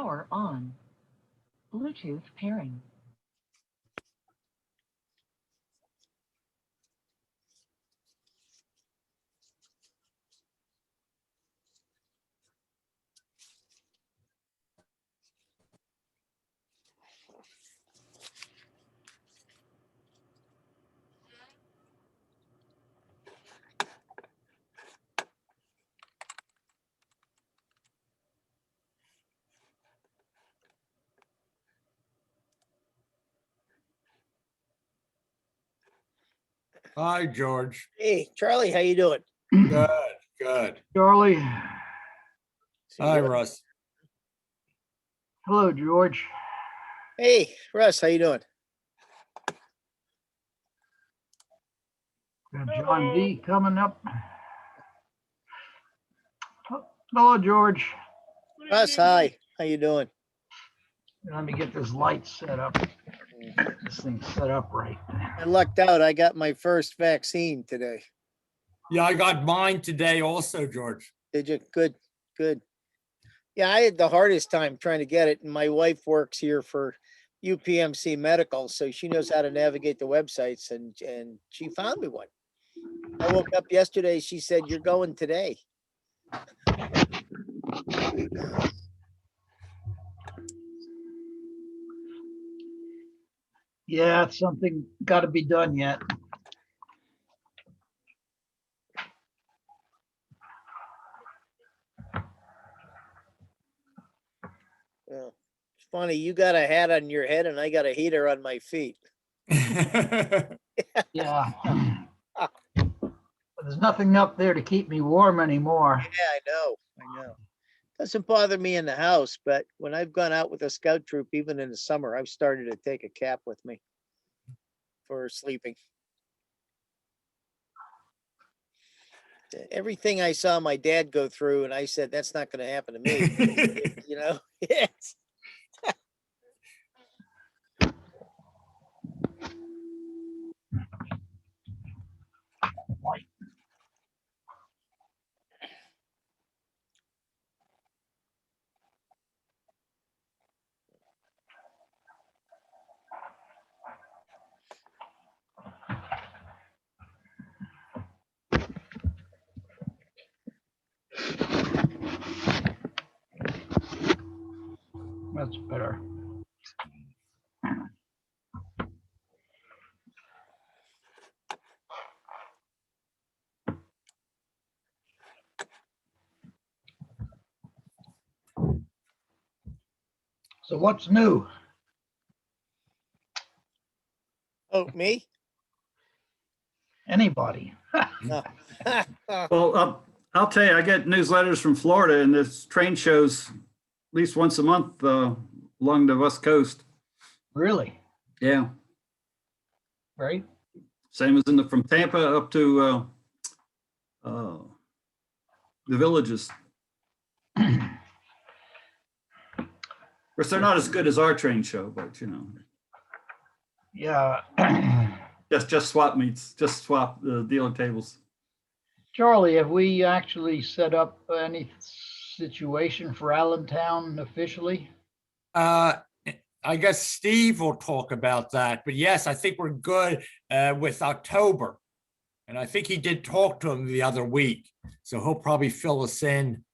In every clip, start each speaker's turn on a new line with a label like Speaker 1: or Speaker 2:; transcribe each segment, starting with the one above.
Speaker 1: Power on. Bluetooth pairing.
Speaker 2: Hi, George.
Speaker 3: Hey, Charlie, how you doing?
Speaker 2: Good, good.
Speaker 4: Charlie.
Speaker 2: Hi, Russ.
Speaker 4: Hello, George.
Speaker 3: Hey, Russ, how you doing?
Speaker 4: Got John D coming up. Hello, George.
Speaker 3: Russ, hi. How you doing?
Speaker 4: Let me get this light set up. This thing's set up right.
Speaker 3: I lucked out. I got my first vaccine today.
Speaker 2: Yeah, I got mine today also, George.
Speaker 3: Did you? Good, good. Yeah, I had the hardest time trying to get it. And my wife works here for UPMC Medical, so she knows how to navigate the websites, and she found me one. I woke up yesterday. She said, "You're going today."
Speaker 4: Yeah, it's something got to be done yet.
Speaker 3: Yeah. It's funny. You got a hat on your head, and I got a heater on my feet.
Speaker 4: Yeah. But there's nothing up there to keep me warm anymore.
Speaker 3: Yeah, I know. I know. Doesn't bother me in the house, but when I've gone out with a scout troop, even in the summer, I've started to take a cap with me for sleeping. Everything I saw my dad go through, and I said, that's not going to happen to me. You know? Yes.
Speaker 4: That's better. So what's new?
Speaker 3: Oh, me?
Speaker 4: Anybody?
Speaker 3: No.
Speaker 5: Well, I'll tell you, I get newsletters from Florida, and this train shows at least once a month along the West Coast.
Speaker 4: Really?
Speaker 5: Yeah,
Speaker 4: Right?
Speaker 5: same as from Tampa up to the villages. Of course, they're not as good as our train show, but you know,
Speaker 4: Yeah.
Speaker 5: just swap meets, just swap the dealer tables.
Speaker 4: Charlie, have we actually set up any situation for Allentown officially?
Speaker 2: I guess Steve will talk about that, but yes, I think we're good with October. And I think he did talk to him the other week. So he'll probably fill us in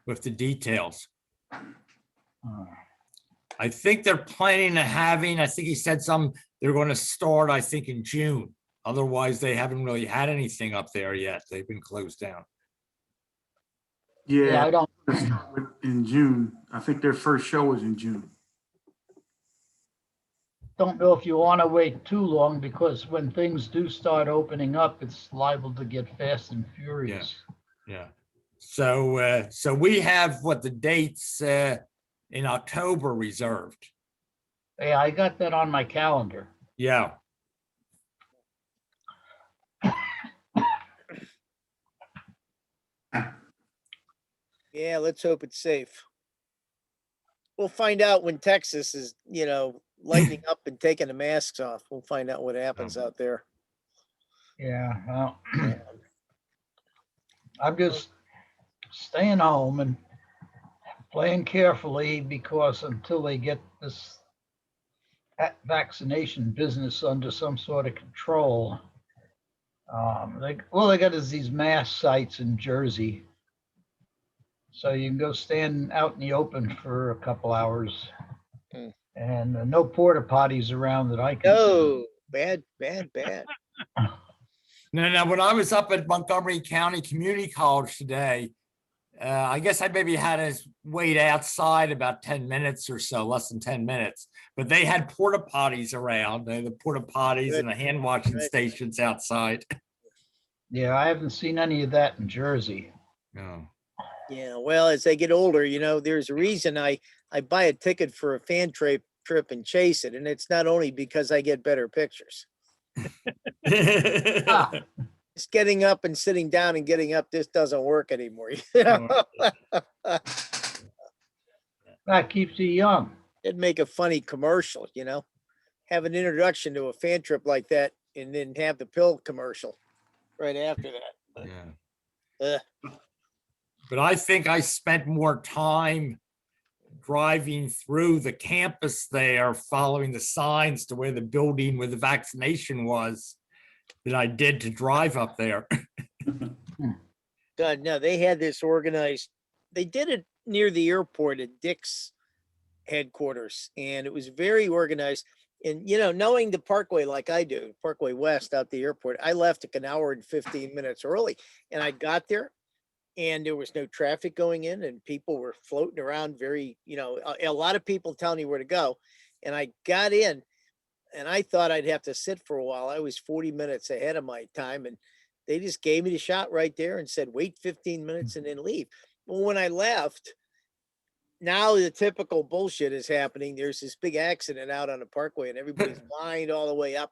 Speaker 2: with the details. I think they're planning on having, I think he said they're going to start, I think, in June. Otherwise, they haven't really had anything up there yet. They've been closed down.
Speaker 4: Yeah, I don't.
Speaker 6: In June. I think their first show was in June.
Speaker 4: Don't know if you want to wait too long, because when things do start opening up, it's liable to get fast and furious.
Speaker 2: Yeah. So we have what the dates in October reserved.
Speaker 4: Yeah, I got that on my calendar.
Speaker 2: Yeah.
Speaker 3: Yeah, let's hope it's safe. We'll find out when Texas is, lightening up and taking the masks off. We'll find out what happens out there.
Speaker 4: Yeah, well, I'm just staying home and playing carefully because until they get this vaccination business under some sort of control, all they got is these mass sites in Jersey. So you can go stand out in the open for a couple hours.
Speaker 3: Hmm.
Speaker 4: And no porta potties around that I can see.
Speaker 3: No, bad.
Speaker 2: No, when I was up at Montgomery County Community College today, I guess I maybe had to wait outside about 10 minutes or so, less than 10 minutes. But they had porta potties around, the porta potties
Speaker 3: Good.
Speaker 2: and the hand washing
Speaker 3: Good.
Speaker 2: stations outside.
Speaker 4: Yeah, I haven't seen any of that in Jersey.
Speaker 2: No.
Speaker 3: Yeah, well, as they get older, there's a reason I buy a ticket for a fan trip and chase it. And it's not only because I get better pictures.
Speaker 4: Ah.
Speaker 3: Just getting up and sitting down and getting up, this doesn't work anymore.
Speaker 4: That keeps you young.
Speaker 3: It'd make a funny commercial, have an introduction to a fan trip like that and then have the pill commercial right after that.
Speaker 2: Yeah.
Speaker 3: Ugh.
Speaker 2: But I think I spent more time driving through the campus there, following the signs to where the building where the vaccination was, than I did to drive up there.
Speaker 3: God, no, they had this organized. They did it near the airport at Dick's headquarters, and it was very organized. And, knowing the Parkway like I do, Parkway West out the airport, I left like an hour and 15 minutes early, and I got there and there was no traffic going in and people were floating around very, a lot of people telling you where to go. And I got in and I thought I'd have to sit for a while. I was 40 minutes ahead of my time and they just gave me the shot right there and said, wait 15 minutes and then leave. Well, when I left, now the typical bullshit is happening. There's this big accident out on the Parkway and everybody's lined all the way up.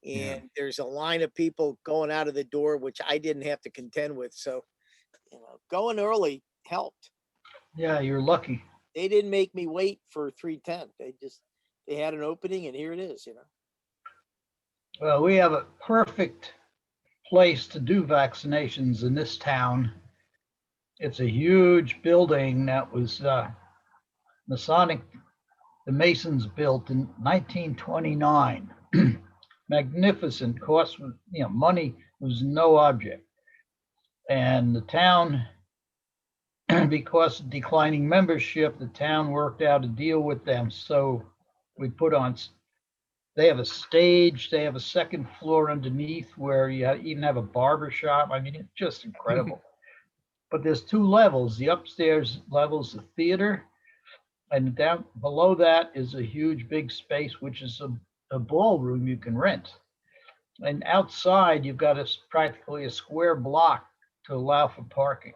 Speaker 3: And there's a line of people going out of the door, which I didn't have to contend with. So, going early helped.
Speaker 4: Yeah, you're lucky.
Speaker 3: They didn't make me wait for 3:10. They had an opening and here it is,
Speaker 4: Well, we have a perfect place to do vaccinations in this town. It's a huge building that was the Masons built in 1929. Magnificent, cost, money was no object. And the town, because of declining membership, the town worked out a deal with them. So we they have a stage, they have a second floor underneath where you even have a barber shop. I mean, it's just incredible. But there's two levels. The upstairs level's the theater, and down below that is a huge big space, which is a ballroom you can rent. And outside, you've got practically a square block to allow for parking.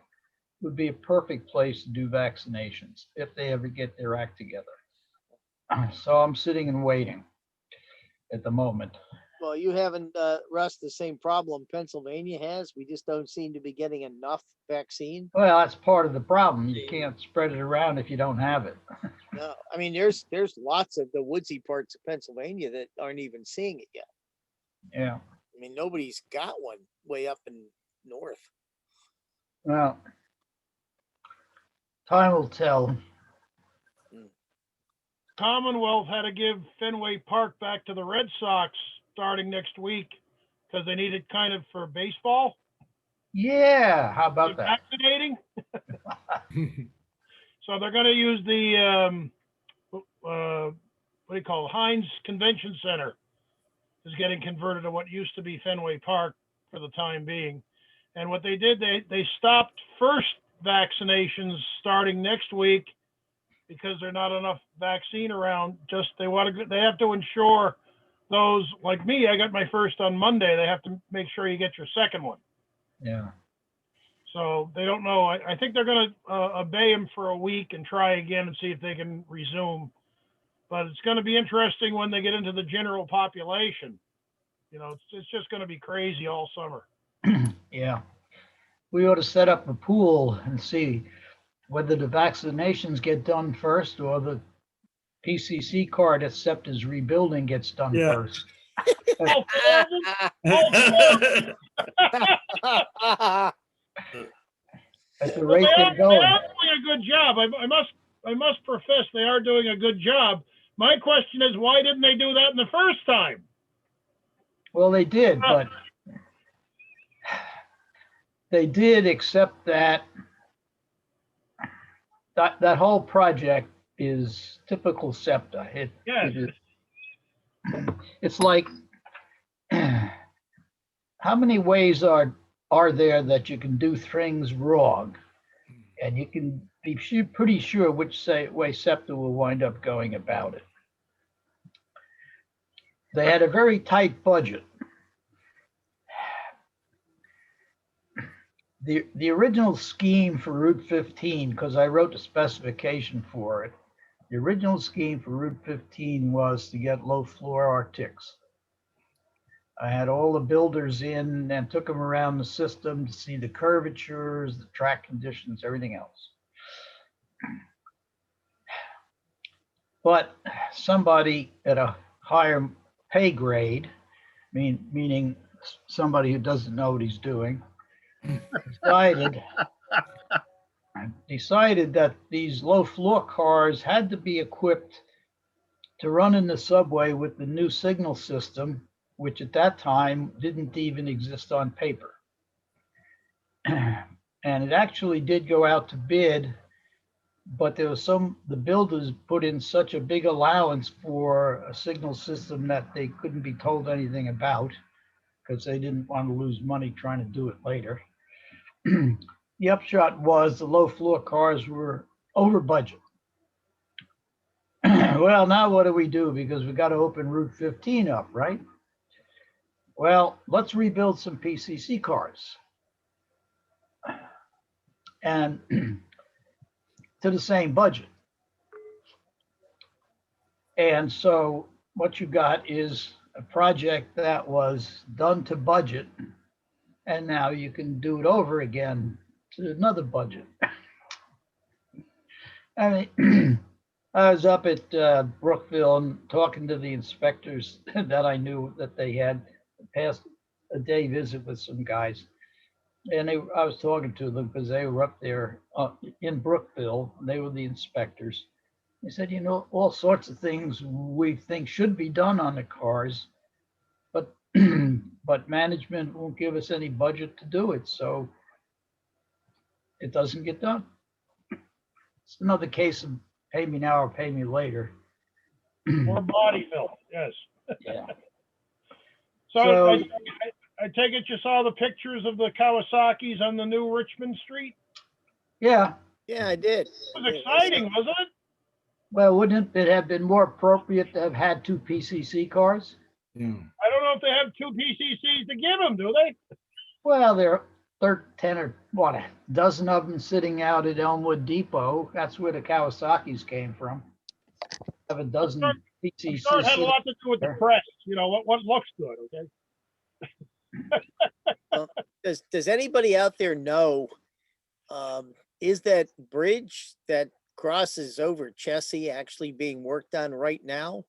Speaker 4: Would be a perfect place to do vaccinations if they ever get their act together. So I'm sitting and waiting at the moment.
Speaker 3: Well, you haven't, Russ, the same problem Pennsylvania has. We just don't seem to be getting enough vaccine.
Speaker 4: Well, that's part of the problem. You can't spread it around if you don't have it.
Speaker 3: No, I mean, there's lots of the woodsy parts of Pennsylvania that aren't even seeing it yet.
Speaker 4: Yeah.
Speaker 3: I mean, nobody's got one way up in north.
Speaker 4: Well, time will tell.
Speaker 7: Commonwealth had to give Fenway Park back to the Red Sox starting next week because they need it kind of for baseball.
Speaker 4: Yeah, how about that?
Speaker 7: Vaccinating. So they're going to use the what do you call it? Heinz Convention Center is getting converted to what used to be Fenway Park for the time being. And what they did, they stopped first vaccinations starting next week because there's not enough vaccine around. They have to ensure those like me. I got my first on Monday. They have to make sure you get your second one.
Speaker 4: Yeah.
Speaker 7: So they don't know. I think they're going to obey them for a week and try again and see if they can resume. But it's going to be interesting when they get into the general population. It's just going to be crazy all summer.
Speaker 4: Yeah. We ought to set up a pool and see whether the vaccinations get done first or the PCC card, except as rebuilding, gets done first.
Speaker 7: Oh,
Speaker 4: At the rate they're going.
Speaker 7: They're doing a good job. I must I must profess they are doing a good job. My question is, why didn't they do that in the first time?
Speaker 4: Well, they did, but they did, except that that whole project is typical SEPTA.
Speaker 7: Yes.
Speaker 4: It's like, how many ways are there that you can do things wrong? And you can be pretty sure which way SEPTA will wind up going about it. They had a very tight budget. The original scheme for Route 15, because I wrote the specification for it, the original scheme for Route 15 was to get low floor Arctics. I had all the builders in and took them around the system to see the curvatures, the track conditions, everything else. But somebody at a higher pay grade, meaning somebody who doesn't know what he's doing, decided that these low floor cars had to be equipped to run in the subway with the new signal system, which at that time didn't even exist on paper. And it actually did go out to bid, but there was the builders put in such a big allowance for a signal system that they couldn't be told anything about because they didn't want to lose money trying to do it later. The upshot was the low floor cars were over budget. Well, now what do we do? Because we got to open Route 15 up, right? Well, let's rebuild some PCC cars. And to the same budget. And so what you got is a project that was done to budget, and now you can do it over again to another budget. I mean, I was up at Brookville and talking to the inspectors that I knew that they had passed a day visit with some guys. And I was talking to them because they were up there in Brookville, and they were the inspectors. They said, you know, all sorts of things we think should be done on the cars, but but management won't give us any budget to do it, so it doesn't get done. It's another case of pay me now or pay me later.
Speaker 7: More body built, yes.
Speaker 4: Yeah.
Speaker 7: So I take it you saw the pictures of the Kawasaki's on the new Richmond Street?
Speaker 4: Yeah.
Speaker 3: Yeah, I did.
Speaker 7: It was exciting, wasn't it?
Speaker 4: Well, wouldn't it have been more appropriate to have had two PCC cars?
Speaker 2: Yeah.
Speaker 7: I don't know if they have two PCCs to give them, do they?
Speaker 4: Well, there are 10 or what, a dozen of them sitting out at Elmwood Depot. That's where the Kawasaki's came from. Have a dozen PCCs.
Speaker 7: So it had a lot to do with the press, you know, what looks good, okay?
Speaker 3: Does anybody out there know, is that bridge that crosses over Chessie actually being worked on right now?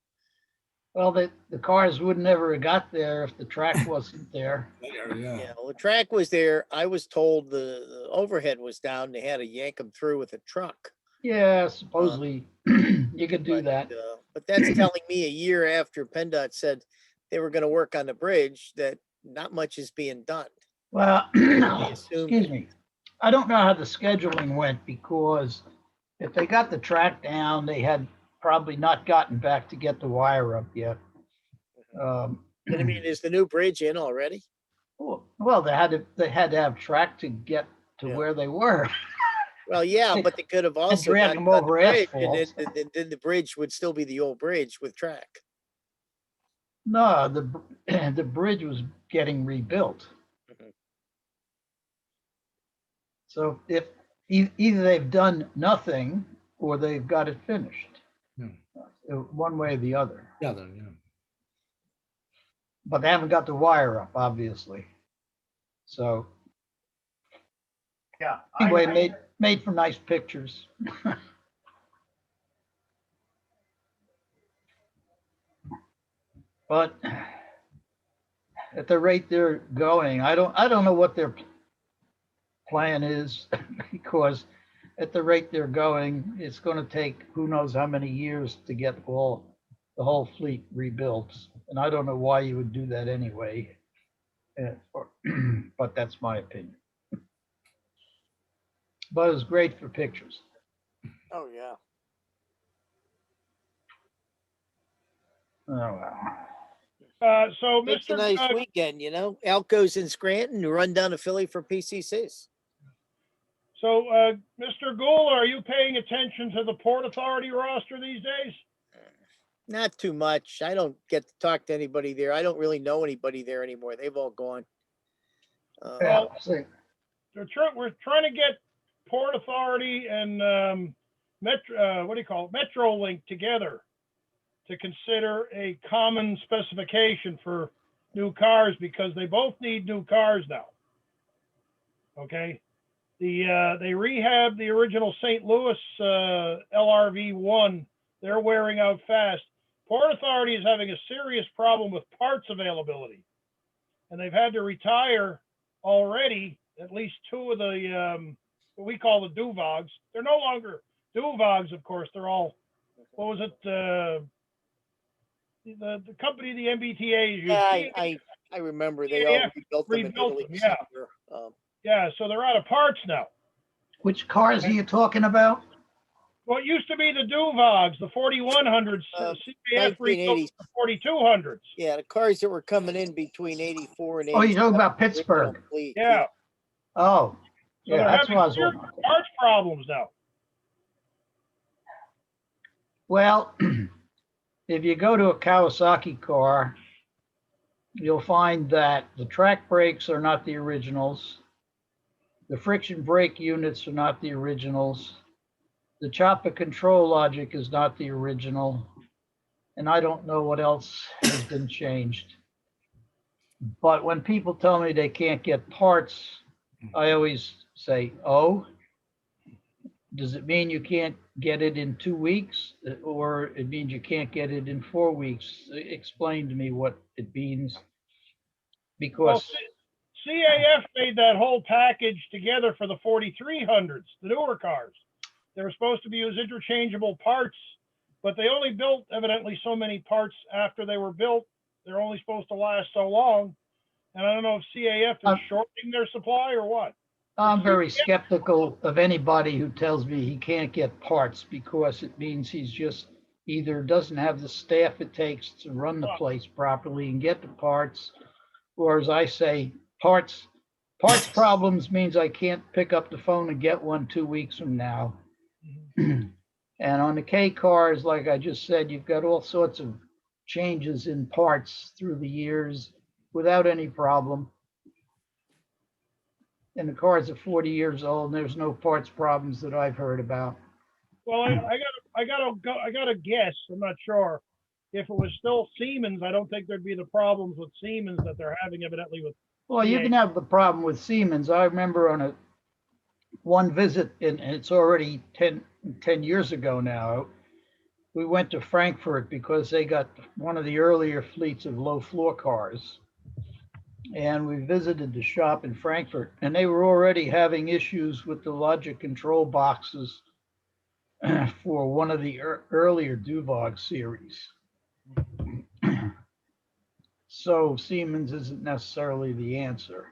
Speaker 4: Well, the cars would never have got there if the track wasn't there.
Speaker 3: Yeah, well, the track was there. I was told the overhead was down. They had to yank them through with a truck.
Speaker 4: Yeah, supposedly you could do that.
Speaker 3: But that's telling me a year after PennDOT said they were going to work on the bridge that not much is being done.
Speaker 4: Well,
Speaker 3: I assume
Speaker 4: excuse me. I don't know how the scheduling went, because if they got the track down, they had probably not gotten back to get the wire up yet.
Speaker 3: But I mean, is the new bridge in already?
Speaker 4: Well, they had to have track to get to where they were.
Speaker 3: Well, yeah, but they could have also
Speaker 4: drag
Speaker 3: gotten
Speaker 4: them
Speaker 3: on the
Speaker 4: over
Speaker 3: bridge,
Speaker 4: asphalt.
Speaker 3: and then the bridge would still be the old bridge with track.
Speaker 4: No, the bridge was getting rebuilt.
Speaker 3: Mhm.
Speaker 4: So if either they've done nothing or they've got it finished, one way or the other.
Speaker 2: Yeah.
Speaker 4: But they haven't got the wire up, obviously. So
Speaker 6: Yeah.
Speaker 4: anyway, made for nice pictures. But at the rate they're going, I don't know what their plan is, because at the rate they're going, it's going to take who knows how many years to get the whole fleet rebuilt. And I don't know why you would do that anyway. But that's my opinion. But it was great for pictures.
Speaker 3: Oh, yeah.
Speaker 4: Oh, wow.
Speaker 7: So
Speaker 3: It's a
Speaker 7: Mr.
Speaker 3: nice weekend, you know? Alco's in Scranton, you run down to Philly for PCCs.
Speaker 7: So, Mr. Gould, are you paying attention to the Port Authority roster these days?
Speaker 3: Not too much. I don't get to talk to anybody there. I don't really know anybody there anymore. They've all gone.
Speaker 4: Yeah, see,
Speaker 7: We're trying to get Port Authority and Metro, what do you call it? MetroLink together to consider a common specification for new cars because they both need new cars now. Okay. They rehabbed the original St. Louis LRV1. They're wearing out fast. Port Authority is having a serious problem with parts availability, and they've had to retire already at least two of the what we call the Duvogs. They're no longer Duvogs, of course. They're all, what was it? The company the MBTA used.
Speaker 3: Yeah, I remember they all rebuilt them in
Speaker 7: rebuilt
Speaker 3: Italy.
Speaker 7: them, yeah.
Speaker 3: somewhere.
Speaker 7: Yeah, so they're out of parts now.
Speaker 4: which cars are you talking about?
Speaker 7: Well, it used to be the Duvogs, the 4100s. CAF rebuilt
Speaker 3: 1980s.
Speaker 7: the 4200s.
Speaker 3: Yeah, the cars that were coming in between 84 and 87.
Speaker 4: Oh, you're talking about Pittsburgh.
Speaker 7: Yeah.
Speaker 4: Oh,
Speaker 7: So
Speaker 4: yeah,
Speaker 7: they're
Speaker 4: that's
Speaker 7: having
Speaker 4: what I was
Speaker 7: serious
Speaker 4: wondering.
Speaker 7: parts problems now.
Speaker 4: Well, if you go to a Kawasaki car, you'll find that the track brakes are not the originals. The friction brake units are not the originals. The chopper control logic is not the original. And I don't know what else has been changed. But when people tell me they can't get parts, I always say, oh, does it mean you can't get it in 2 weeks? Or it means you can't get it in 4 weeks? Explain to me what it means.
Speaker 7: Well,
Speaker 4: Because,
Speaker 7: CAF made that whole package together for the 4300s, the newer cars. They were supposed to be as interchangeable parts, but they only built evidently so many parts after they were built. They're only supposed to last so long. And I don't know if CAF is shortening their supply or what.
Speaker 4: I'm very skeptical of anybody who tells me he can't get parts because it means he's just either doesn't have the staff it takes to run the place properly and get the parts, or as I say, parts problems means I can't pick up the phone and get one 2 weeks from now. And on the K cars, like I just said, you've got all sorts of changes in parts through the years without any problem. And the cars are 40 years old and there's no parts problems that I've heard about.
Speaker 7: Well, I gotta guess. I'm not sure. If it was still Siemens, I don't think there'd be the problems with Siemens that they're having evidently with.
Speaker 4: Well, you can have the problem with Siemens. I remember on one visit, and it's already 10 years ago now, we went to Frankfurt because they got one of the earlier fleets of low floor cars. And we visited the shop in Frankfurt, and they were already having issues with the logic control boxes for one of the earlier Duvog series. So Siemens isn't necessarily the answer.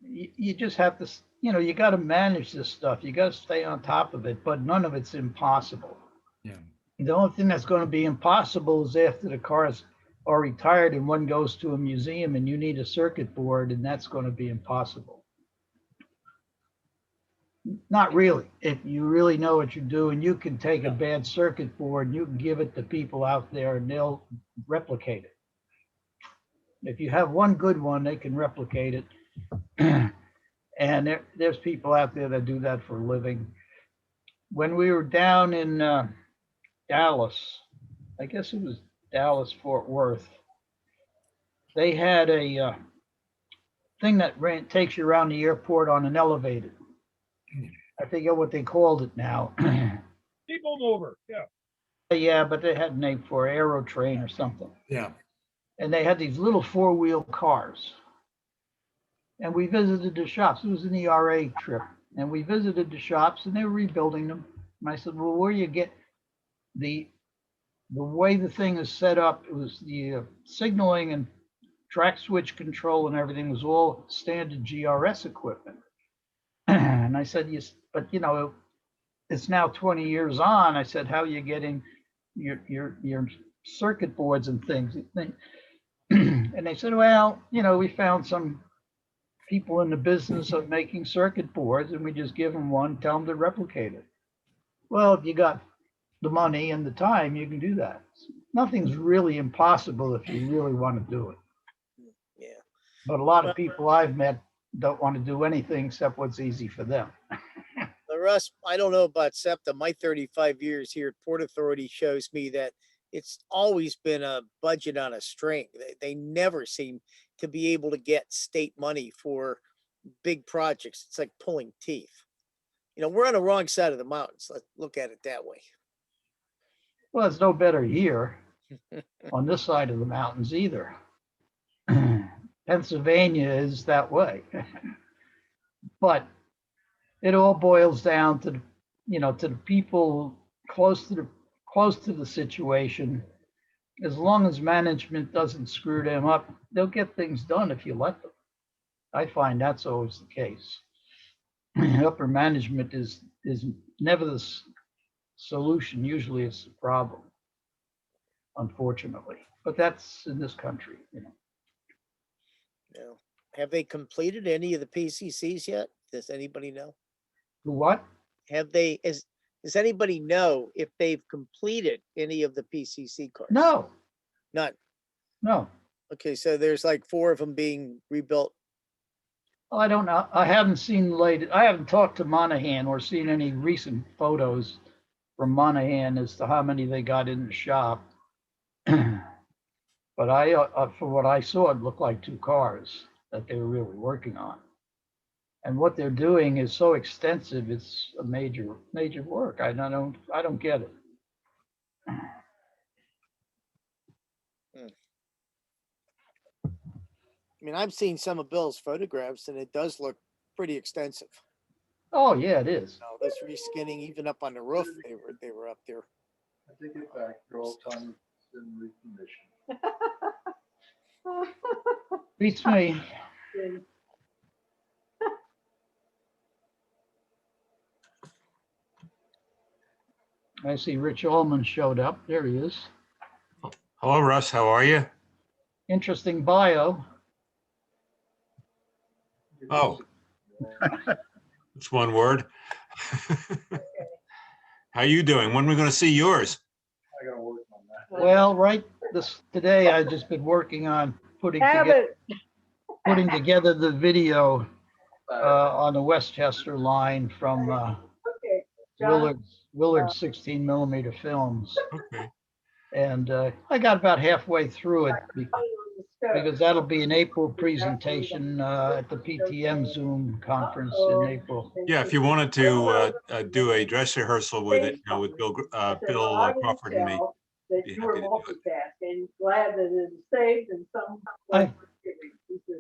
Speaker 4: You just have to, you got to manage this stuff. You got to stay on top of it, but none of it's impossible.
Speaker 2: Yeah.
Speaker 4: The only thing that's going to be impossible is after the cars are retired and one goes to a museum and you need a circuit board, and that's going to be impossible. Not really. If you really know what you're doing, you can take a bad circuit board and you can give it to people out there and they'll replicate it. If you have one good one, they can replicate it. And there's people out there that do that for a living. When we were down in Dallas, I guess it was Dallas, Fort Worth, they had a thing that takes you around the airport on an elevator. I forget what they called it now.
Speaker 7: People mover, yeah.
Speaker 4: Yeah, but they had a name for it, Aerotrain or something.
Speaker 2: Yeah.
Speaker 4: And they had these little four-wheel cars. And we visited the shops. It was an ERA trip. And we visited the shops and they were rebuilding them. And I said, well, where you get the way the thing is set up, it was the signaling and track switch control and everything was all standard GRS equipment. And I said, yes, but you know, it's now 20 years on. I said, how are you getting your circuit boards and things? And they said, well, you know, we found some people in the business of making circuit boards and we just give them one, tell them to replicate it. Well, if you got the money and the time, you can do that. Nothing's really impossible if you really want to do it.
Speaker 3: Yeah.
Speaker 4: But a lot of people I've met don't want to do anything except what's easy for them.
Speaker 3: But Russ, I don't know about SEPTA. My 35 years here at Port Authority shows me that it's always been a budget on a string. They never seem to be able to get state money for big projects. It's like pulling teeth. You know, we're on the wrong side of the mountains. Let's look at it that way.
Speaker 4: Well, it's no better here on this side of the mountains either. Pennsylvania is that way. But it all boils down to the, you know, to the people close to the situation. As long as management doesn't screw them up, they'll get things done if you let them. I find that's always the case. Upper management is never the solution. Usually it's the problem, unfortunately. But that's in this country, you know.
Speaker 3: Yeah. Have they completed any of the PCCs yet? Does anybody know?
Speaker 4: The what?
Speaker 3: Have they, does anybody know if they've completed any of the PCC cars?
Speaker 4: No,
Speaker 3: None.
Speaker 4: no.
Speaker 3: Okay, so there's like 4 of them being rebuilt.
Speaker 4: I don't know. I haven't seen I haven't talked to Monahan or seen any recent photos from Monahan as to how many they got in the shop. But from what I saw, it looked like 2 cars that they were really working on. And what they're doing is so extensive, it's a major work. I don't get it.
Speaker 3: I mean, I've seen some of Bill's photographs and it does look pretty extensive.
Speaker 4: Oh, yeah, it is.
Speaker 3: You know, this reskinning, even up on the roof, they were up there.
Speaker 8: I take it back, they're all time in recondition.
Speaker 4: Beats me. I see Rich Allman showed up. There he is.
Speaker 9: Hello, Russ. How are you?
Speaker 4: Interesting bio.
Speaker 9: Oh, it's one word. How you doing? When are we going to see yours?
Speaker 8: I gotta work on that.
Speaker 4: Well, right today I've just been working on putting together the video on the Westchester line from Willard's 16 millimeter films.
Speaker 9: Okay.
Speaker 4: And I got about halfway through it because that'll be an April presentation at the PTM Zoom conference in April.
Speaker 9: Yeah, if you wanted to do a dress rehearsal with it, you know, with Bill Crawford and me.
Speaker 10: That
Speaker 9: Be
Speaker 10: you were
Speaker 9: happy to do it.
Speaker 10: multitasking, glad that it is saved and some.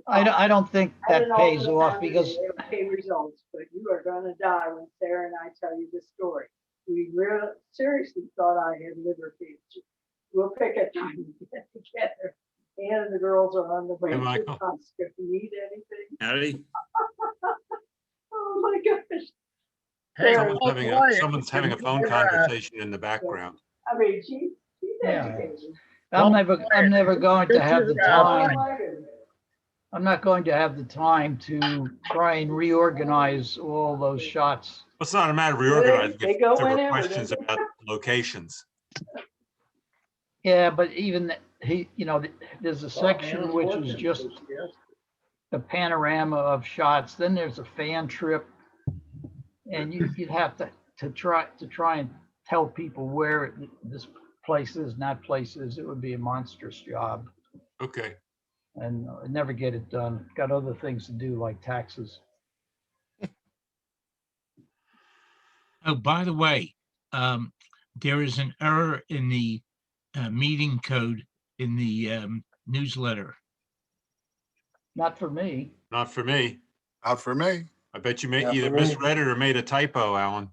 Speaker 4: I don't think that pays off because
Speaker 10: Okay results, but you are gonna die when Sarah and I tell you this story. We really seriously thought I had liver cancer. We'll pick a time to get together. Ann and the girls are on the way
Speaker 9: Hey,
Speaker 10: to
Speaker 9: Michael.
Speaker 10: Costco. If you need anything.
Speaker 9: Howdy.
Speaker 10: Oh my gosh.
Speaker 8: Hey,
Speaker 10: Sarah,
Speaker 9: Someone's having a phone conversation in the background.
Speaker 10: I mean, she's
Speaker 4: Yeah.
Speaker 10: educated.
Speaker 4: I'm never going to have the time.
Speaker 10: Oh,
Speaker 4: I'm not going to have the time to try and reorganize all those shots.
Speaker 9: It's not a matter of reorganizing.
Speaker 10: They
Speaker 9: If
Speaker 10: go
Speaker 9: there were
Speaker 10: whenever,
Speaker 9: questions
Speaker 10: don't they?
Speaker 9: about locations.
Speaker 4: Yeah, but even there's a section which is just a panorama of shots. Then there's a fan trip, and you'd have to try and tell people where this place is and that place is. It would be a monstrous job,
Speaker 9: Okay.
Speaker 4: and I'd never get it done. Got other things to do like taxes.
Speaker 11: Oh, by the way, there is an error in the meeting code in the newsletter.
Speaker 4: Not for me.
Speaker 9: Not for me.
Speaker 12: Out for me.
Speaker 9: I bet you
Speaker 8: Yeah,
Speaker 9: either
Speaker 8: for me.
Speaker 9: misread it or made a typo, Alan.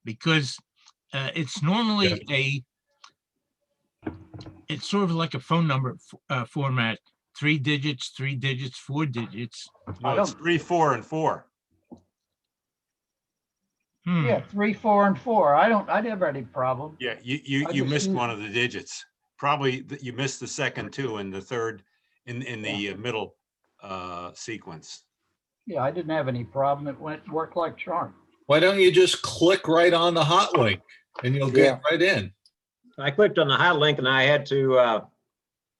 Speaker 11: Because it's normally it's sort of like a phone number format, 3 digits, 3 digits, 4 digits.
Speaker 9: No, it's 3, 4, and 4.
Speaker 4: Yeah, 3, 4, and 4. I never had any problem.
Speaker 9: Yeah,
Speaker 4: I
Speaker 9: you
Speaker 4: just
Speaker 9: missed
Speaker 4: use-
Speaker 9: one of the digits. Probably you missed the second two and the third in the middle sequence.
Speaker 4: Yeah, I didn't have any problem. It worked like charm.
Speaker 13: Why don't you just click right on the hot link and you'll get right in?
Speaker 14: I clicked on the hot link and I had to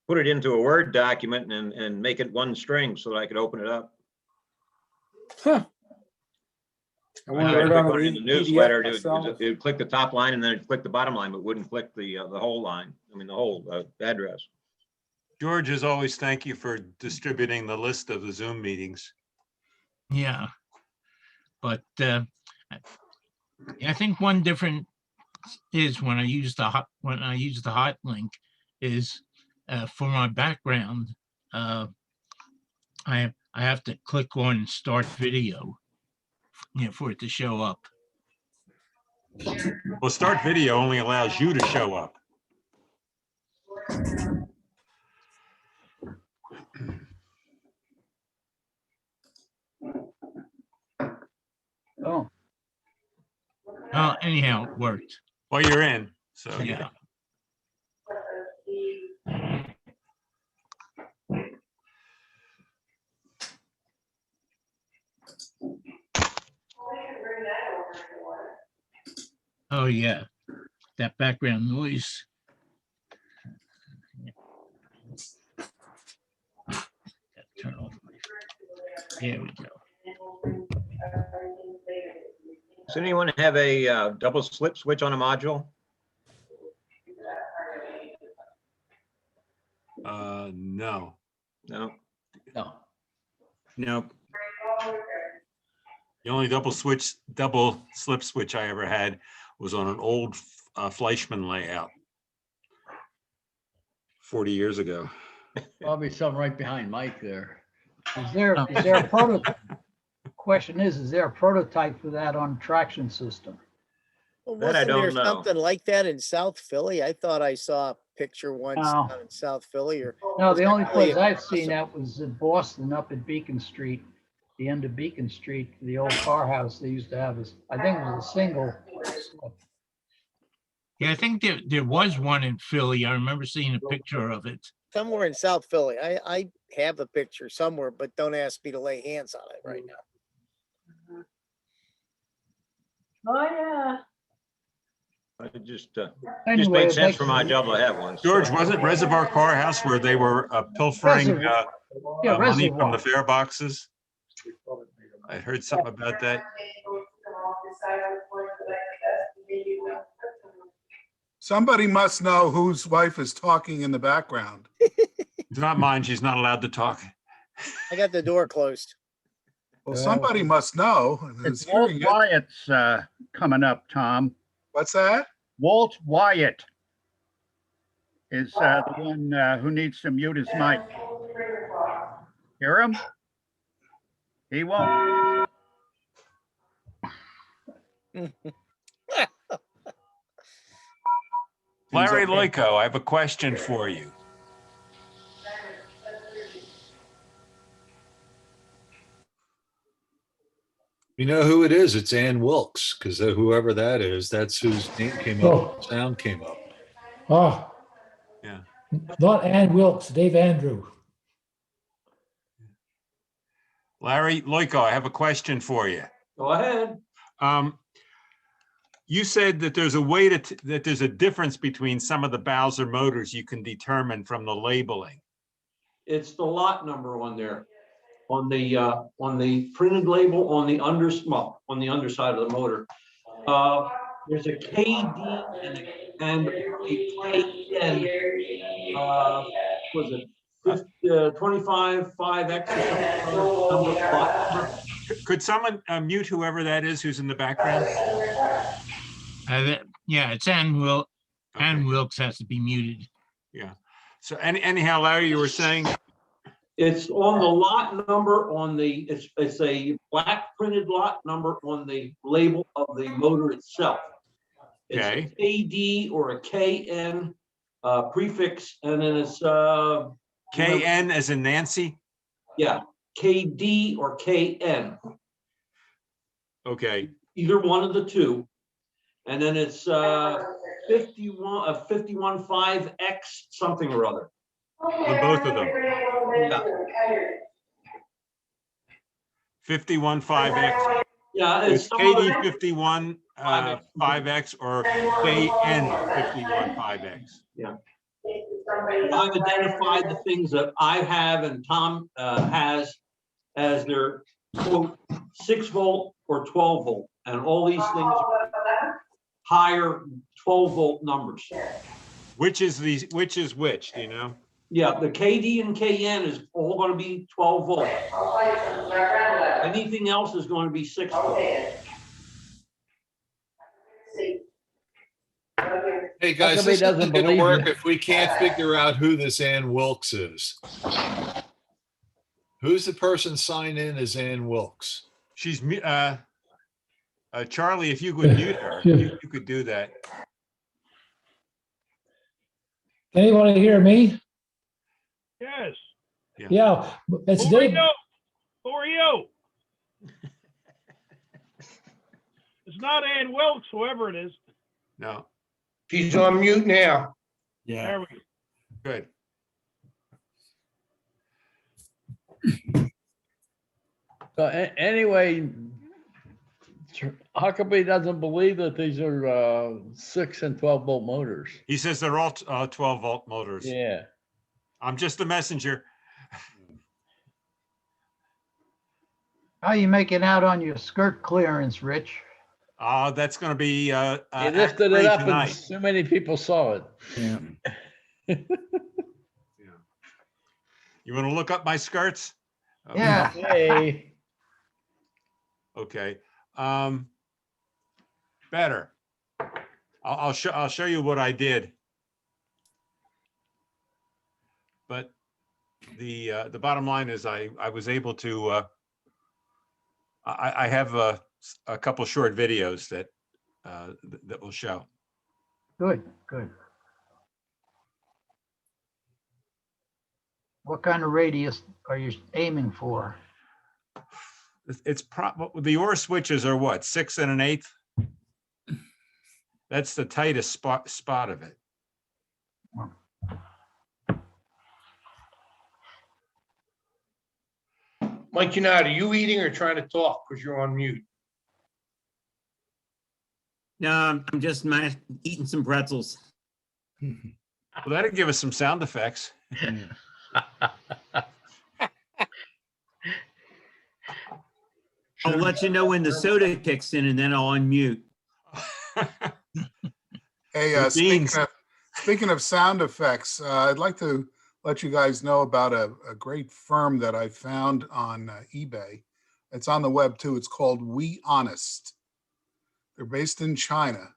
Speaker 14: put it into a Word document and make it one string so that I could open it up.
Speaker 8: Huh. I
Speaker 14: I
Speaker 8: want
Speaker 14: tried
Speaker 8: to
Speaker 14: to
Speaker 8: read
Speaker 14: click
Speaker 8: on
Speaker 14: on it
Speaker 8: the
Speaker 14: in the newsletter. It
Speaker 8: myself.
Speaker 14: would click the top line and then it'd click the bottom line, but wouldn't click the whole line. I mean, the whole address.
Speaker 9: George, as always, thank you for distributing the list of the Zoom meetings.
Speaker 11: Yeah. But I think one difference is when I use the hot link is for my background. I have to click on start video, for it to show up.
Speaker 9: Well, start video only allows you to show up.
Speaker 4: Oh.
Speaker 11: Well, anyhow, it worked.
Speaker 9: Well, you're in, so
Speaker 11: Yeah. Oh, yeah. That background noise. Turn off. There we go.
Speaker 14: Does anyone have a double slip switch on a module?
Speaker 9: No.
Speaker 14: No.
Speaker 13: No.
Speaker 14: Nope.
Speaker 9: The only double slip switch I ever had was on an old Fleischmann layout 40 years ago.
Speaker 15: Probably something right behind Mike there.
Speaker 4: Is there a prototype? Question is there a prototype for that on traction system?
Speaker 3: Well,
Speaker 14: That I
Speaker 3: wasn't there
Speaker 14: don't know.
Speaker 3: something like that in South Philly? I thought I saw a picture once
Speaker 4: No.
Speaker 3: down in South Philly or.
Speaker 4: No, the only
Speaker 3: Really
Speaker 4: place I've
Speaker 3: awesome.
Speaker 4: seen that was in Boston up at Beacon Street, the end of Beacon Street, the old car house they used to have is, I think it was a single.
Speaker 11: Yeah, I think there was one in Philly. I remember seeing a picture of it.
Speaker 3: Somewhere in South Philly. I have a picture somewhere, but don't ask me to lay hands on it right now.
Speaker 10: Oh, yeah.
Speaker 14: I just
Speaker 4: Anyway,
Speaker 14: made
Speaker 4: I'd
Speaker 14: sense
Speaker 4: like
Speaker 14: for
Speaker 4: to-
Speaker 14: my job to have one.
Speaker 9: George, was it Reservoir Car House where they were pilfering
Speaker 4: Yeah,
Speaker 9: money from
Speaker 4: Reservoir.
Speaker 9: the fare boxes? I heard something about that.
Speaker 12: Somebody must know whose wife is talking in the background.
Speaker 9: It's not mine. She's not allowed to talk.
Speaker 3: I got the door closed.
Speaker 12: Well, somebody must know. who's
Speaker 16: It's Walt
Speaker 12: hearing it.
Speaker 16: Wyatt's coming up, Tom.
Speaker 12: What's that?
Speaker 16: Walt Wyatt is the one who needs to mute his mic. Hear him? He won't.
Speaker 9: Larry Loico, I have a question for you.
Speaker 13: You know who it is? It's Ann Wilkes, because whoever that is, that's whose name came up, sound came up.
Speaker 17: Oh.
Speaker 9: Yeah.
Speaker 17: Not Ann Wilkes, Dave Andrew.
Speaker 9: Larry Loico, I have a question for you.
Speaker 15: Go ahead.
Speaker 9: You said that there's a way that there's a difference between some of the Bowser motors you can determine from the labeling.
Speaker 15: It's the lot number on there. On the printed label on the on the underside of the motor. There's a KD and a KN. Was it 25 5X or something?
Speaker 9: Could someone mute whoever that is who's in the background?
Speaker 11: Yeah, it's Ann Wilkes. Ann Wilkes has to be muted.
Speaker 9: Yeah. So anyhow, Larry, you were saying?
Speaker 15: It's on the lot number on the, it's a black printed lot number on the label of the motor itself. It's a
Speaker 9: Okay.
Speaker 15: KD or a KN prefix, and then it's
Speaker 9: KN as in Nancy?
Speaker 15: yeah, KD or KN,
Speaker 9: Okay,
Speaker 15: either one of the two. And then it's 515X something or other.
Speaker 9: on both of them.
Speaker 15: Yeah.
Speaker 9: 51.5X.
Speaker 15: Yeah,
Speaker 9: It's
Speaker 15: it's some
Speaker 9: KD
Speaker 15: other-
Speaker 9: 51 5X or KN 51.5X.
Speaker 15: Yeah. I've identified the things that I have and Tom has as their quote 6-volt or 12-volt, and all these things are higher 12-volt numbers.
Speaker 9: Which is which, do you know?
Speaker 15: Yeah, the KD and KN is all going to be 12 volt. Anything else is going to be 6 volt.
Speaker 13: Hey, guys,
Speaker 16: come he
Speaker 13: this
Speaker 16: doesn't
Speaker 13: isn't gonna
Speaker 16: believe
Speaker 13: work
Speaker 16: you?
Speaker 13: if we can't figure out who this Ann Wilkes is. Who's the person signed in as Ann Wilkes?
Speaker 9: She's Charlie, if you could mute her, you could do that.
Speaker 17: Anyone hear me?
Speaker 7: Yes.
Speaker 17: Yeah, it's
Speaker 7: Who are
Speaker 17: Dave.
Speaker 7: you? Who are you? It's not Ann Wilkes, whoever it is.
Speaker 9: No.
Speaker 18: She's on mute now.
Speaker 7: There we go.
Speaker 9: Good.
Speaker 16: So anyway, how come he doesn't believe that these are 6 and 12 volt motors?
Speaker 9: He says they're all 12 volt motors.
Speaker 16: Yeah.
Speaker 9: I'm just a messenger.
Speaker 4: How are you making out on your skirt clearance, Rich?
Speaker 9: That's going to be
Speaker 16: He lifted it up and
Speaker 9: tonight.
Speaker 16: so many people saw it.
Speaker 9: Yeah. You want to look up my skirts? Okay.
Speaker 4: Yeah.
Speaker 16: Hey.
Speaker 9: Okay. Better. I'll show you what I did. But the bottom line is I was able to I have a couple short videos that that will show.
Speaker 4: Good, good. What kind of radius are you aiming for?
Speaker 9: It's the OR switches are what, 6 1/8? That's the tightest spot of it.
Speaker 18: Mike, are you eating or trying to talk because you're on mute?
Speaker 19: No, I'm just eating some pretzels.
Speaker 9: Well, that'll give us some sound effects.
Speaker 19: I'll let you know when the soda kicks in and then I'll unmute.
Speaker 12: Hey, speaking of sound effects, I'd like to let you guys know about a great firm that I found on eBay. It's on the web too. It's called We Honest. They're based in China,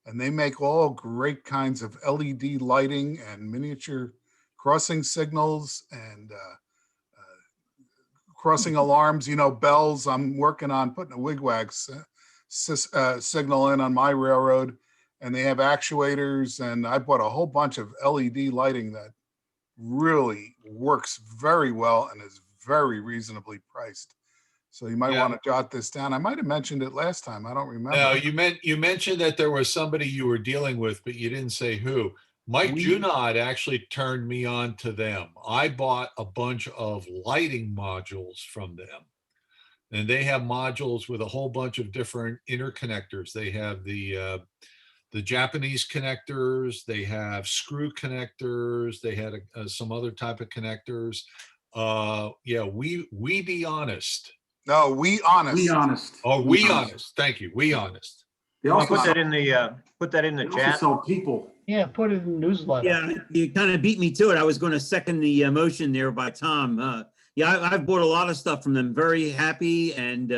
Speaker 12: and they make all great kinds of LED lighting and miniature crossing signals and crossing alarms, bells. I'm working on putting a wigwag signal in on my railroad, and they have actuators, and I bought a whole bunch of LED lighting that really works very well and is very reasonably priced. So you might want to jot this down. I might have mentioned it last time. I don't remember.
Speaker 13: No, you mentioned that there was somebody you were dealing with, but you didn't say who. Mike Junod actually turned me on to them. I bought a bunch of lighting modules from them, and they have modules with a whole bunch of different interconnectors. They have the Japanese connectors, they have screw connectors, they had some other type of connectors. We Be Honest.
Speaker 12: No, We Honest.
Speaker 6: We Honest.
Speaker 13: Oh, We Honest. Thank you. We Honest.
Speaker 14: They also put that in the chat.
Speaker 6: Sell people.
Speaker 4: Yeah, put it in the newsletter.
Speaker 19: Yeah, you kind of beat me to it. I was going to second the motion there by Tom. I've bought a lot of stuff from them. Very happy, and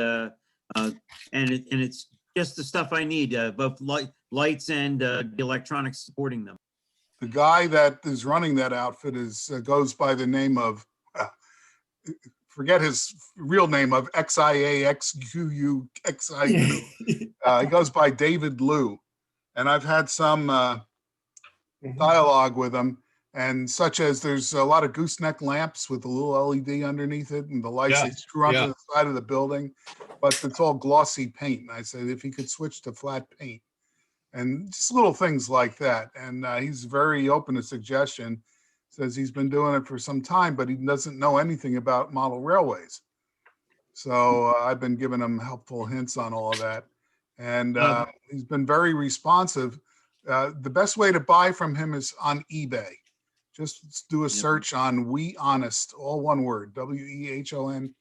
Speaker 19: it's just the stuff I need, both lights and the electronics supporting them.
Speaker 12: The guy that is running that outfit goes by the name of forget his real name of XIAXQUXIU. He goes by David Liu. And I've had some dialogue with him, and such as there's a lot of gooseneck lamps with a little LED underneath it and the lights they screw onto the side of the building, but it's all glossy paint. And I said if he could switch to flat paint and just little things like that. And he's very open to suggestion. Says he's been doing it for some time, but he doesn't know anything about model railways. So I've been giving him helpful hints on all of that. And he's been very responsive. The best way to buy from him is on eBay. Just do a search on We Honest, all one word, WEHONEST.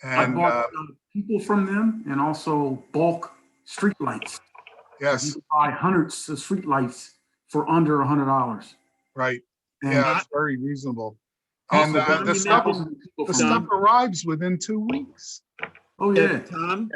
Speaker 6: I
Speaker 12: And
Speaker 6: bought people from them and also bulk street lights.
Speaker 12: Yes.
Speaker 6: You can buy hundreds of street lights for under $100.
Speaker 12: Right.
Speaker 6: And
Speaker 12: Yeah, it's very reasonable. And the stuff arrives within 2 weeks.
Speaker 6: Oh yeah,
Speaker 19: Tom.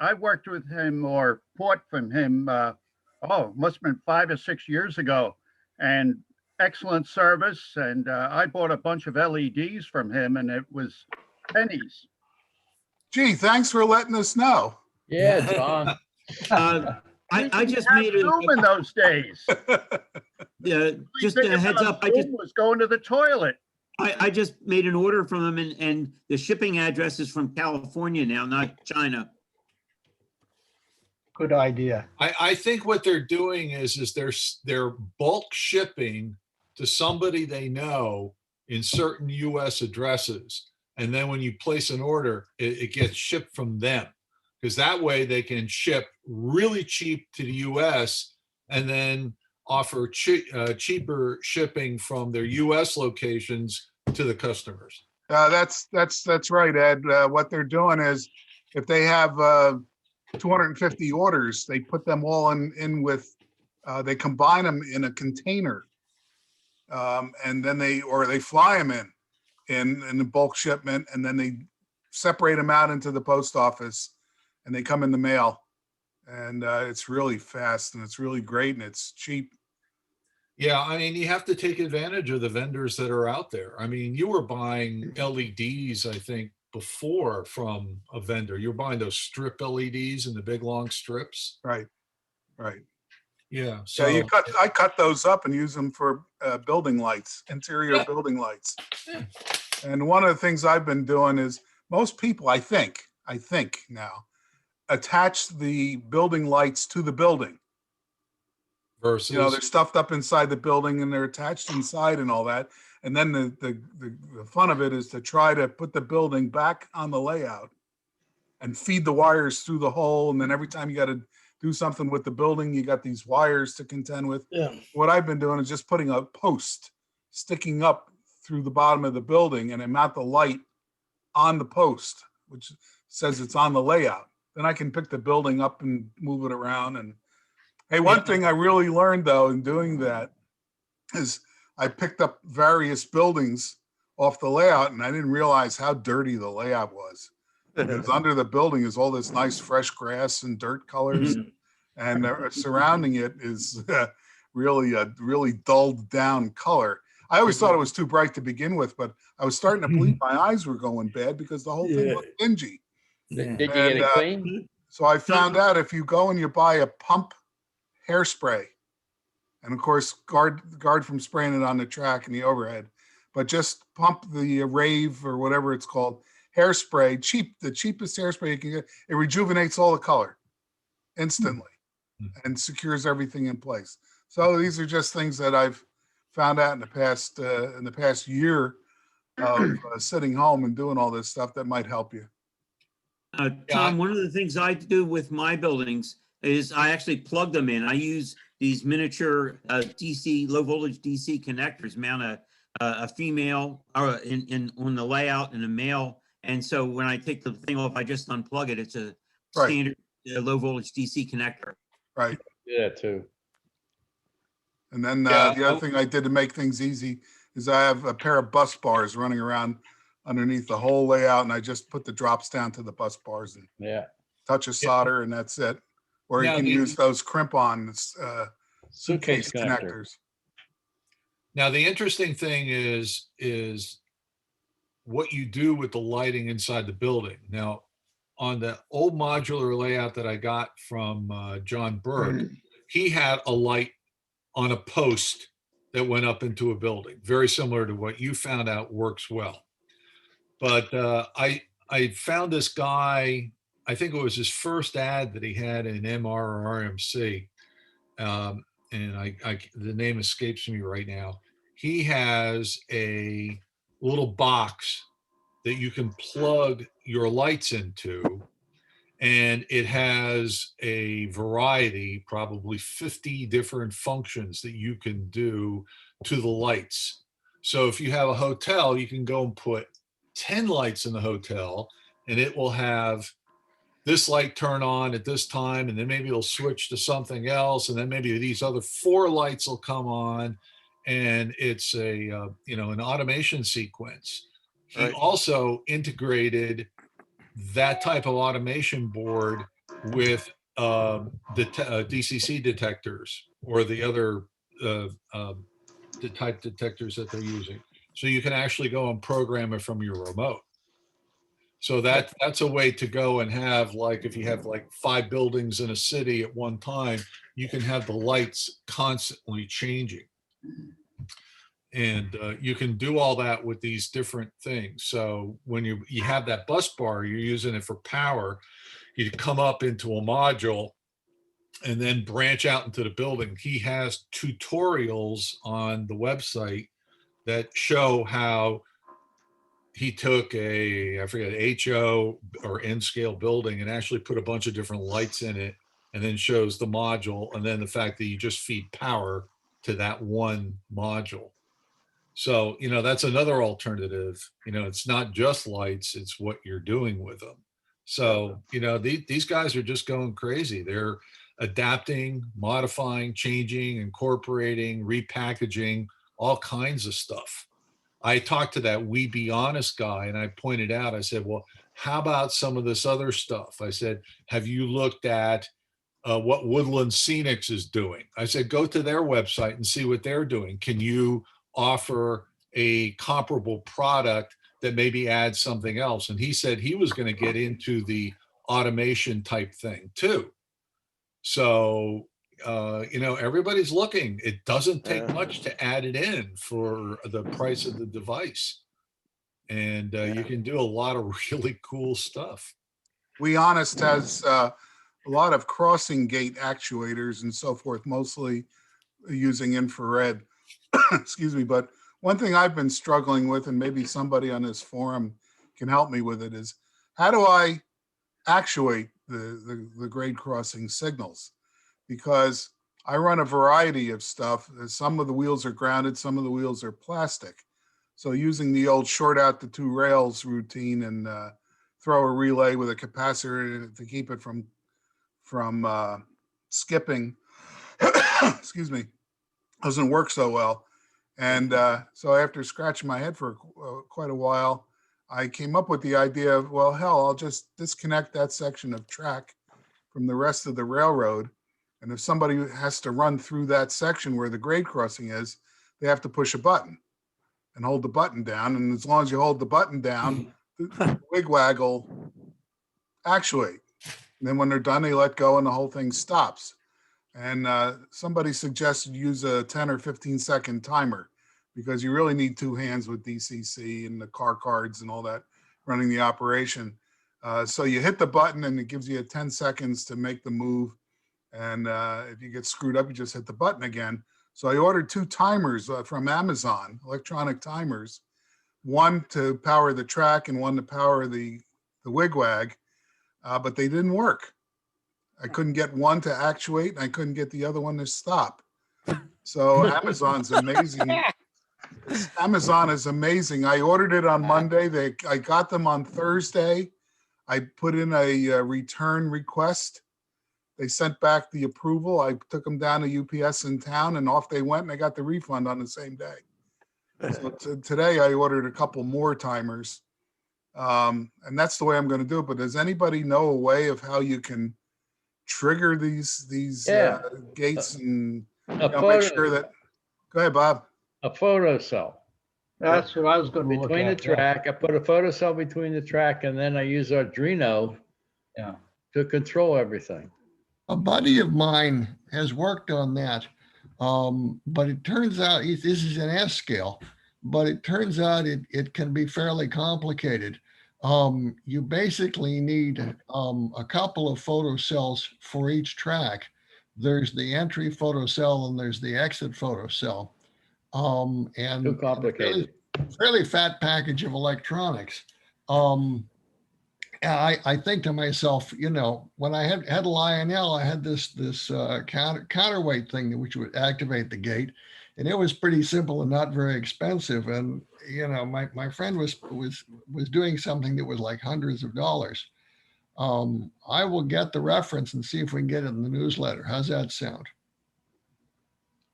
Speaker 20: I've worked with him or bought from him. Must have been 5 or 6 years ago, and excellent service. And I bought a bunch of LEDs from him, and it was pennies.
Speaker 12: Gee, thanks for letting us know.
Speaker 16: Yeah, Tom.
Speaker 19: I just made it
Speaker 20: in those days.
Speaker 19: Yeah, just a heads up. I just
Speaker 20: was going to the toilet.
Speaker 19: I just made an order from them, and the shipping address is from California now, not China.
Speaker 4: Good idea.
Speaker 13: I think what they're doing is they're bulk shipping to somebody they know in certain U.S. addresses, and then when you place an order, it gets shipped from them, because that way they can ship really cheap to the U.S. and then offer cheaper shipping from their U.S. locations to the customers.
Speaker 12: That's right, Ed. What they're doing is, if they have 250 orders, they put them all in with, they combine them in a container, and then they fly them in a bulk shipment, and then they separate them out into the post office, and they come in the mail. And it's really fast, and it's really great, and it's cheap.
Speaker 13: Yeah, I mean, you have to take advantage of the vendors that are out there. I mean, you were buying LEDs, I think, before from a vendor. You're buying those strip LEDs and the big long strips.
Speaker 12: Right.
Speaker 13: Yeah.
Speaker 12: So I cut those up and use them for building lights, interior building lights. And one of the things I've been doing is, most people, I think now, attach the building lights to the building.
Speaker 13: Versus,
Speaker 12: they're stuffed up inside the building and they're attached inside and all that. And then the fun of it is to try to put the building back on the layout and feed the wires through the hole. And then every time you got to do something with the building, you got these wires to contend with.
Speaker 16: Yeah.
Speaker 12: What I've been doing is just putting a post sticking up through the bottom of the building, and I mount the light on the post, which says it's on the layout. Then I can pick the building up and move it around. And hey, one thing I really learned though in doing that is I picked up various buildings off the layout, and I didn't realize how dirty the layout was. Because under the building is all this nice fresh grass and dirt colors, and surrounding it is really a really dulled down color. I always thought it was too bright to begin with, but I was starting to believe my eyes were going bad because the whole thing looked dingy.
Speaker 16: Did you get it clean?
Speaker 12: So I found out if you go and you buy a pump hairspray, and of course guard from spraying it on the track and the overhead, but just pump the rave or whatever it's called hairspray, the cheapest hairspray you can get. It rejuvenates all the color instantly and secures everything in place. So these are just things that I've found out in the past year of sitting home and doing all this stuff that might help you.
Speaker 19: Tom, one of the things I do with my buildings is I actually plug them in. I use these miniature DC, low voltage DC connectors, mount a female on the layout and a male. And so when I take the thing off, I just unplug it. It's a standard low voltage DC connector.
Speaker 12: Right.
Speaker 16: Yeah, too.
Speaker 12: And then the other thing I did to make things easy is I have a pair of bus bars running around underneath the whole layout, and I just put the drops down to the bus bars and touch a solder, and that's it. Or you can use those crimp-on
Speaker 16: suitcase connectors.
Speaker 13: Now, the interesting thing is what you do with the lighting inside the building. Now, on the old modular layout that I got from John Burke, he had a light on a post that went up into a building, very similar to what you found out works well. But I found this guy, I think it was his first ad that he had in MR or RMC, and the name escapes me right now. He has a little box that you can plug your lights into, and it has a variety, probably 50 different functions that you can do to the lights. So if you have a hotel, you can go and put 10 lights in the hotel, and it will have this light turn on at this time, and then maybe it'll switch to something else, and then maybe these other 4 lights will come on, and it's a an automation sequence. He also integrated that type of automation board with the DCC detectors or the other the type detectors that they're using. So you can actually go and program it from your remote. So that's a way to go and have, like, if you have like 5 buildings in a city at one time, you can have the lights constantly changing. And you can do all that with these different things. So when you have that bus bar, you're using it for power, you come up into a module and then branch out into the building. He has tutorials on the website that show how he took I forget, HO or N scale building and actually put a bunch of different lights in it, and then shows the module, and then the fact that you just feed power to that one module. So, that's another alternative. It's not just lights, it's what you're doing with them. So, these guys are just going crazy. They're adapting, modifying, changing, incorporating, repackaging, all kinds of stuff. I talked to that We Be Honest guy, and I pointed out, I said, well, how about some of this other stuff? I said, have you looked at what Woodland Scenics is doing? I said, go to their website and see what they're doing. Can you offer a comparable product that maybe adds something else? And he said he was going to get into the automation type thing too. So, everybody's looking. It doesn't take much to add it in for the price of the device. And you can do a lot of really cool stuff.
Speaker 12: We Honest has a lot of crossing gate actuators and so forth, mostly using infrared. Excuse me. But one thing I've been struggling with, and maybe somebody on this forum can help me with it, is how do I actuate the grade crossing signals? Because I run a variety of stuff. Some of the wheels are grounded, some of the wheels are plastic. So using the old short out the 2 rails routine and throw a relay with a capacitor to keep it from skipping, excuse me, doesn't work so well. And so after scratching my head for quite a while, I came up with the idea of, well, hell, I'll just disconnect that section of track from the rest of the railroad. And if somebody has to run through that section where the grade crossing is, they have to push a button and hold the button down. And as long as you hold the button down, the wigwag will actuate. And then when they're done, they let go and the whole thing stops. And somebody suggested use a 10 or 15 second timer, because you really need 2 hands with DCC and the car cards and all that running the operation. So you hit the button and it gives you 10 seconds to make the move. And if you get screwed up, you just hit the button again. So I ordered 2 timers from Amazon, electronic timers, one to power the track and one to power the wigwag, but they didn't work. I couldn't get one to actuate and I couldn't get the other one to stop. So Amazon's amazing. Amazon is amazing. I ordered it on Monday. I got them on Thursday. I put in a return request. They sent back the approval. I took them down to UPS in town and off they went, and I got the refund on the same day. So today I ordered a couple more timers. And that's the way I'm going to do it. But does anybody know a way of how you can trigger these gates and make sure that, go ahead, Bob.
Speaker 16: A photo cell.
Speaker 4: That's what I was gonna look
Speaker 16: Between the
Speaker 4: at. Yeah.
Speaker 16: track, I put a photo cell between the track, and then I use Arduino
Speaker 4: Yeah.
Speaker 16: to control everything.
Speaker 21: A buddy of mine has worked on that. But it turns out this is an S scale, but it turns out it can be fairly complicated. You basically need a couple of photo cells for each track. There's the entry photo cell and there's the exit photo cell. And
Speaker 16: Too complicated.
Speaker 21: fairly fat package of electronics. I think to myself, when I had Lionel, I had this counterweight thing which would activate the gate, and it was pretty simple and not very expensive. And my friend was doing something that was like hundreds of dollars. I will get the reference and see if we can get it in the newsletter. How's that sound?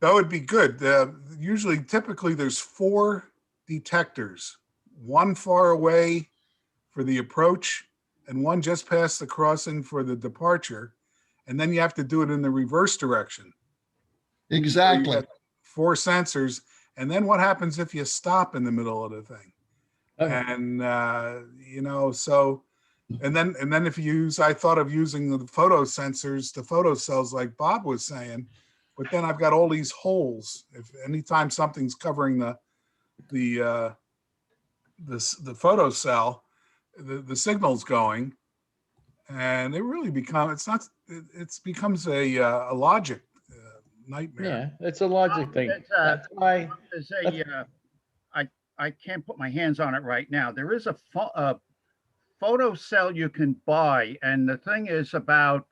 Speaker 12: That would be good. Typically, there's 4 detectors, one far away for the approach and one just past the crossing for the departure. And then you have to do it in the reverse direction.
Speaker 21: Exactly.
Speaker 12: So 4 sensors. And then what happens if you stop in the middle of the thing?
Speaker 16: Okay.
Speaker 12: And, and then if you use, I thought of using the photo sensors, the photo cells like Bob was saying, but then I've got all these holes. If anytime something's covering the photo cell, the signal's going, and it really becomes a logic nightmare.
Speaker 16: Yeah, it's a logic thing. That's why
Speaker 20: I can't put my hands on it right now. There is a photo cell you can buy, and the thing is about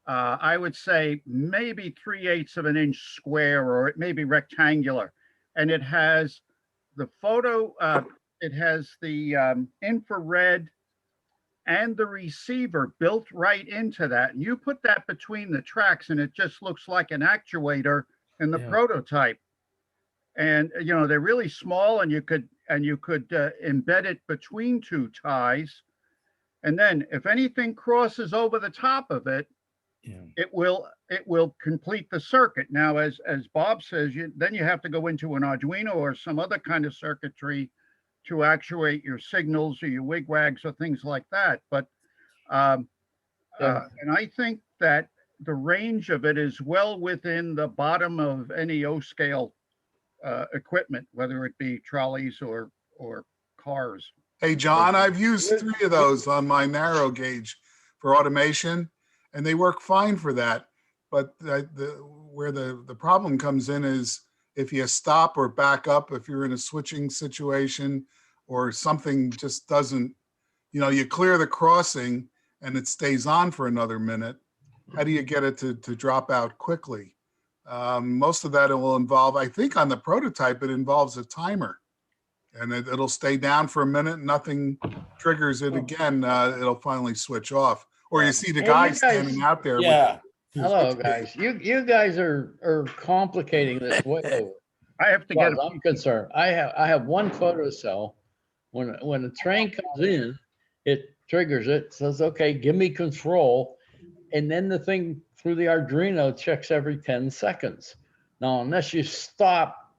Speaker 20: I would say maybe 3/8 of an inch square, or it may be rectangular, and it has the photo. It has the infrared and the receiver built right into that. And you put that between the tracks and it just looks like an actuator in the prototype. And, they're really small, and you could embed it between 2 ties. And then if anything crosses over the top of it, it will complete the circuit. Now, as Bob says, then you have to go into an Arduino or some other kind of circuitry to actuate your signals or your wigwags or things like that. But and I think that the range of it is well within the bottom of any O-scale equipment, whether it be trolleys or cars.
Speaker 12: Hey, John, I've used 3 of those on my narrow gauge for automation, and they work fine for that. But where the problem comes in is if you stop or back up, if you're in a switching situation or something just doesn't, you clear the crossing and it stays on for another minute. How do you get it to drop out quickly? Most of that will involve, I think on the prototype, it involves a timer, and it'll stay down for a minute. Nothing triggers it again. It'll finally switch off. Or you see the guy standing out there.
Speaker 16: Yeah. Hello, guys. You guys are complicating this way over.
Speaker 20: I have to get.
Speaker 16: I'm concerned. I have one photo cell. When a train comes in, it triggers it. Says, "Okay, give me control," and then the thing through the Arduino checks every 10 seconds. Now, unless you stop,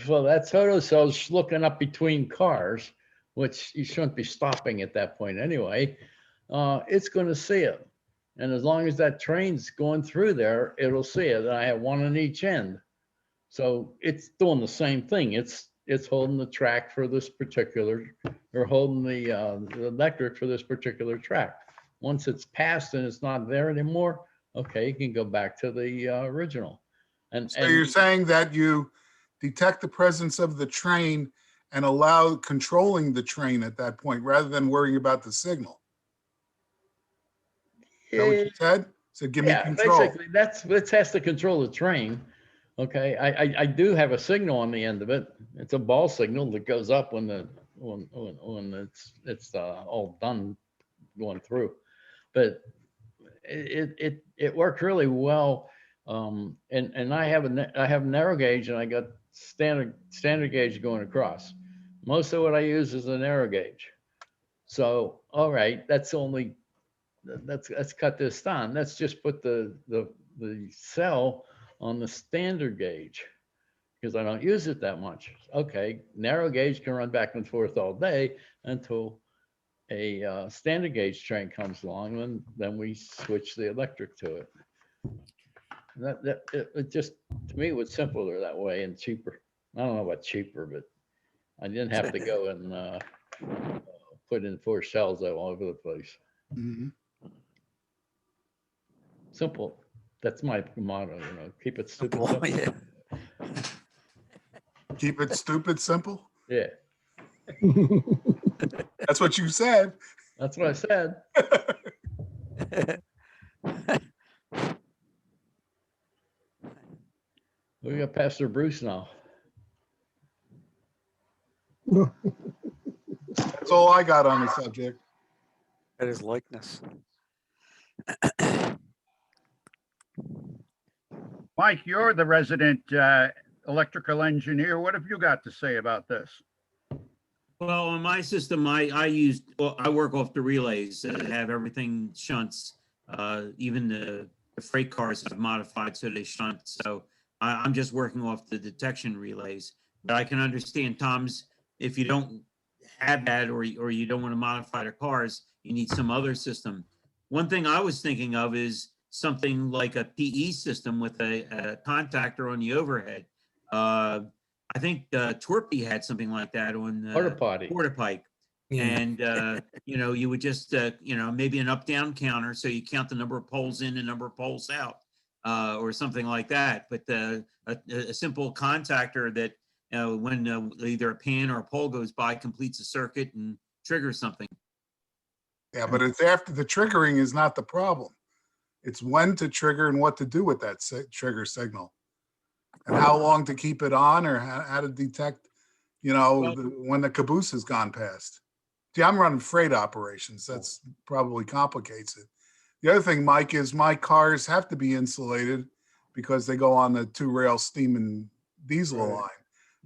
Speaker 16: so that photo cell's looking up between cars, which you shouldn't be stopping at that point anyway. It's going to see it. And as long as that train's going through there, it'll see it. And I have one on each end. So it's doing the same thing. It's holding the track for this particular, or holding the electric for this particular track. Once it's passed and it's not there anymore, okay, you can go back to the original.
Speaker 12: So you're saying that you detect the presence of the train and allow controlling the train at that point rather than worrying about the signal. Is that what you said? So give me control.
Speaker 16: Basically, it has to control the train. Okay, I do have a signal on the end of it. It's a ball signal that goes up when it's all done going through. But it worked really well. And I have narrow gauge, and I got standard gauge going across. Most of what I use is a narrow gauge. So all right, let's cut this down. Let's just put the cell on the standard gauge, because I don't use it that much. Okay, narrow gauge can run back and forth all day until a standard gauge train comes along, and then we switch the electric to it. It just, to me, it was simpler that way and cheaper. I don't know about cheaper, but I didn't have to go and put in 4 shells all over the place.
Speaker 12: Mhm.
Speaker 16: Simple. That's my motto, keep it stupid.
Speaker 1: Simple,
Speaker 16: Simple.
Speaker 12: Keep it stupid simple.
Speaker 16: Yeah,
Speaker 12: That's what you said.
Speaker 16: that's what I said. We got Pastor Bruce now.
Speaker 12: That's all I got on the subject.
Speaker 1: That is likeness.
Speaker 20: Mike, you're the resident electrical engineer. What have you got to say about this?
Speaker 19: Well, on my system, I work off the relays that have everything shunts. Even the freight cars I've modified so they shunt. So I'm just working off the detection relays. But I can understand Tom's, if you don't have that or you don't want to modify the cars, you need some other system. One thing I was thinking of is something like a PE system with a contactor on the overhead. I think Twerpy had something like that on Porta Pike. And, you would just, maybe an up-down counter. So you count the number of poles in and number of poles out or something like that. But a simple contactor that when either a pan or a pole goes by, completes a circuit and triggers something.
Speaker 12: Yeah, but it's after the triggering is not the problem. It's when to trigger and what to do with that trigger signal. And how long to keep it on, or how to detect, when the caboose has gone past. See, I'm running freight operations. That's probably complicates it. The other thing, Mike, is my cars have to be insulated because they go on the 2-rail steam and diesel line.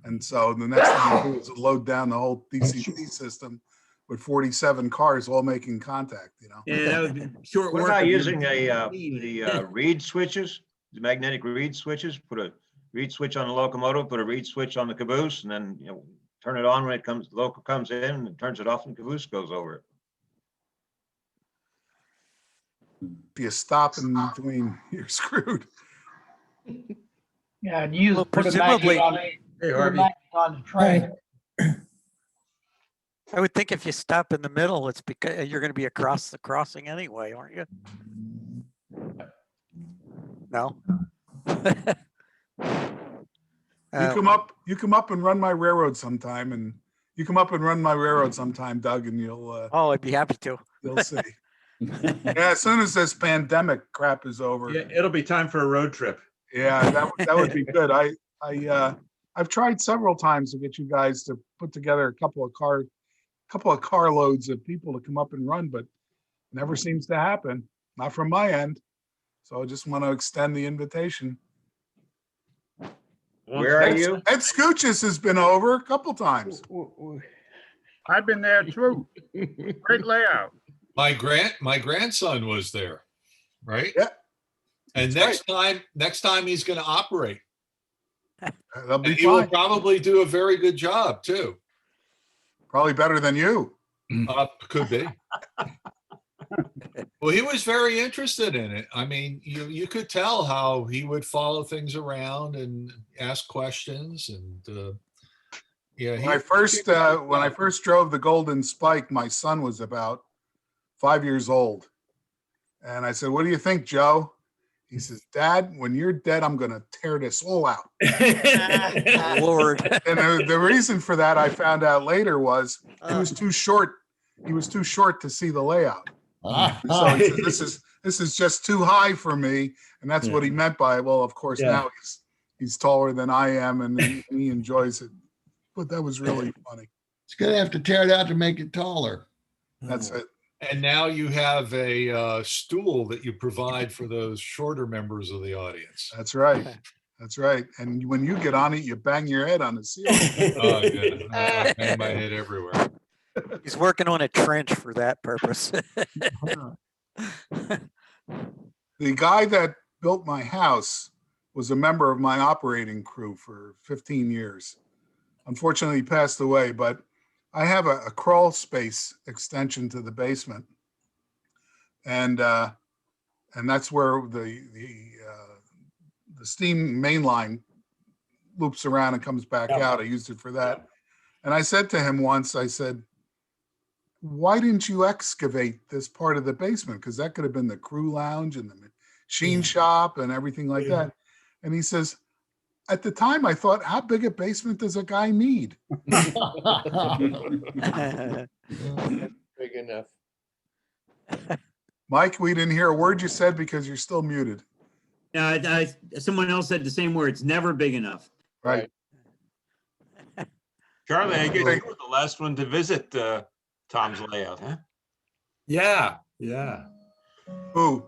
Speaker 12: And so the next thing I do is load down the whole DCT system with 47 cars all making contact,
Speaker 19: Yeah, that would be short
Speaker 14: What
Speaker 19: work.
Speaker 14: about
Speaker 19: of your
Speaker 14: using
Speaker 19: team.
Speaker 14: the reed switches, the magnetic reed switches? Put a reed switch on the locomotive, put a reed switch on the caboose, and then turn it on when the loco comes in, and turns it off, and the caboose goes over it.
Speaker 12: If you stop in between, you're screwed.
Speaker 4: Yeah, and use
Speaker 1: Well,
Speaker 4: put a
Speaker 1: presumably-
Speaker 4: magnet on the train.
Speaker 1: I would think if you stop in the middle, it's because you're going to be across the crossing anyway, aren't you? No.
Speaker 12: You come up and run my railroad sometime, Doug, and you'll
Speaker 1: Oh, I'd be happy to.
Speaker 12: you'll see. Yeah, as soon as this pandemic crap is over.
Speaker 9: Yeah, it'll be time for a road trip.
Speaker 12: Yeah, that would be good. I've tried several times to get you guys to put together a couple of car loads of people to come up and run, but never seems to happen. Not from my end. So I just want to extend the invitation.
Speaker 14: Where are you?
Speaker 12: Ed Scoochis has been over a couple times.
Speaker 20: I've been there too. Great layout.
Speaker 13: My grandson was there, right?
Speaker 12: Yeah.
Speaker 13: And
Speaker 12: That's
Speaker 13: next time he's going to operate.
Speaker 12: That'll be
Speaker 13: And he will
Speaker 12: fine.
Speaker 13: probably do a very good job too.
Speaker 12: Probably better than you.
Speaker 13: Could be. Well, he was very interested in it. I mean, you could tell how he would follow things around and ask questions. And yeah,
Speaker 12: When I first drove the Golden Spike, my son was about 5 years old. And I said, "What do you think, Joe?" He says, "Dad, when you're dead, I'm going to tear this all out."
Speaker 1: Lord.
Speaker 12: And the reason for that, I found out later, was he was too short. He was too short to see the layout. So he said, this is just too high for me. And that's what he meant by, well, of course, now he's taller than I am, and he enjoys it. But that was really funny.
Speaker 21: It's gonna have to tear it out to make it taller.
Speaker 12: That's it.
Speaker 13: And now you have a stool that you provide for those shorter members of the audience.
Speaker 12: That's right. That's right. And when you get on it, you bang your head on the ceiling.
Speaker 13: Oh, good. I bang my head everywhere.
Speaker 1: He's working on a trench for that purpose.
Speaker 12: The guy that built my house was a member of my operating crew for 15 years. Unfortunately, he passed away, but I have a crawl space extension to the basement. And that's where the steam main line loops around and comes back out. I used it for that. And I said to him once, I said, why didn't you excavate this part of the basement? Because that could have been the crew lounge and the machine shop and everything like that. And he says, at the time I thought, how big a basement does a guy need?
Speaker 18: Big enough.
Speaker 12: Mike, we didn't hear a word you said because you're still muted.
Speaker 19: Someone else said the same word. It's never big enough.
Speaker 12: Right.
Speaker 9: Charlie, I guess you were the last one to visit Tom's layout, huh?
Speaker 2: Yeah.
Speaker 12: Who?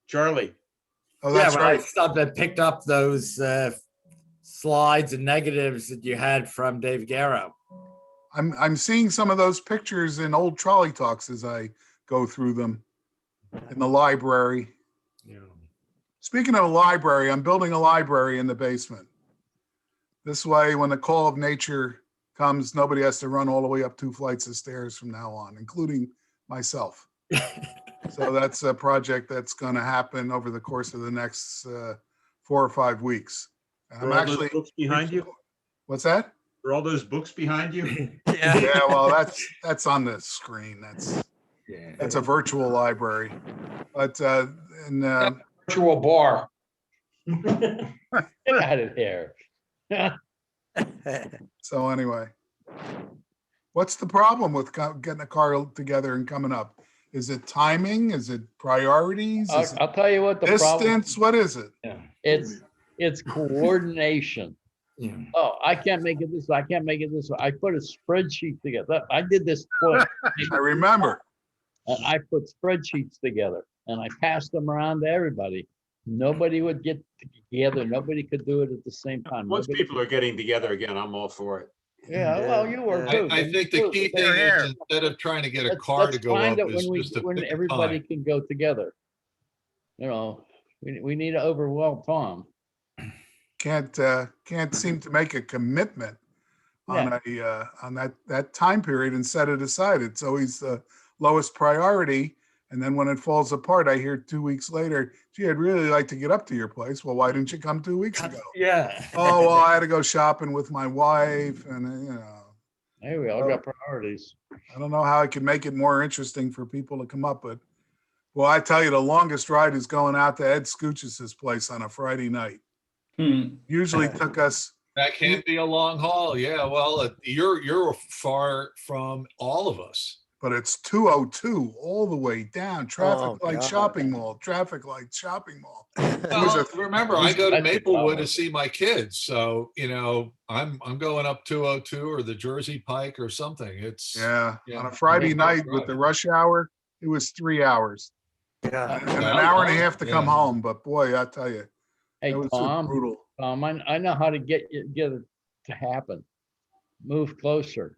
Speaker 9: Charlie.
Speaker 12: Oh, that's
Speaker 2: when
Speaker 12: right.
Speaker 2: I stopped and picked up those slides and negatives that you had from Dave Garrow.
Speaker 12: I'm seeing some of those pictures in old trolley talks as I go through them in the library.
Speaker 2: Yeah.
Speaker 12: Speaking of a library, I'm building a library in the basement. This way, when the call of nature comes, nobody has to run all the way up 2 flights of stairs from now on, including myself. So that's a project that's going to happen over the course of the next 4 or 5 weeks. And I'm
Speaker 9: Are all those
Speaker 12: actually
Speaker 9: books behind you?
Speaker 12: What's that?
Speaker 9: Are all those books behind you?
Speaker 12: Yeah, well, that's on the screen. That's a virtual library. But
Speaker 18: Virtual bar.
Speaker 16: Get out of here.
Speaker 12: So anyway, what's the problem with getting a car together and coming up? Is it timing? Is it priorities? Is
Speaker 16: I'll tell you what the problem.
Speaker 12: distance? What is it?
Speaker 16: It's coordination.
Speaker 2: Yeah.
Speaker 16: Oh, I can't make it this way. I can't make it this way. I put a spreadsheet together. I did this twice.
Speaker 12: I remember.
Speaker 16: I put spreadsheets together and I passed them around to everybody. Nobody would get together. Nobody could do it at the same time.
Speaker 9: Once
Speaker 16: Nobody
Speaker 9: people are getting together again, I'm all for it.
Speaker 16: Yeah, well, you were too.
Speaker 13: I think the key thing is instead of trying to get a car to go up, is just to
Speaker 16: when
Speaker 13: pick a
Speaker 16: everybody
Speaker 13: time.
Speaker 16: can go together. You know, we need to overwhelm Tom.
Speaker 12: Can't seem to make a commitment on that time period and set it aside. It's always the lowest priority. And then when it falls apart, I hear 2 weeks later, gee, I'd really like to get up to your place. Well, why didn't you come 2 weeks ago?
Speaker 2: Yeah.
Speaker 12: Oh, well, I had to go shopping with my wife and,
Speaker 16: Hey, we all got priorities.
Speaker 12: I don't know how I can make it more interesting for people to come up, but well, I tell you, the longest ride is going out to Ed Scoochis' place on a Friday night. Usually took us.
Speaker 13: That can't be a long haul. Yeah, well, you're far from all of us.
Speaker 12: But it's 202 all the way down. Traffic light
Speaker 13: God.
Speaker 12: shopping mall. Traffic light shopping mall.
Speaker 13: Well, remember, I go to Maplewood to see my kids, so I'm going up 202 or the Jersey Pike or something. It's
Speaker 12: on a Friday night with the rush hour, it was 3 hours.
Speaker 1: Yeah,
Speaker 12: and an hour and a half to come home. But boy, I tell you,
Speaker 16: Hey,
Speaker 12: it was
Speaker 16: Tom,
Speaker 12: brutal.
Speaker 16: I know how to get it to happen. Move closer.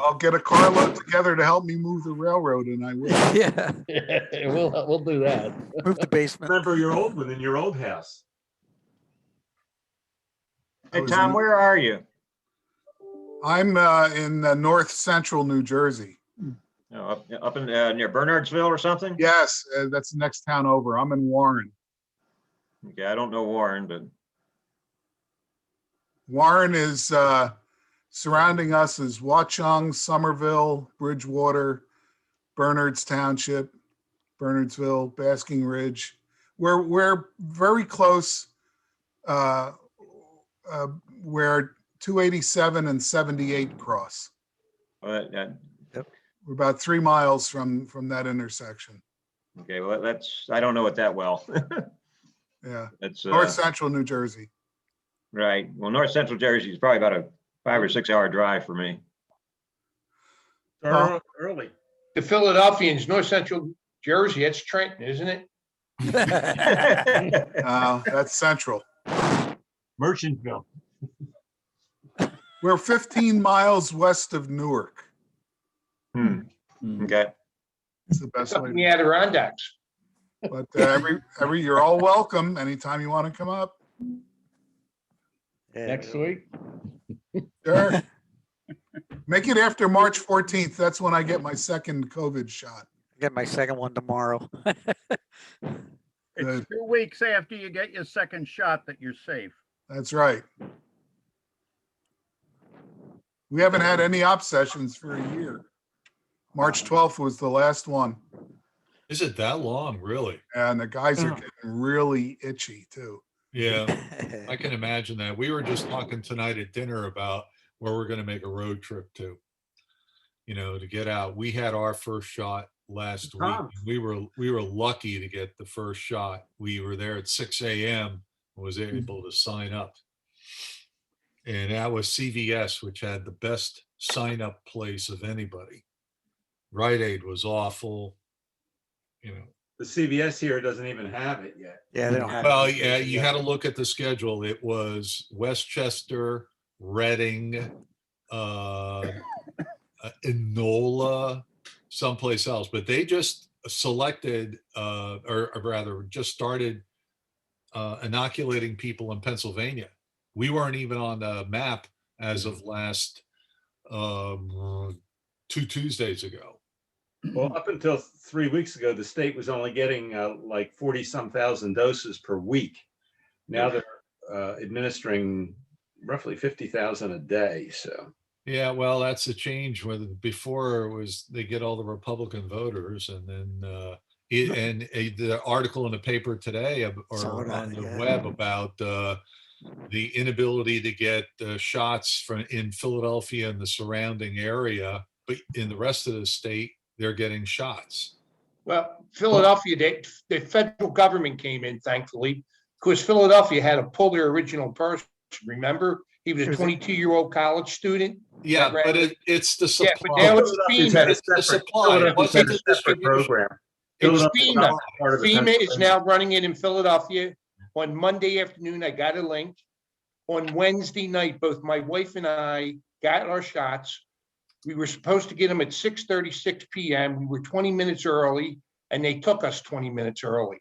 Speaker 12: I'll get a carload together to help me move the railroad, and I will.
Speaker 1: Yeah,
Speaker 16: we'll do that.
Speaker 1: Move the basement.
Speaker 9: Remember your old one in your old house.
Speaker 14: Hey, Tom, where are you?
Speaker 12: I'm in north central New Jersey.
Speaker 14: Oh, up in near Bernardsville or something?
Speaker 12: Yes, that's the next town over. I'm in Warren.
Speaker 14: Okay, I don't know Warren, but
Speaker 12: Warren is surrounding us is Watchung, Somerville, Bridgewater, Bernards Township, Bernardsville, Basking Ridge. We're very close where 287 and 78 cross. We're about 3 miles from that intersection.
Speaker 14: okay, well, I don't know it that well.
Speaker 12: Yeah,
Speaker 14: That's
Speaker 12: north central New Jersey.
Speaker 14: right. Well, north central Jersey is probably about a 5 or 6 hour drive for me.
Speaker 9: Early.
Speaker 18: The Philadelphians, North Central Jersey, that's Trenton, isn't it?
Speaker 12: That's central.
Speaker 9: Merchantville.
Speaker 12: We're 15 miles west of Newark.
Speaker 14: Okay.
Speaker 12: It's the best
Speaker 18: Up
Speaker 12: way.
Speaker 18: in the Adirondacks.
Speaker 12: But you're all welcome anytime you want to come up.
Speaker 16: Next week?
Speaker 12: Sure. Make it after March 14th. That's when I get my second COVID shot.
Speaker 1: Get my second one tomorrow.
Speaker 12: Good.
Speaker 20: It's 2 weeks after you get your second shot that you're safe.
Speaker 12: That's right. We haven't had any op sessions for a year. March 12th was the last one.
Speaker 13: Is it that long, really?
Speaker 12: And the guys are getting really itchy too.
Speaker 13: Yeah, I can imagine that. We were just talking tonight at dinner about where we're going to make a road trip to, to get out. We had our first shot last week. We were lucky to get the first shot. We were there at 6 a.m. and was able to sign up. And that was CVS, which had the best sign up place of anybody. Rite Aid was awful.
Speaker 9: The CVS here doesn't even have it yet.
Speaker 1: Yeah, they don't have.
Speaker 13: Well, yeah, you had to look at the schedule. It was Westchester, Reading, Enola, someplace else, but they just selected, or rather, just started inoculating people in Pennsylvania. We weren't even on the map as of last 2 Tuesdays ago.
Speaker 9: Well, up until 3 weeks ago, the state was only getting like 40-some thousand doses per week. Now they're administering roughly 50,000 a day. So
Speaker 13: yeah, well, that's a change. When before it was they get all the Republican voters, and then the article in the paper today or on the web about the inability to get shots in Philadelphia and the surrounding area, but in the rest of the state, they're getting shots.
Speaker 18: Well, Philadelphia, the federal government came in, thankfully, because Philadelphia had to pull their original person. Remember, he was a 22-year-old college student.
Speaker 13: Yeah, but it's the supply.
Speaker 18: Yeah, but now it's FEMA.
Speaker 13: It's the supply. It wasn't the distribution.
Speaker 14: program.
Speaker 18: It's FEMA.
Speaker 14: Part of the
Speaker 18: FEMA is
Speaker 14: Pennsylvania.
Speaker 18: now running it in Philadelphia. On Monday afternoon, I got a link. On Wednesday night, both my wife and I got our shots. We were supposed to get them at 6:36 p.m. We were 20 minutes early, and they took us 20 minutes early.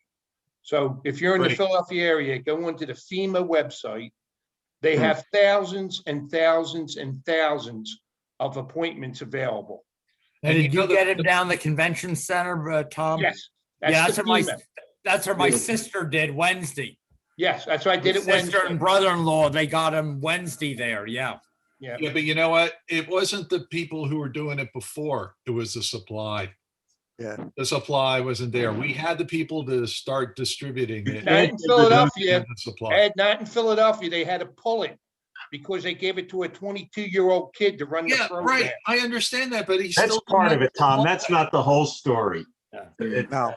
Speaker 18: So if you're in the
Speaker 13: Great.
Speaker 18: Philadelphia area, go onto the FEMA website. They have thousands and thousands and thousands of appointments available.
Speaker 2: And did you get him down the convention center, Tom?
Speaker 18: Yes.
Speaker 2: Yeah,
Speaker 18: the
Speaker 2: that's what my
Speaker 18: FEMA.
Speaker 2: sister did Wednesday.
Speaker 18: Yes, that's what I did it
Speaker 2: Sister
Speaker 18: Wednesday.
Speaker 2: and brother-in-law, they got him Wednesday there. Yeah.
Speaker 18: Yeah.
Speaker 13: Yeah, but you know what? It wasn't the people who were doing it before. It was the supply.
Speaker 1: Yeah.
Speaker 13: The supply wasn't there. We had the people to start distributing it.
Speaker 18: Not in Philadelphia.
Speaker 13: The supply.
Speaker 18: Not in Philadelphia. They had to pull it because they gave it to a 22-year-old kid to run the
Speaker 13: Yeah,
Speaker 18: program.
Speaker 13: right. I understand that, but he's
Speaker 9: that's
Speaker 13: still
Speaker 9: part of it, Tom.
Speaker 13: supply.
Speaker 9: That's not the whole story.
Speaker 1: No.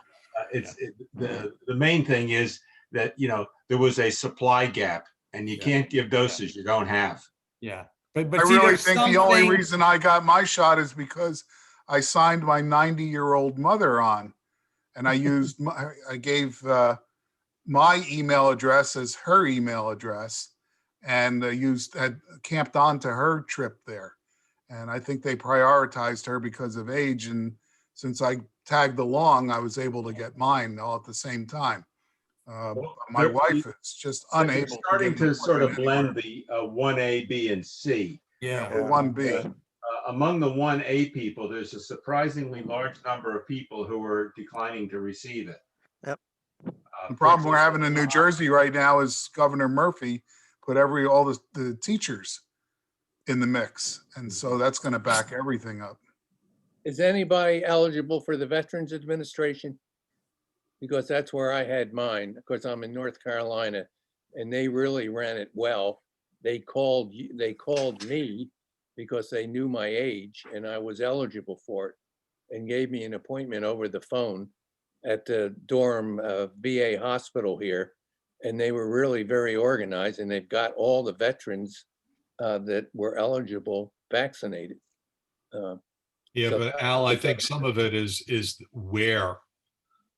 Speaker 9: The main thing is that, there was a supply gap and you can't give doses you don't have.
Speaker 2: Yeah.
Speaker 12: I really think the only reason I got my shot is because I signed my 90-year-old mother on, and I gave my email address as her email address, and had camped on to her trip there. And I think they prioritized her because of age. And since I tagged along, I was able to get mine all at the same time. My wife is just unable.
Speaker 9: Starting to sort of blend the 1A, B, and C.
Speaker 2: Yeah.
Speaker 12: 1B.
Speaker 9: Among the 1A people, there's a surprisingly large number of people who are declining to receive it.
Speaker 1: Yep.
Speaker 12: The problem we're having in New Jersey right now is Governor Murphy put all the teachers in the mix. And so that's going to back everything up.
Speaker 5: Is anybody eligible for the Veterans Administration? Because that's where I had mine. Of course, I'm in North Carolina, and they really ran it well. They called me because they knew my age and I was eligible for it, and gave me an appointment over the phone at the dorm VA hospital here. And they were really very organized, and they've got all the veterans that were eligible vaccinated.
Speaker 13: Yeah,
Speaker 5: So-
Speaker 13: but Al, I think some of it is where.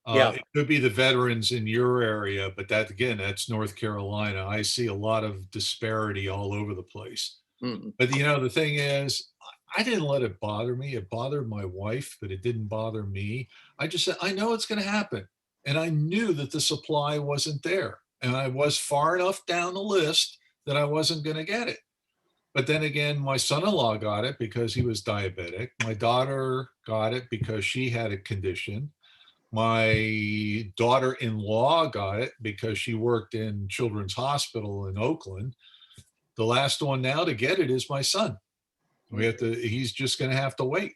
Speaker 5: Yeah.
Speaker 13: It could be the veterans in your area, but that's North Carolina. I see a lot of disparity all over the place. But the thing is, I didn't let it bother me. It bothered my wife, but it didn't bother me. I just said, I know it's going to happen. and I knew that the supply wasn't there. And I was far enough down the list that I wasn't going to get it. But then again, my son-in-law got it because he was diabetic. My daughter got it because she had a condition. My daughter-in-law got it because she worked in Children's Hospital in Oakland. The last one now to get it is my son. He's just going to have to wait.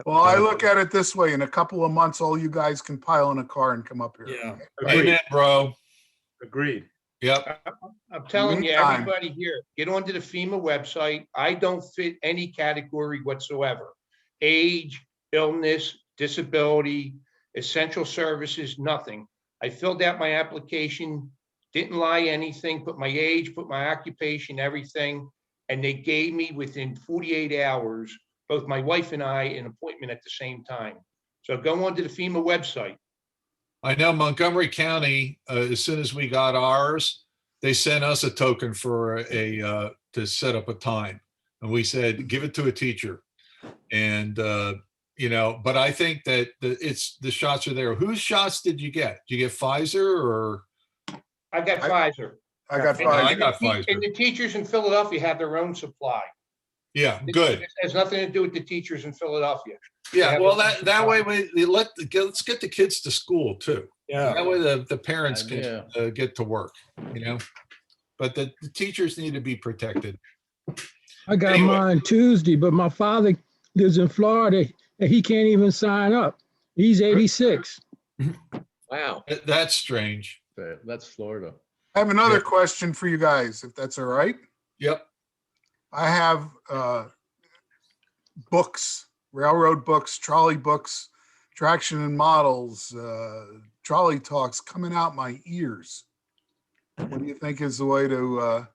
Speaker 12: Well, I look at it this way, in a couple of months, all you guys can pile in a car and come up here.
Speaker 13: Yeah. Amen, bro.
Speaker 9: Agreed.
Speaker 13: Yep.
Speaker 18: I'm telling you,
Speaker 12: Meantime-
Speaker 18: everybody here, get onto the FEMA website. I don't fit any category whatsoever. Age, illness, disability, essential services, nothing. I filled out my application, didn't lie anything, put my age, put my occupation, everything. And they gave me within 48 hours, both my wife and I, an appointment at the same time. So go onto the FEMA website.
Speaker 13: I know Montgomery County, as soon as we got ours, they sent us a token for to set up a time. And we said, give it to a teacher. And, but I think that the shots are there. Whose shots did you get? Did you get Pfizer or?
Speaker 18: I got Pfizer.
Speaker 12: I got
Speaker 18: And-
Speaker 12: Pfizer.
Speaker 13: I got Pfizer.
Speaker 18: And the teachers in Philadelphia have their own supply.
Speaker 13: Yeah,
Speaker 18: It
Speaker 13: good.
Speaker 18: has nothing to do with the teachers in Philadelphia.
Speaker 13: Yeah,
Speaker 18: have
Speaker 13: well,
Speaker 18: a-
Speaker 13: that way let's get the kids to school too.
Speaker 2: Yeah.
Speaker 13: That way the parents can
Speaker 16: Idea.
Speaker 13: get to work, but the teachers need to be protected.
Speaker 17: I got
Speaker 13: Anyway.
Speaker 17: mine Tuesday, but my father lives in Florida and he can't even sign up. He's 86.
Speaker 5: Wow.
Speaker 13: That's strange.
Speaker 16: That's Florida.
Speaker 12: I have another question for you guys, if that's all right.
Speaker 13: Yep.
Speaker 12: I have books, railroad books, trolley books, traction and models, trolley talks coming out my ears. What do you think is the way to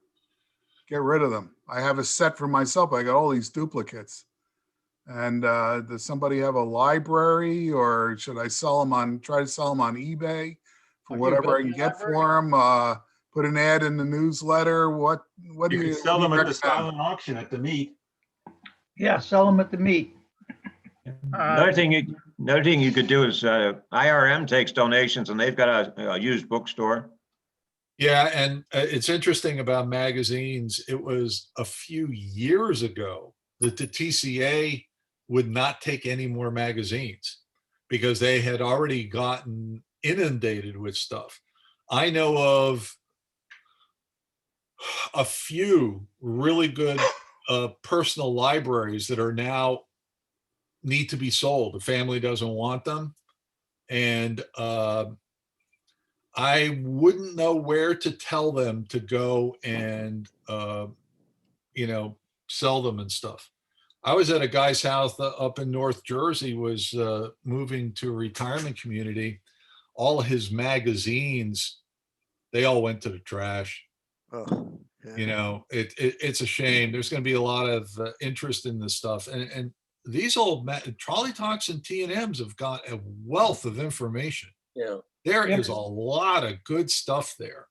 Speaker 12: get rid of them? I have a set for myself. I got all these duplicates. And does somebody have a library, or should I try to sell them on eBay for whatever I can get for them? Put an ad in the newsletter. What do
Speaker 9: You
Speaker 12: you
Speaker 9: can sell them at the
Speaker 12: recommend?
Speaker 9: silent auction at the meet.
Speaker 4: Yeah, sell them at the meet.
Speaker 14: Another thing you could do is IRM takes donations, and they've got a used bookstore.
Speaker 13: Yeah, and it's interesting about magazines. It was a few years ago that the TCA would not take any more magazines because they had already gotten inundated with stuff. I know of a few really good personal libraries that are now need to be sold. The family doesn't want them. And I wouldn't know where to tell them to go and, sell them and stuff. I was at a guy's house up in North Jersey, was moving to a retirement community. All of his magazines, they all went to the trash.
Speaker 1: Oh, yeah.
Speaker 13: It's a shame. There's going to be a lot of interest in this stuff. And these old trolley talks and T&Ms have got a wealth of information.
Speaker 5: Yeah.
Speaker 13: There
Speaker 18: Yep.
Speaker 13: is a lot of good stuff there.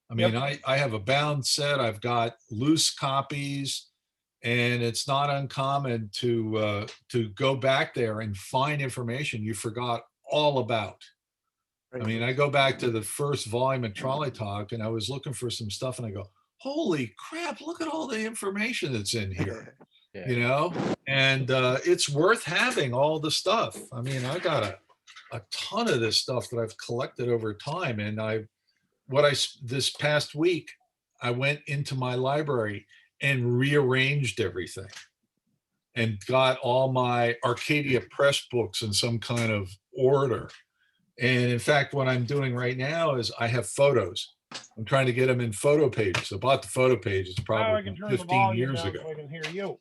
Speaker 13: I mean, I have a bound set. I've got loose copies, and it's not uncommon to go back there and find information you forgot all about. I mean, I go back to the first volume of Trolley Talk, and I was looking for some stuff, and I go, holy crap, look at all the information that's in here. And it's worth having all the stuff. I mean, I got a ton of this stuff that I've collected over time. And this past week, I went into my library and rearranged everything and got all my Arcadia Press books in some kind of order. And in fact, what I'm doing right now is I have photos. I'm trying to get them in photo pages. I bought the photo pages
Speaker 7: Now I
Speaker 13: probably
Speaker 7: can turn the
Speaker 13: 15
Speaker 7: volume
Speaker 13: years
Speaker 7: down
Speaker 13: ago,
Speaker 7: so I can hear you.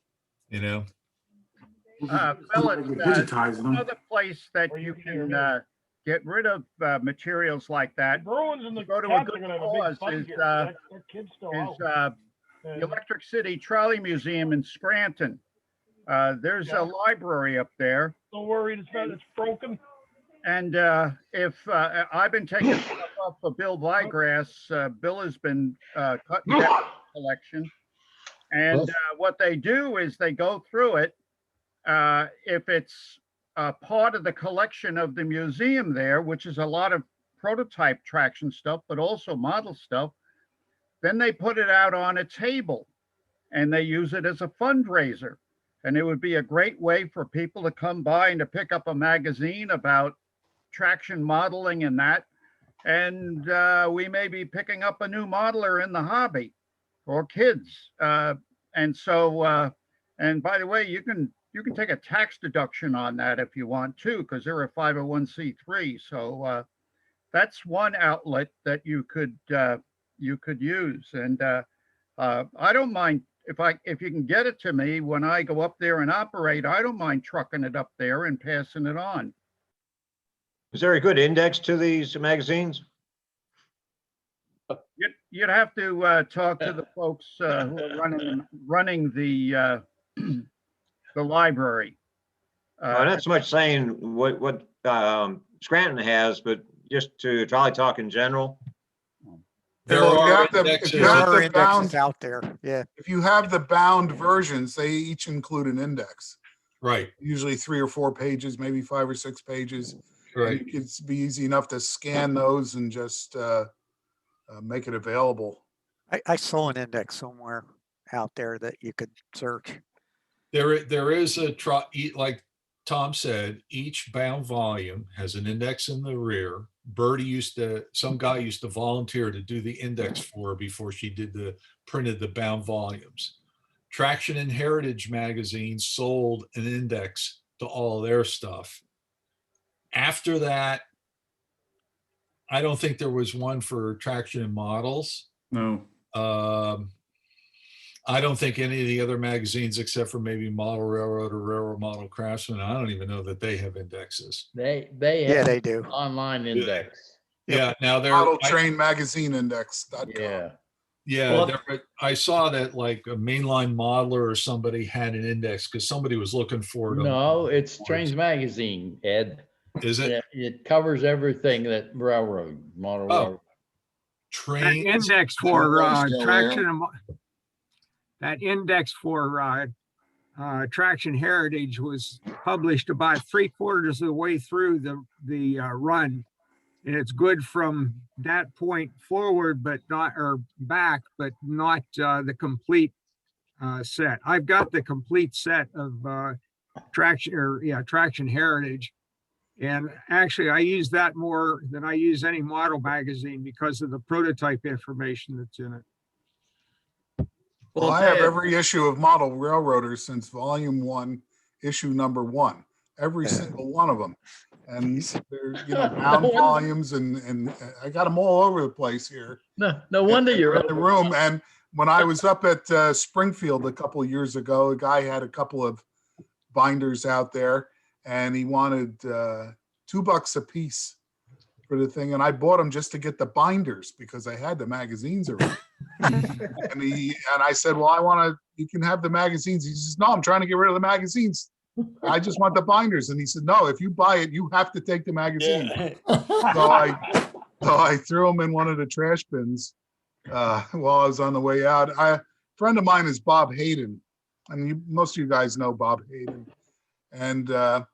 Speaker 20: Phyllis,
Speaker 6: Digitize them.
Speaker 20: another place that
Speaker 7: Or
Speaker 20: you
Speaker 7: you can hear
Speaker 20: can get rid of materials like that,
Speaker 7: Bruins and the
Speaker 20: go to a
Speaker 7: Cats are
Speaker 20: good
Speaker 7: gonna have a big
Speaker 20: cause
Speaker 7: fight
Speaker 20: is,
Speaker 7: here. That kid's still out.
Speaker 20: the Electric City Trolley Museum in Scranton. There's a library up there.
Speaker 7: Don't worry, it's broken.
Speaker 20: And if I've been taking stuff up for Bill Vigrass, Bill has been cutting down the collection. And what they do is they go through it. If it's part of the collection of the museum there, which is a lot of prototype traction stuff, but also model stuff. Then they put it out on a table and they use it as a fundraiser. And it would be a great way for people to come by and to pick up a magazine about traction modeling and that. And we may be picking up a new modeler in the hobby or kids. And by the way, you can take a tax deduction on that if you want to, because they're a 501c3. So that's one outlet that you could use. And I don't mind if you can get it to me when I go up there and operate. I don't mind trucking it up there and passing it on.
Speaker 14: Is there a good index to these magazines?
Speaker 20: You'd have to talk to the folks who are running the library.
Speaker 14: Not so much saying what Scranton has, but just to probably talk in general.
Speaker 13: There
Speaker 12: Well,
Speaker 13: are
Speaker 12: if you
Speaker 1: There
Speaker 12: have
Speaker 1: are
Speaker 12: the
Speaker 1: indexes
Speaker 12: bound,
Speaker 1: out there. Yeah.
Speaker 12: if you have the bound versions, they each include an index.
Speaker 13: Right.
Speaker 12: Usually 3 or 4 pages, maybe 5 or 6 pages.
Speaker 13: Right.
Speaker 12: It's be easy enough to scan those and just make it available.
Speaker 1: I saw an index somewhere out there that you could search.
Speaker 13: There is like Tom said, each bound volume has an index in the rear. Some guy used to volunteer to do the index for her before she printed the bound volumes. Traction and Heritage magazine sold an index to all their stuff. After that, I don't think there was one for traction and models.
Speaker 6: No.
Speaker 13: I don't think any of the other magazines, except for maybe Model Railroad or Railroad Model Craftsman, I don't even know that they have indexes.
Speaker 16: They
Speaker 1: Yeah,
Speaker 16: have
Speaker 1: they do.
Speaker 16: online index.
Speaker 13: Yeah, now they're
Speaker 12: Model Train Magazine Index.com.
Speaker 16: Yeah.
Speaker 13: Yeah,
Speaker 19: Well-
Speaker 13: I saw that like a mainline modeler or somebody had an index because somebody was looking for it.
Speaker 16: No, it's Trains Magazine, Ed.
Speaker 13: Is it?
Speaker 16: It covers everything that model railroad.
Speaker 13: Train
Speaker 8: Index for
Speaker 21: Still
Speaker 8: traction
Speaker 21: there?
Speaker 8: and that index for Traction Heritage was published about 3/4 of the way through the run, and it's good from that point forward, but not or back, but not the complete set. I've got the complete set of Traction Heritage, and actually I use that more than I use any model magazine because of the prototype information that's in it.
Speaker 12: Well, I have every issue of Model Railroaders since Volume 1, Issue number 1. Every single one of them. And they're, bound volumes, and I got them all over the place here.
Speaker 16: No wonder you're
Speaker 12: in the room. And when I was up at Springfield a couple of years ago, a guy had a couple of binders out there, and he wanted $2 a piece for the thing, and I bought them just to get the binders because I had the magazines already. and I said, well, you can have the magazines. He says, no, I'm trying to get rid of the magazines. I just want the binders. And he said, no, if you buy it, you have to take the magazine. So I threw them in one of the trash bins while I was on the way out. A friend of mine is Bob Hayden. I mean, most of you guys know Bob Hayden. And I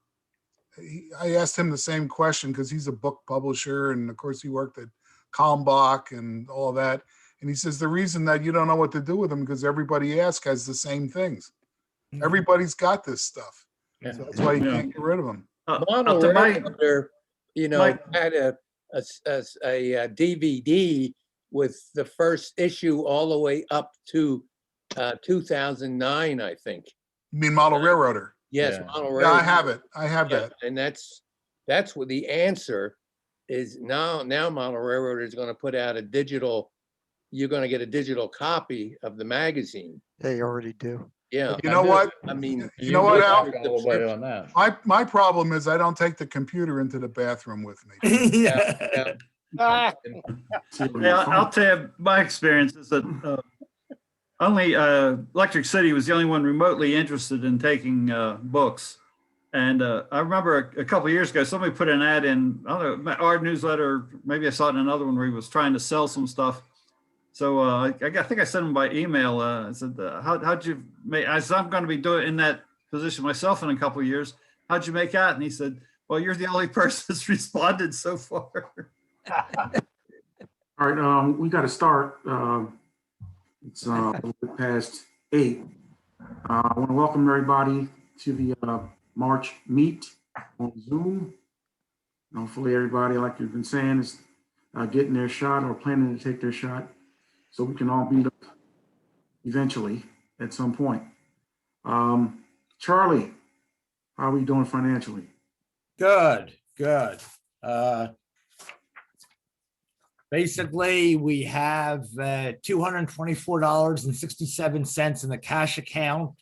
Speaker 12: asked him the same question because he's a book publisher. And of course, he worked at Kalmbach and all that. And he says, the reason that you don't know what to do with them because everybody asks has the same things. Everybody's got this stuff.
Speaker 16: Yeah.
Speaker 12: So that's why you can't get rid of them.
Speaker 5: Model Railroader, had a DVD with the first issue all the way up to 2009, I think.
Speaker 12: You mean Model Railroader?
Speaker 5: Yes,
Speaker 16: Yeah.
Speaker 5: Model Railroad.
Speaker 12: Yeah, I have it. I have
Speaker 5: Yeah,
Speaker 12: that.
Speaker 5: and that's what the answer is now. Now Model Railroad is going to put out a digital. You're going to get a digital copy of the magazine.
Speaker 1: They already do.
Speaker 5: Yeah.
Speaker 12: You know what?
Speaker 5: I mean,
Speaker 12: You know what, Al?
Speaker 16: On that.
Speaker 12: My problem is I don't take the computer into the bathroom with me.
Speaker 5: yeah.
Speaker 22: Yeah, I'll tell you my experience is that only Electric City was the only one remotely interested in taking books. And I remember a couple of years ago, somebody put an ad in, I don't know, our newsletter, maybe I saw it in another one where he was trying to sell some stuff. So I think I sent him by email. I said, how'd you make, I said, I'm going to be doing in that position myself in a couple of years. how'd you make out? And he said, well, you're the only person that's responded so far.
Speaker 6: All right, we got to start. It's a little bit past 8. I want to welcome everybody to the March meet on Zoom. Hopefully everybody, like you've been saying, is getting their shot or planning to take their shot so we can all meet up eventually at some point. Charlie, how are we doing financially?
Speaker 2: Good. Basically, we have $224.67 in the cash account,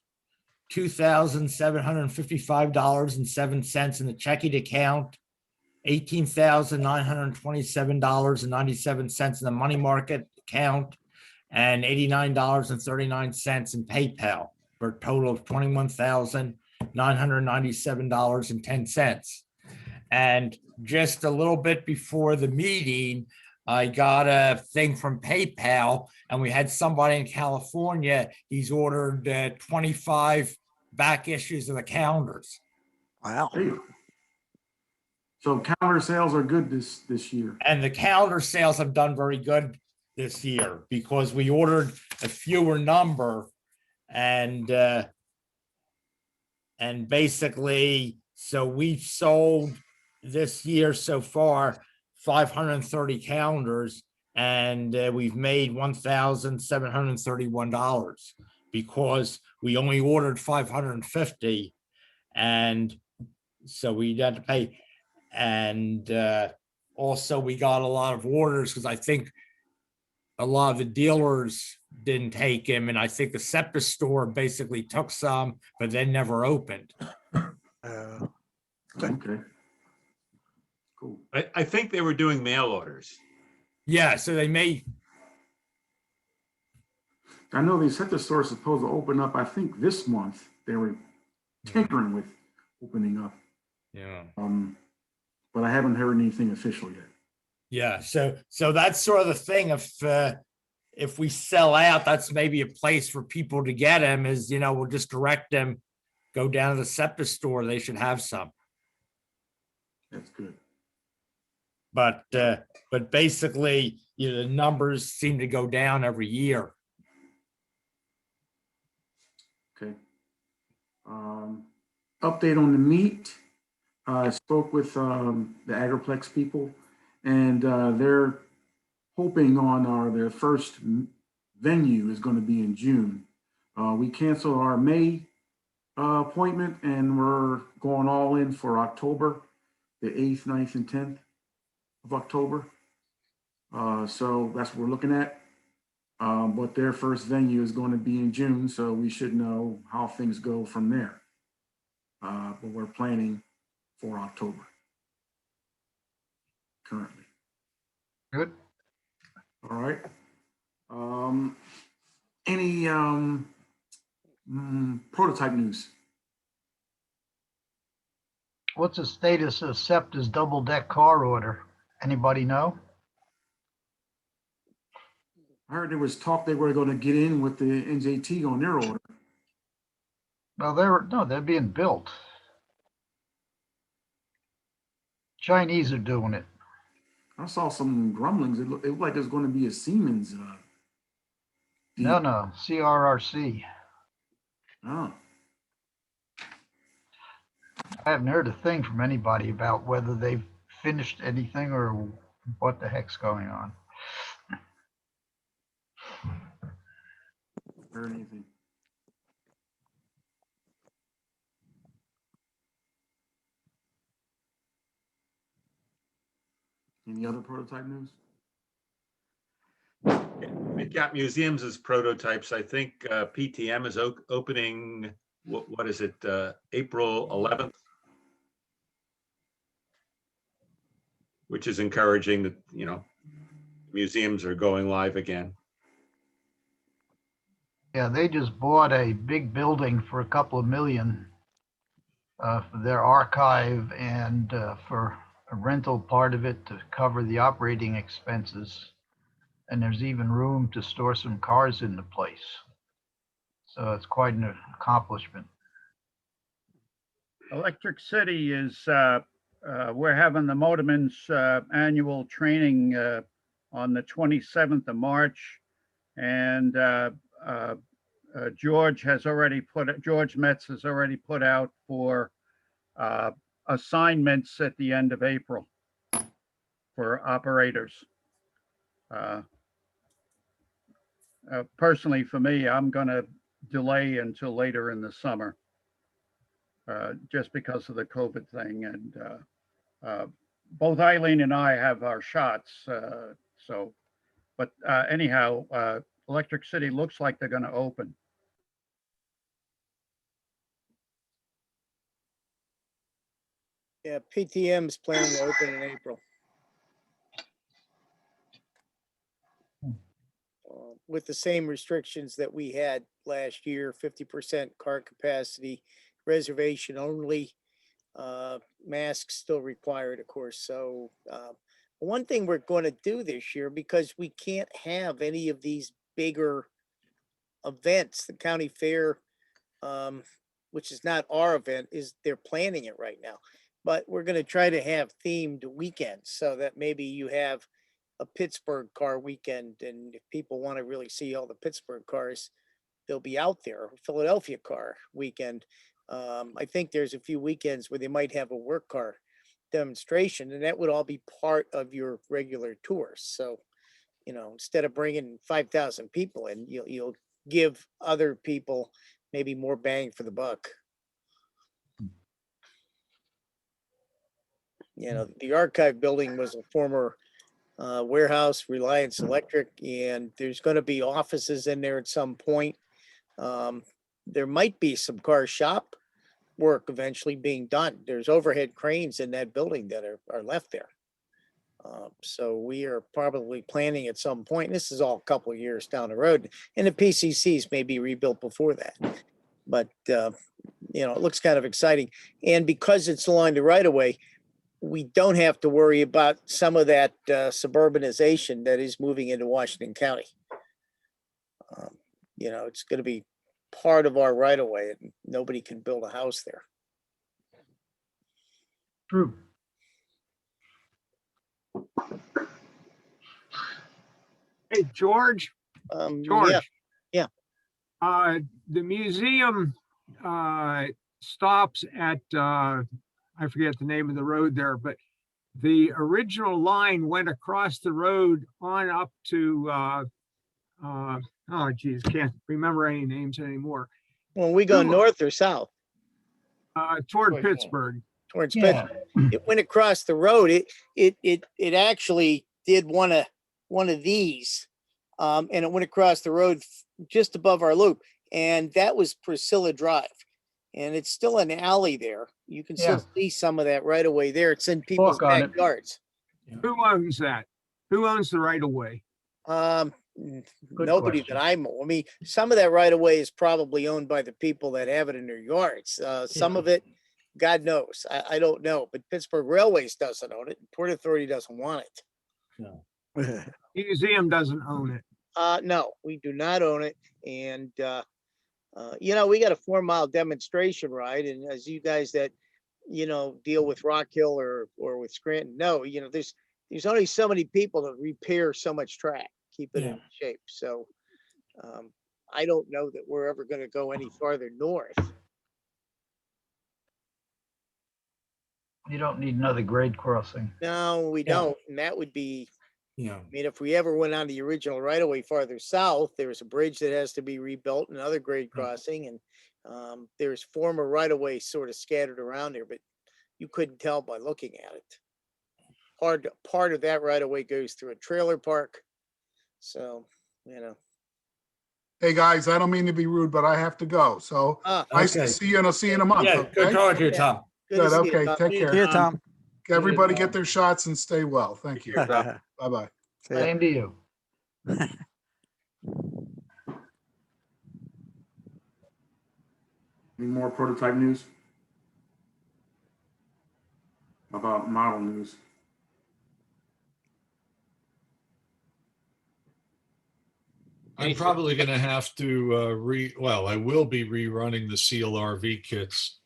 Speaker 2: $2,755.07 in the checking account, $18,927.97 in the money market account, and $89.39 in PayPal, for a total of $21,997.10. And just a little bit before the meeting, I got a thing from PayPal, and we had somebody in California. He's ordered 25 back issues of the calendars.
Speaker 1: Wow.
Speaker 6: So calendar sales are good this year.
Speaker 2: And the calendar sales have done very good this year because we ordered a fewer number, and basically, so we've sold this year so far 530 calendars, and we've made $1,731 because we only ordered 550, and so we had to pay. And also we got a lot of orders because I think a lot of the dealers didn't take him, and I think the SEPTA store basically took some, but then never opened.
Speaker 6: Okay. Cool.
Speaker 9: I think they were doing mail orders.
Speaker 2: Yeah, so they may.
Speaker 6: I know the SEPTA store is supposed to open up, I think this month. They were tinkering with opening up.
Speaker 2: Yeah.
Speaker 6: But I haven't heard anything official yet.
Speaker 2: Yeah, so that's sort of the thing. If we sell out, that's maybe a place for people to get them. Is, we'll just direct them, go down to the SEPTA store. They should have some.
Speaker 6: That's good.
Speaker 2: But basically, the numbers seem to go down every year.
Speaker 6: Okay. Update on the meet. I spoke with the Agriplex people, and they're hoping on their first venue is going to be in June. We canceled our May appointment, and we're going all in for October, the 8th, 9th, and 10th of October. So that's what we're looking at. But their first venue is going to be in June, so we should know how things go from there. But we're planning for October currently.
Speaker 4: Good.
Speaker 6: All right. Any prototype news?
Speaker 4: What's the status of SEPTA's double-deck car order? Anybody know?
Speaker 6: I heard there was talk they were going to get in with the NJT on their order.
Speaker 4: Well, they're being built. Chinese are doing it.
Speaker 6: I saw some grumblings. It looked like there's going to be a Siemens.
Speaker 4: No, CRRC.
Speaker 6: Oh.
Speaker 4: I haven't heard a thing from anybody about whether they've finished anything or what the heck's going on.
Speaker 6: Heard anything? Any other prototype news?
Speaker 9: We've got museums as prototypes. I think PTM is opening, what is it, April 11th? Which is encouraging that, museums are going live again.
Speaker 4: Yeah, they just bought a big building for a couple of million for their archive and for a rental part of it to cover the operating expenses. And there's even room to store some cars in the place. So it's quite an accomplishment.
Speaker 20: Electric City is, we're having the Motorman's annual training on the 27th of March. And George Metz has already put out for assignments at the end of April for operators. Personally, for me, I'm going to delay until later in the summer, just because of the COVID thing. And both Eileen and I have our shots. But anyhow, Electric City looks like they're going to open.
Speaker 3: Yeah, PTM's planning to open in April. With the same restrictions that we had last year, 50% car capacity, reservation only, masks still required, of course. So one thing we're going to do this year, because we can't have any of these bigger events, the county fair, which is not our event, is they're planning it right now. But we're going to try to have themed weekends so that maybe you have a Pittsburgh car weekend, and if people want to really see all the Pittsburgh cars, they'll be out there. Philadelphia car weekend. I think there's a few weekends where they might have a work car demonstration, and that would all be part of your regular tours. So, you know, instead of bringing 5,000 people in, you'll give other people maybe more bang for the buck. You know, the archive building was a former warehouse, Reliance Electric, and there's going to be offices in there at some point. There might be some car shop work eventually being done. There's overhead cranes in that building that are left there. So we are probably planning at some point, this is all a couple of years down the road, and the PCCs may be rebuilt before that. But, you know, it looks kind of exciting. And because it's along the right of way, we don't have to worry about some of that suburbanization that is moving into Washington County. You know, it's going to be part of our right of way, and nobody can build a house there.
Speaker 20: True. Hey, George. George.
Speaker 3: Yeah.
Speaker 8: The museum stops at, I forget the name of the road there, but the original line went across the road on up to, oh geez, can't remember any names anymore.
Speaker 3: Well, we go north or south?
Speaker 8: Toward Pittsburgh.
Speaker 3: Towards Pittsburgh. It went across the road. It actually did one of these, and it went across the road just above our loop, and that was Priscilla Drive. And it's still an alley there. You can still see some of that right away there. It's in people's backyards.
Speaker 8: Who owns that? Who owns the right of way?
Speaker 3: Nobody that I know. I mean, some of that right of way is probably owned by the people that have it in their yards. Some of it, God knows. I don't know. But Pittsburgh Railways doesn't own it. Port Authority doesn't want it.
Speaker 8: No. Museum doesn't own it.
Speaker 3: No, we do not own it. And you know, we got a 4-mile demonstration ride, and as you guys that, you know, deal with Rock Hill or with Scranton, no, you know, there's only so many people to repair so much track, keep it in shape. So I don't know that we're ever going to go any farther north.
Speaker 4: You don't need another grade crossing.
Speaker 3: No, we don't. And that would be,
Speaker 2: Yeah.
Speaker 3: I mean, if we ever went on the original right of way farther south, there's a bridge that has to be rebuilt, another grade crossing, and there's former right of way sort of scattered around there, but you couldn't tell by looking at it. Part of that right of way goes through a trailer park. So, you know.
Speaker 12: Hey, guys, I don't mean to be rude, but I have to go. So nice to see you, and I'll see you in a month.
Speaker 2: Yeah,
Speaker 12: Okay?
Speaker 2: good talking to you, Tom.
Speaker 12: Good.
Speaker 3: to see you,
Speaker 12: Okay.
Speaker 3: Tom.
Speaker 12: Take care.
Speaker 1: See you, Tom.
Speaker 12: Everybody get their shots and stay well. Thank you.
Speaker 1: Bye.
Speaker 12: Bye-bye.
Speaker 4: Same to you.
Speaker 6: Any more prototype news? How about model news?
Speaker 13: I'm probably going to have to I will be rerunning the CLRV kits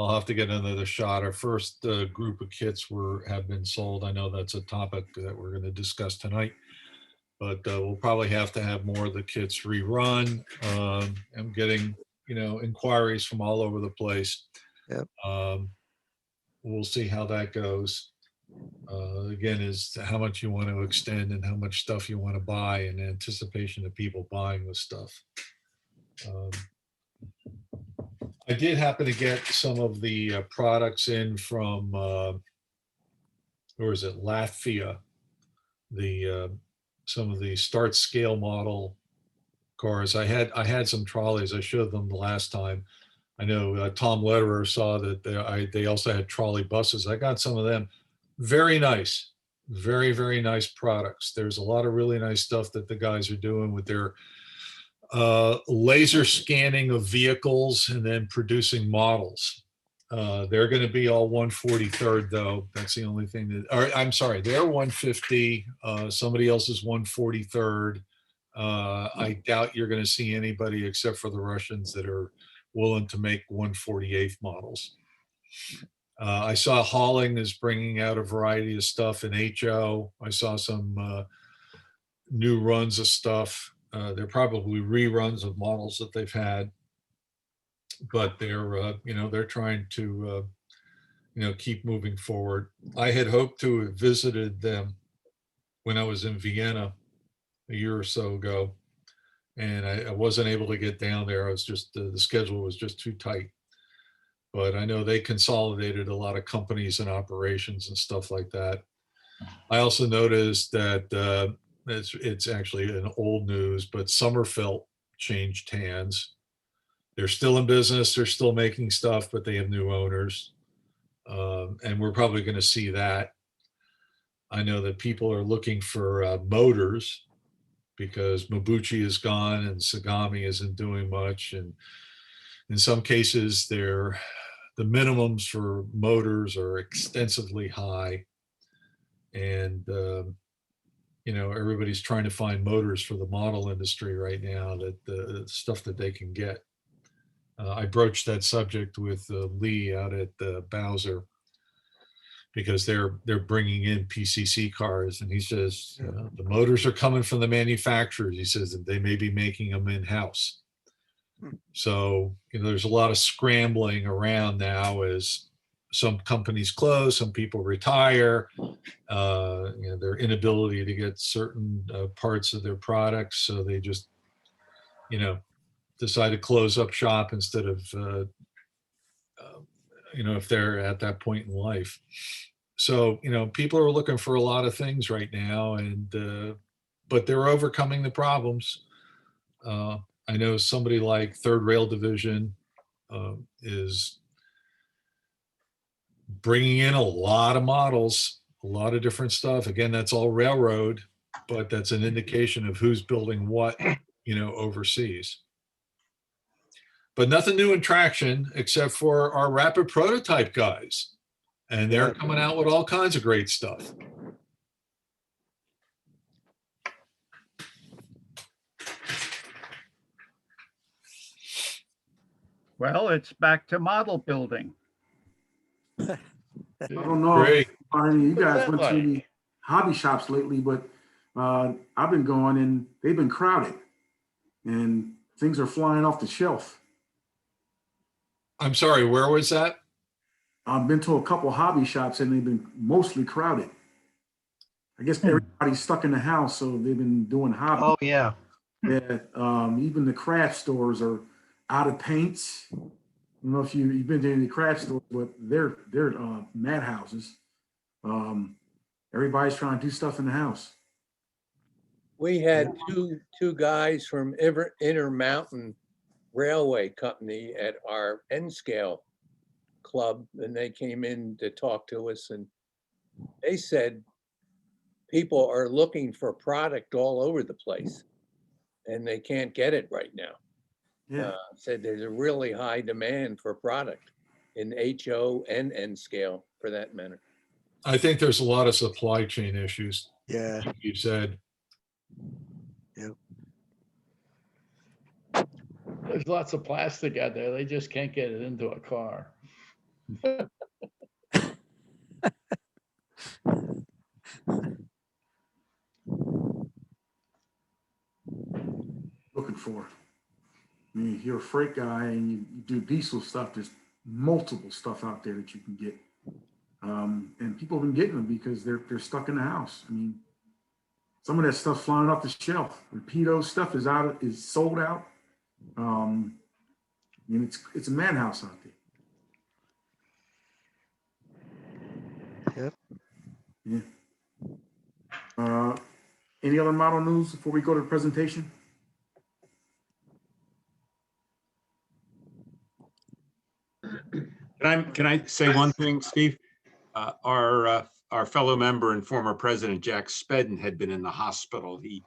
Speaker 13: I'll have to get another shot. Our first group of kits have been sold. I know that's a topic that we're going to discuss tonight, but we'll probably have to have more of the kits rerun. I'm getting, inquiries from all over the place.
Speaker 1: Yep.
Speaker 13: We'll see how that goes. Again, is how much you want to extend and how much stuff you want to buy in anticipation of people buying the stuff. I did happen to get some of the products in from, where is it, Latvia, some of the start scale model cars. I had some trolleys. I showed them the last time. I know Tom Lederer saw that they also had trolley buses. I got some of them. Very nice, very, very nice products. There's a lot of really nice stuff that the guys are doing with their laser scanning of vehicles and then producing models. They're going to be all 143rd though. That's the only thing that, or I'm sorry, they're 150. Somebody else is 143rd. I doubt you're going to see anybody except for the Russians that are willing to make 148th models. I saw Hauling is bringing out a variety of stuff in HO. I saw some new runs of stuff. They're probably reruns of models that they've had, but they're trying to, keep moving forward. I had hoped to have visited them when I was in Vienna a year or so ago, and I wasn't able to get down there. I was just, the schedule was just too tight. But I know they consolidated a lot of companies and operations and stuff like that. I also noticed that it's actually an old news, but Sommerfeld changed hands. They're still in business. They're still making stuff, but they have new owners. And we're probably going to see that. I know that people are looking for motors because Mabuchi is gone and Sagami isn't doing much. And in some cases, the minimums for motors are extensively high. And, everybody's trying to find motors for the model industry right now, that the stuff that they can get. I broached that subject with Lee out at Bowser because they're bringing in PCC cars, and he says the motors are coming from the manufacturers. He says that they may be making them in-house. So there's a lot of scrambling around now as some companies close, some people retire. Their inability to get certain parts of their products, so they just decide to close up shop instead of if they're at that point in life. So people are looking for a lot of things right now, and but they're overcoming the problems. I know somebody like Third Rail Division is bringing in a lot of models, a lot of different stuff. Again, that's all railroad, but that's an indication of who's building what, overseas. But nothing new in traction except for our rapid prototype guys. And they're coming out with all kinds of great stuff.
Speaker 20: Well, it's back to model building.
Speaker 6: I don't know if you guys went to any hobby shops lately, but I've been going and they've been crowded and things are flying off the shelf.
Speaker 13: I'm sorry, where was that?
Speaker 6: I've been to a couple hobby shops and they've been mostly crowded. I guess everybody's stuck in the house, so they've been doing hobby.
Speaker 18: Oh, yeah.
Speaker 6: Yeah, even the craft stores are out of paints. I don't know if you've been to any craft stores, but they're madhouses. Everybody's trying to do stuff in the house.
Speaker 5: We had two guys from Intermountain Railway Company at our N Scale club, and they came in to talk to us, and they said people are looking for product all over the place and they can't get it right now.
Speaker 6: Yeah.
Speaker 5: Said there's a really high demand for product in HO and N Scale for that matter.
Speaker 13: I think there's a lot of supply chain issues.
Speaker 1: Yeah.
Speaker 13: Like you said.
Speaker 1: Yep.
Speaker 16: There's lots of plastic out there. They just can't get it into a car.
Speaker 6: Looking for. I mean, if you're a freight guy and you do diesel stuff, there's multiple stuff out there that you can get. And people have been getting them because they're stuck in the house. I mean, some of that stuff flying off the shelf. Rapido stuff is sold out. I mean, it's a madhouse out there.
Speaker 1: Yep.
Speaker 6: Yeah. Any other model news before we go to the presentation?
Speaker 9: Can I say one thing, Steve? Our fellow member and former president, Jack Spedden, had been in the hospital. He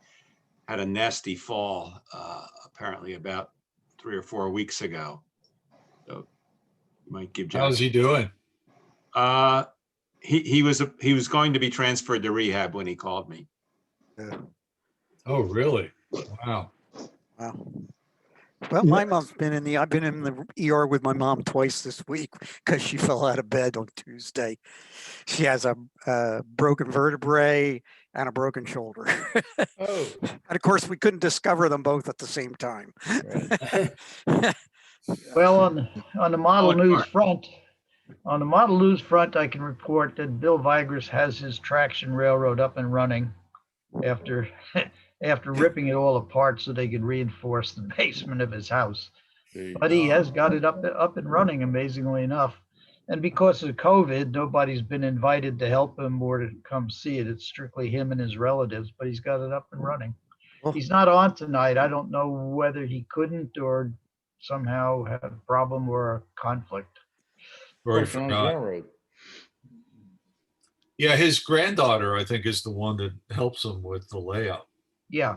Speaker 9: had a nasty fall, apparently about 3 or 4 weeks ago. So you might give Jack.
Speaker 13: How's he doing?
Speaker 9: He was going to be transferred to rehab when he called me.
Speaker 1: Yeah.
Speaker 13: Oh, really? Wow.
Speaker 1: Wow. Well, my mom's I've been in the ER with my mom twice this week because she fell out of bed on Tuesday. She has a broken vertebrae and a broken shoulder.
Speaker 16: Oh.
Speaker 1: And of course, we couldn't discover them both at the same time.
Speaker 4: Well, on the model news front, I can report that Bill Vigris has his traction railroad up and running after ripping it all apart so they could reinforce the basement of his house. But he has got it up and running, amazingly enough. And because of COVID, nobody's been invited to help him or to come see it. It's strictly him and his relatives, but he's got it up and running. He's not on tonight. I don't know whether he couldn't or somehow had a problem or a conflict.
Speaker 13: Or he forgot. Yeah, his granddaughter, I think, is the one that helps him with the layout.
Speaker 4: Yeah.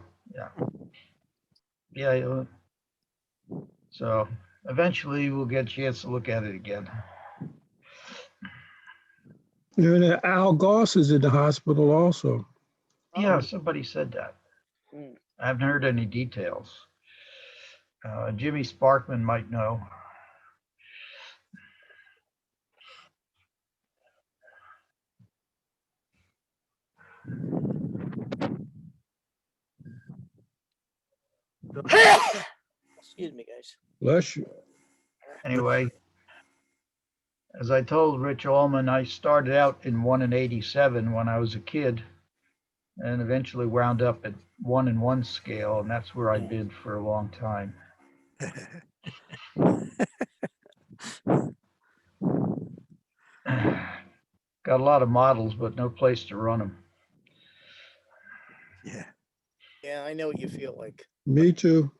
Speaker 4: So eventually we'll get a chance to look at it again.
Speaker 17: And Al Goss is in the hospital also.
Speaker 4: Yeah, somebody said that. I haven't heard any details. Jimmy Sparkman might know.
Speaker 3: Excuse me, guys.
Speaker 17: Bless you.
Speaker 4: Anyway, as I told Rich Allman, I started out in 1 in 87 when I was a kid and eventually wound up at 1 in 1 scale, and that's where I bid for a long time. Got a lot of models, but no place to run them.
Speaker 3: Yeah, I know what you feel like.
Speaker 17: Me too.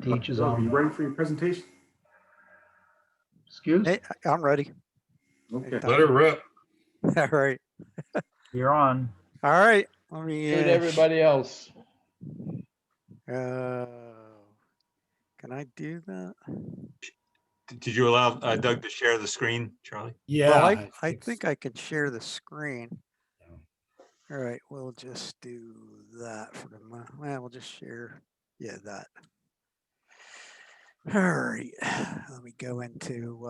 Speaker 4: Teaches
Speaker 6: Are
Speaker 4: on.
Speaker 6: you ready for your presentation?
Speaker 4: Excuse?
Speaker 1: Hey, I'm ready.
Speaker 6: Okay.
Speaker 13: Let her rip.
Speaker 1: All right.
Speaker 4: You're on.
Speaker 1: All right. Let me.
Speaker 16: Shoot everybody else.
Speaker 1: Can I do that?
Speaker 9: Did you allow Doug to share the screen, Charlie?
Speaker 2: Yeah.
Speaker 1: Well, I think I can share the screen. All right, we'll just do that for the moment. Well, we'll just share. Yeah, that. All right. Let me go into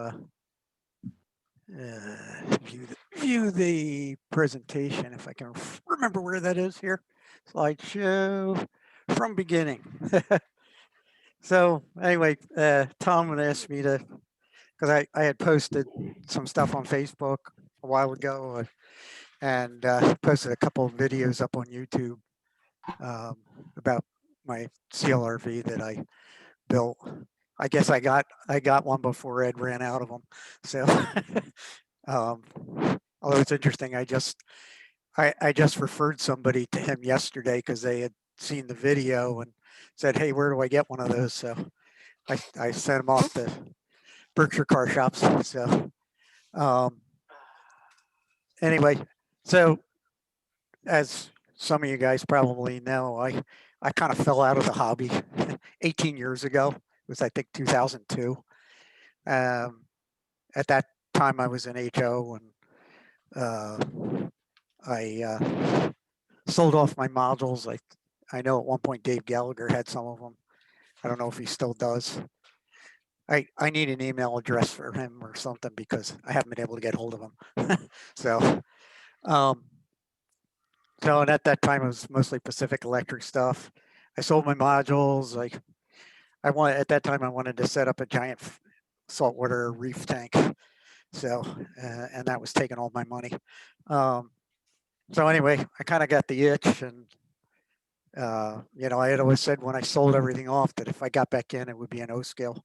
Speaker 1: view the presentation if I can remember where that is here. Slideshow from beginning. So anyway, Tom would ask me to, because I had posted some stuff on Facebook a while ago and posted a couple of videos up on YouTube about my CLRV that I built. I guess I got one before Ed ran out of them. So although it's interesting, I just referred somebody to him yesterday because they had seen the video and said, hey, where do I get one of those? So I sent them off to Berkshire Car Shops. So anyway, so as some of you guys probably know, I kind of fell out of the hobby 18 years ago. It was, I think, 2002. At that time, I was in HO and I sold off my modules. I know at one point Dave Gallagher had some of them. I don't know if he still does. I need an email address for him or something because I haven't been able to get hold of him. So, um, so and at that time it was mostly Pacific Electric stuff. I sold my modules. I wanted at that time I wanted to set up a giant saltwater reef tank. So, and that was taking all my money. So anyway, I kind of got the itch, and you know, I had always said when I sold everything off that if I got back in, it would be an O scale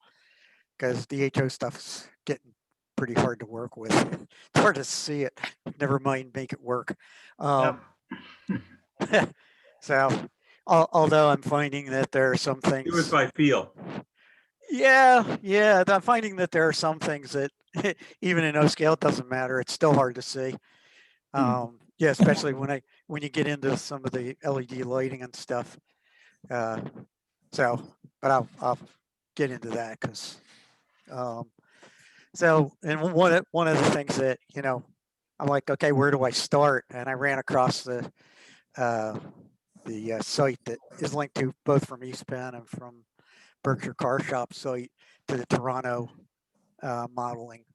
Speaker 1: because the HO stuff's getting pretty hard to work with. It's hard to see it. Never mind make it work. So, although I'm finding that there are some things.
Speaker 9: Do it by feel.
Speaker 1: Yeah. I'm finding that there are some things that even in O scale, it doesn't matter. It's still hard to see. Yeah, especially when you get into some of the LED lighting and stuff. So, but I'll get into that because. So, and one of the things that I'm like, okay, where do I start? And I ran across the site that is linked to both from East Penn and from Berkshire Car Shop site to the Toronto modeling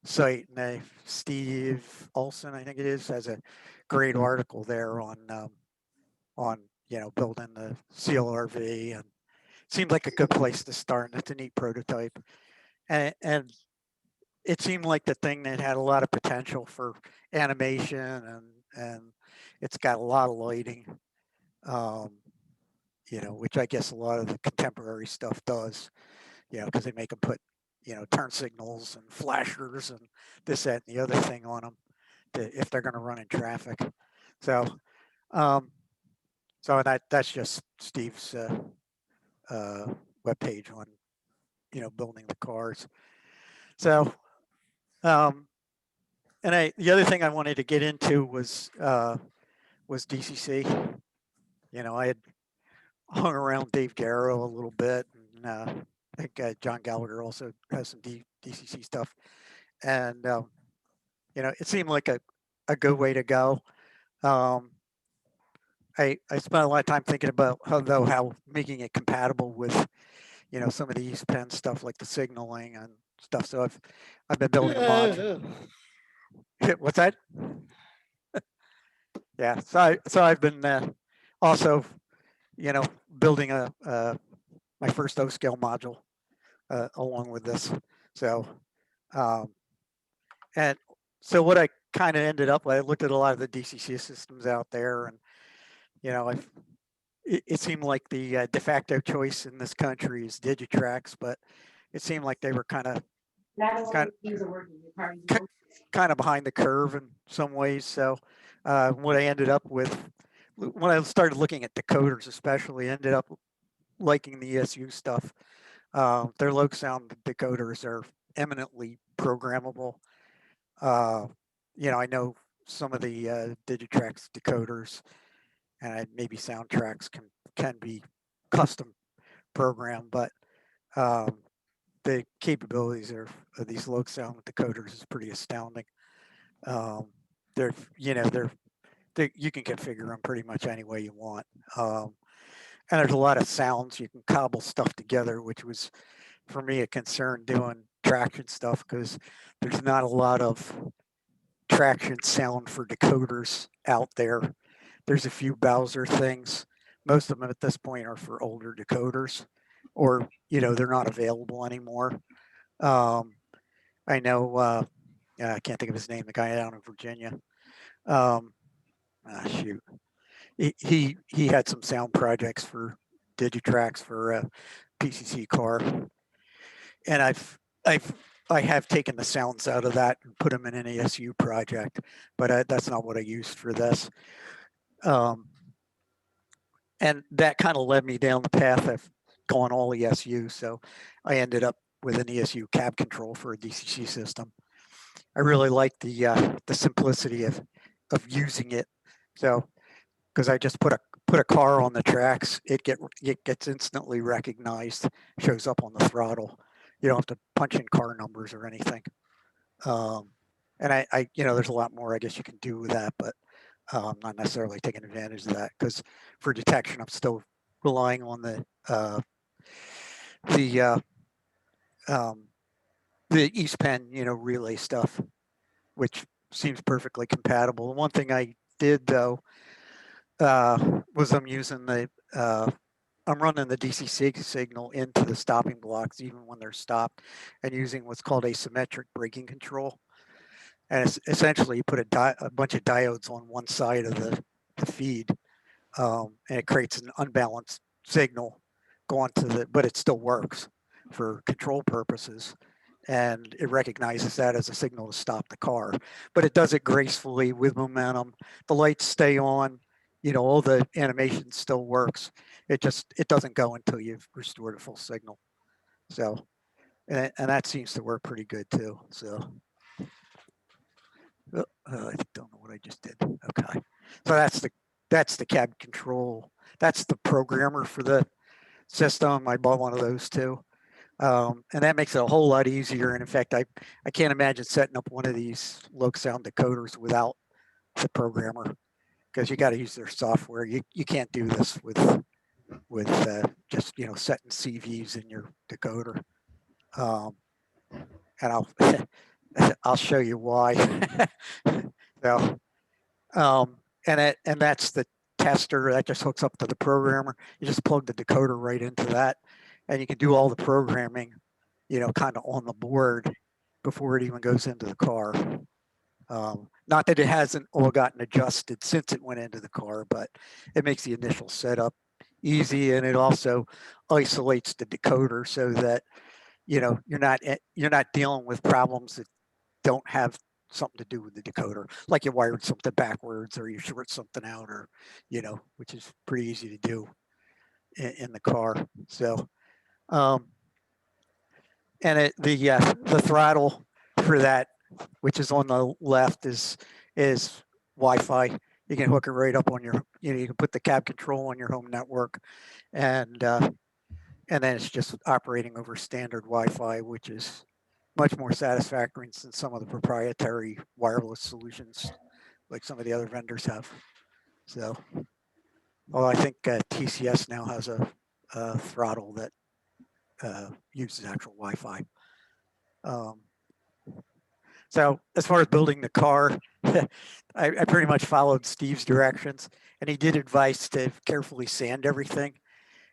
Speaker 1: site. And Steve Olson, I think it is, has a great article there on building the CLRV, and it seemed like a good place to start. And it's a neat prototype, and it seemed like the thing that had a lot of potential for animation, and it's got a lot of lighting, which I guess a lot of the contemporary stuff does, because they make them put, turn signals and flashers and this, that, and the other thing on them if they're going to run in traffic. So, that's just Steve's webpage on, building the cars. So, and the other thing I wanted to get into was DCC. I had hung around Dave Garrow a little bit, and I think John Gallagher also has some DCC stuff, and it seemed like a good way to go. I spent a lot of time thinking about how making it compatible with some of the East Penn stuff like the signaling and stuff. So I've been building a module. What's that? Yeah. So I've been also building my first O scale module along with this. So and so what I kind of ended up with, I looked at a lot of the DCC systems out there, and it seemed like the de facto choice in this country is Digitrax, but it seemed like they were kind of behind the curve in some ways. So what I ended up with when I started looking at decoders, especially, ended up liking the ESU stuff. Their low sound decoders are eminently programmable. I know some of the Digitrax decoders and maybe soundtracks can be custom programmed, but the capabilities of these low sound decoders is pretty astounding. They're you can configure them pretty much any way you want. And there's a lot of sounds you can cobble stuff together, which was for me a concern doing traction stuff because there's not a lot of traction sound for decoders out there. There's a few Bowser things. Most of them at this point are for older decoders, or they're not available anymore. I know I can't think of his name. The guy down in Virginia. Shoot, he had some sound projects for Digitrax for a PCC car, and I have taken the sounds out of that and put them in an ESU project, but that's not what I used for this. And that kind of led me down the path of going all ESU. So I ended up with an ESU cab control for a DCC system. I really like the simplicity of using it. So because I just put a car on the tracks, it gets instantly recognized, shows up on the throttle. You don't have to punch in car numbers or anything. And I there's a lot more I guess you can do with that, but I'm not necessarily taking advantage of that because for detection, I'm still relying on the the uh, um, the East Penn, relay stuff, which seems perfectly compatible. The one thing I did though was I'm running the DC signal into the stopping blocks even when they're stopped, and using what's called asymmetric braking control. And it's essentially you put a bunch of diodes on one side of the feed, and it creates an unbalanced signal going to but it still works for control purposes. And it recognizes that as a signal to stop the car, but it does it gracefully with momentum. The lights stay on, all the animation still works. It doesn't go until you've restored a full signal. So, and that seems to work pretty good too. So, I don't know what I just did. Okay, so that's the cab control. That's the programmer for the system. I bought one of those too. And that makes it a whole lot easier. And in fact, I can't imagine setting up one of these low sound decoders without the programmer, because you got to use their software. You can't do this with just setting CVs in your decoder. And I'll show you why. So, and that's the tester that just hooks up to the programmer. You just plug the decoder right into that, and you can do all the programming, kind of on the board before it even goes into the car. Not that it hasn't all gotten adjusted since it went into the car, but it makes the initial setup easy, and it also isolates the decoder so that you're not dealing with problems that don't have something to do with the decoder, like you wired something backwards or you short something out, or which is pretty easy to do in the car. So and the throttle for that, which is on the left, is Wi-Fi. You can hook it right up on your, you can put the cab control on your home network, and then it's just operating over standard Wi-Fi, which is much more satisfactory than some of the proprietary wireless solutions like some of the other vendors have. So, well, I think TCS now has a throttle that uses actual Wi-Fi. So as far as building the car, I pretty much followed Steve's directions, and he did advise to carefully sand everything,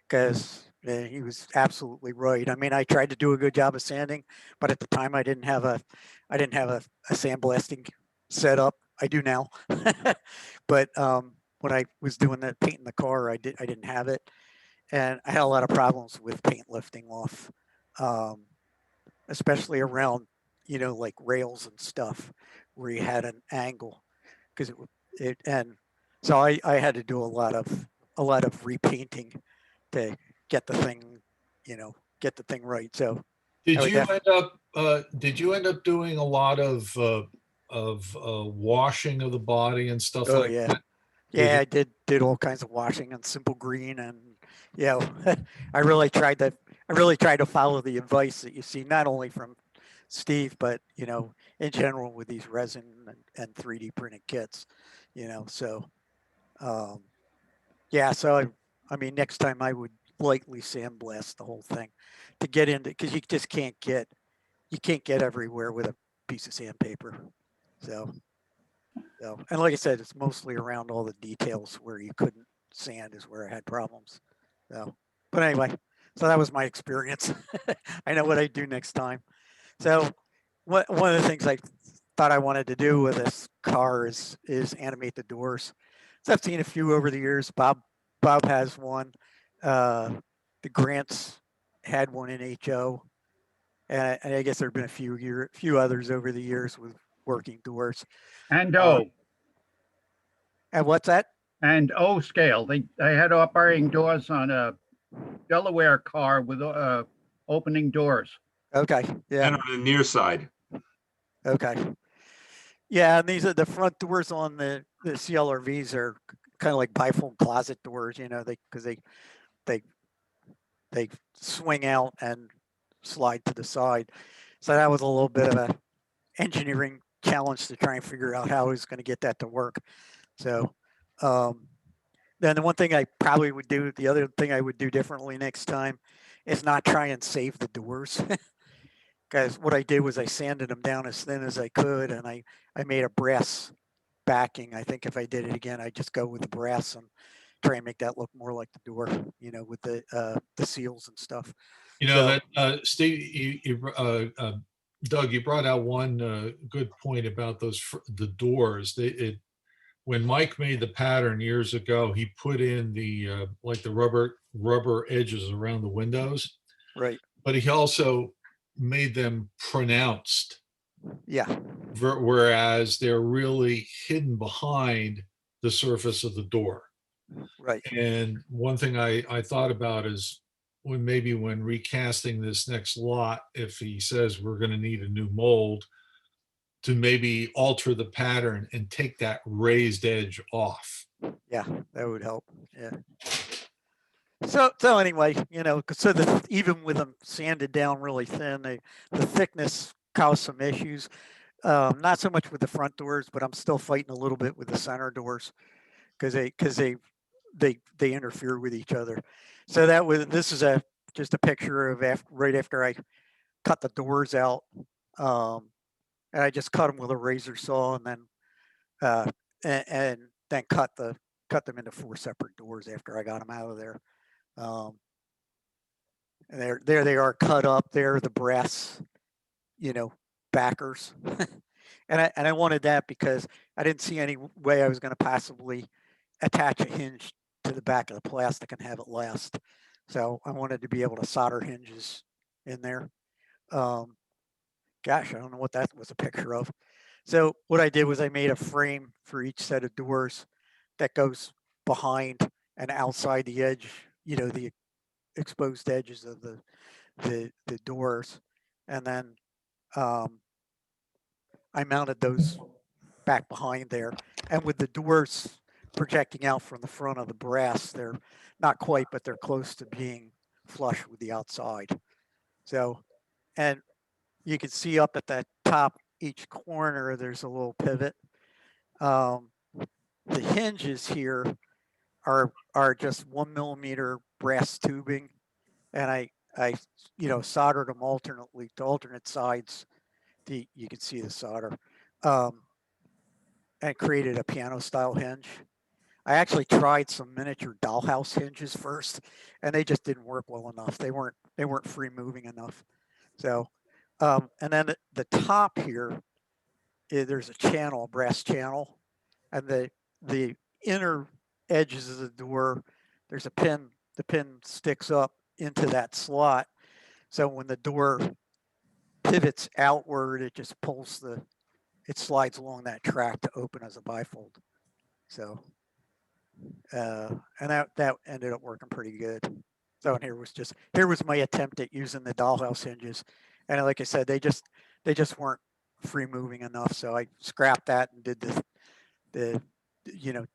Speaker 1: because he was absolutely right. I mean, I tried to do a good job of sanding, but at the time I didn't have a sandblasting setup. I do now, but when I was doing that painting the car, I didn't have it, and I had a lot of problems with paint lifting off, especially around like rails and stuff where you had an angle, because and so I had to do a lot of repainting to get the thing right. So
Speaker 13: did you end up doing a lot of washing of the body and stuff like that?
Speaker 1: Yeah, I did all kinds of washing on Simple Green, and I really tried to follow the advice that you see not only from Steve, but in general with these resin and 3D printed kits, so so I mean, next time I would lightly sandblast the whole thing to get into, because you just can't get everywhere with a piece of sandpaper. So and like I said, it's mostly around all the details where you couldn't sand is where I had problems. So, but anyway, so that was my experience. I know what I do next time. So one of the things I thought I wanted to do with this car is animate the doors. So I've seen a few over the years. Bob has one. The Grants had one in HO, and I guess there have been a few others over the years with working doors.
Speaker 20: And O.
Speaker 1: And what's that?
Speaker 20: And O scale. They had operating doors on a Delaware car with opening doors.
Speaker 1: Okay. Yeah.
Speaker 9: And on the near side.
Speaker 1: Okay. Yeah, and these are the front doors on the CLRVs are kind of like bifold closet doors, because they swing out and slide to the side. So that was a little bit of a engineering challenge to try and figure out how I was going to get that to work. So then the one thing I probably would do, the other thing I would do differently next time is not try and save the doors. Because what I did was I sanded them down as thin as I could, and I made a brass backing. I think if I did it again, I'd just go with the brass and try and make that look more like the door, with the seals and stuff.
Speaker 13: You know
Speaker 1: So,
Speaker 13: that Steve, Doug, you brought out one good point about the doors. When Mike made the pattern years ago, he put in the like the rubber edges around the windows,
Speaker 1: right.
Speaker 13: but he also made them pronounced.
Speaker 1: Yeah.
Speaker 13: Whereas they're really hidden behind the surface of the door.
Speaker 1: Right.
Speaker 13: And one thing I thought about is when recasting this next lot, if he says we're going to need a new mold, to maybe alter the pattern and take that raised edge off.
Speaker 1: Yeah, that would help. Yeah. So anyway, so even with them sanded down really thin, the thickness caused some issues. Not so much with the front doors, but I'm still fighting a little bit with the center doors because they interfere with each other. So this is just a picture of right after I cut the doors out, and I just cut them with a razor saw, and then and then cut them into 4 separate doors after I got them out of there. And there they are cut up there, the brass, backers. And I wanted that because I didn't see any way I was going to possibly attach a hinge to the back of the plastic and have it last. So I wanted to be able to solder hinges in there. Gosh, I don't know what that was a picture of. So what I did was I made a frame for each set of doors that goes behind and outside the edge, the exposed edges of the doors. And then I mounted those back behind there. And with the doors projecting out from the front of the brass, they're not quite, but they're close to being flush with the outside. So, and you can see up at the top, each corner, there's a little pivot. The hinges here are just 1 millimeter brass tubing, and I soldered them alternately to alternate sides. You can see the solder, and created a piano style hinge. I actually tried some miniature dollhouse hinges first, and they just didn't work well enough. They weren't free moving enough. So, and then the top here, there's a channel, a brass channel, and the inner edges of the door, there's a pin. The pin sticks up into that slot. So when the door pivots outward, it just it slides along that track to open as a bifold. So, and that ended up working pretty good. So and here was my attempt at using the dollhouse hinges, and like I said, they just weren't free moving enough. So I scrapped that and did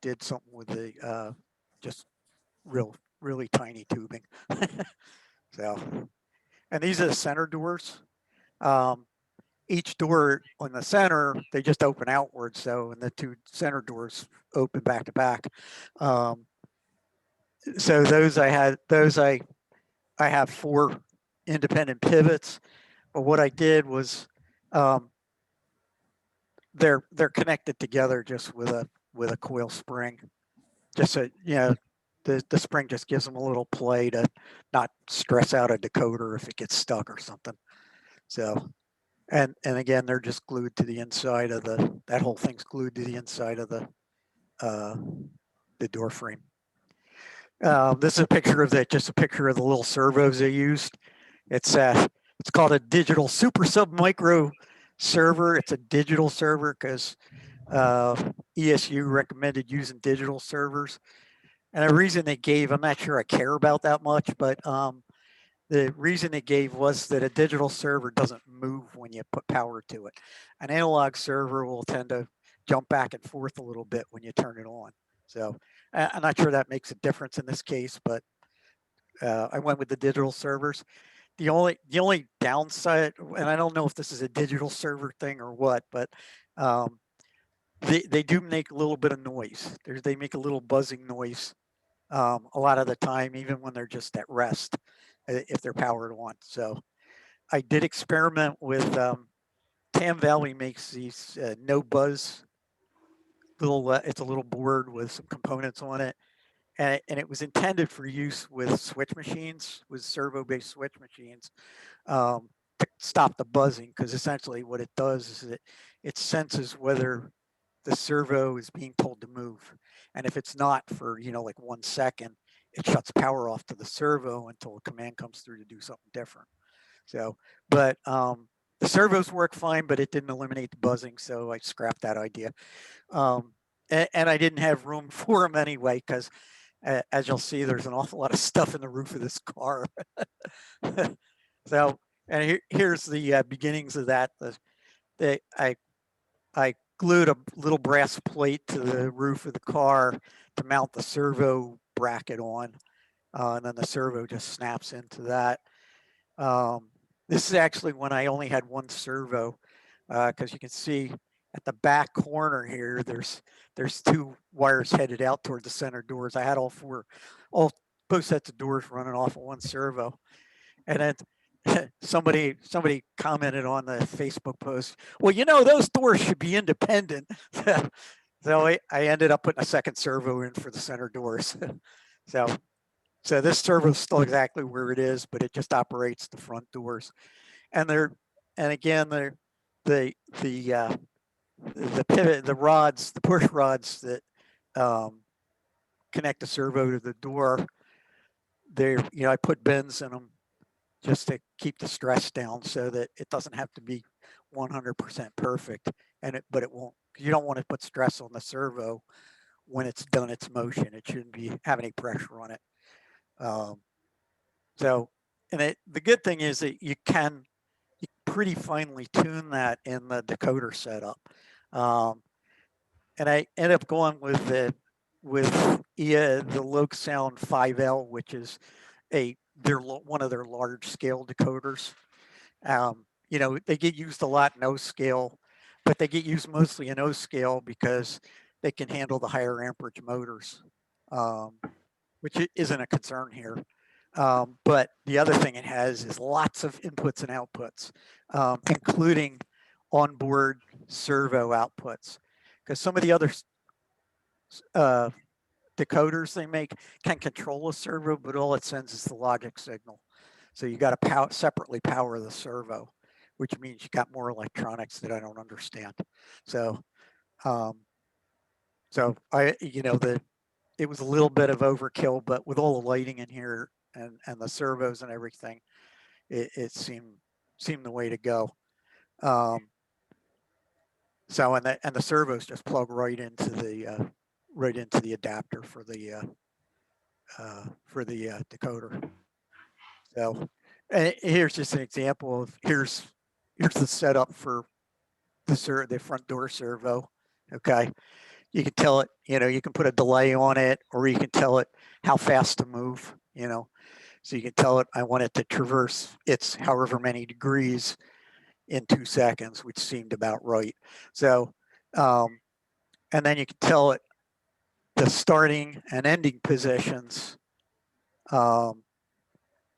Speaker 1: did something with the just really tiny tubing. So, and these are the center doors. Each door on the center, they just open outward. So, and the 2 center doors open back to back. So I have 4 independent pivots, but what I did was, they're connected together just with a coil spring. Just so the spring just gives them a little play to not stress out a decoder if it gets stuck or something. So, and again, they're just glued to the inside of that whole thing's glued to the inside of the door frame. This is a picture of just a picture of the little servos they used. It's called a digital super sub micro server. It's a digital server because ESU recommended using digital servers. And the reason they gave, I'm not sure I care about that much, but the reason they gave was that a digital server doesn't move when you put power to it. An analog server will tend to jump back and forth a little bit when you turn it on. So I'm not sure that makes a difference in this case, but I went with the digital servers. The only downside, and I don't know if this is a digital server thing or what, but they do make a little bit of noise. They make a little buzzing noise a lot of the time, even when they're just at rest. if they're powered on. So I did experiment with Tam Valley makes these no buzz little. It's a little board with some components on it, and it was intended for use with switch machines, with servo-based switch machines, to stop the buzzing. Because essentially, what it does is it senses whether the servo is being told to move, and if it's not for like 1 second, it shuts power off to the servo until a command comes through to do something different. So, but the servos work fine, but it didn't eliminate the buzzing, so I scrapped that idea. And I didn't have room for them anyway, because as you'll see, there's an awful lot of stuff in the roof of this car. So, and here's the beginnings of that. I glued a little brass plate to the roof of the car to mount the servo bracket on, and then the servo just snaps into that. This is actually when I only had one servo, because you can see at the back corner here, there's 2 wires headed out toward the center doors. I had both sets of doors running off of one servo, and then somebody commented on the Facebook post, well, those doors should be independent. So I ended up putting a second servo in for the center doors. So this servo is still exactly where it is, but it just operates the front doors. And again, the pivot, the rods, the push rods that connect the servo to the door, I put bends in them just to keep the stress down, so that it doesn't have to be 100% perfect. But it won't. You don't want to put stress on the servo when it's done its motion. It shouldn't be have any pressure on it. The good thing is that you can pretty finely tune that in the decoder setup. And I ended up going with the Loc Sound 5L, which is one of their large scale decoders. They get used a lot in O scale, but they get used mostly in O scale because they can handle the higher amperage motors, which isn't a concern here. But the other thing it has is lots of inputs and outputs, including onboard servo outputs. Because some of the other decoders they make can control a servo, but all it sends is the logic signal. So you got to separately power the servo, which means you got more electronics that I don't understand. So, it was a little bit of overkill, but with all the lighting in here and the servos and everything, it seemed the way to go. So and the servos just plug right into the adapter for the decoder. So here's just an example of here's the setup for the front door servo. Okay, you can tell it, you can put a delay on it, or you can tell it how fast to move. So you can tell it I want it to traverse its however many degrees in 2 seconds, which seemed about right. So, and then you can tell it the starting and ending positions. And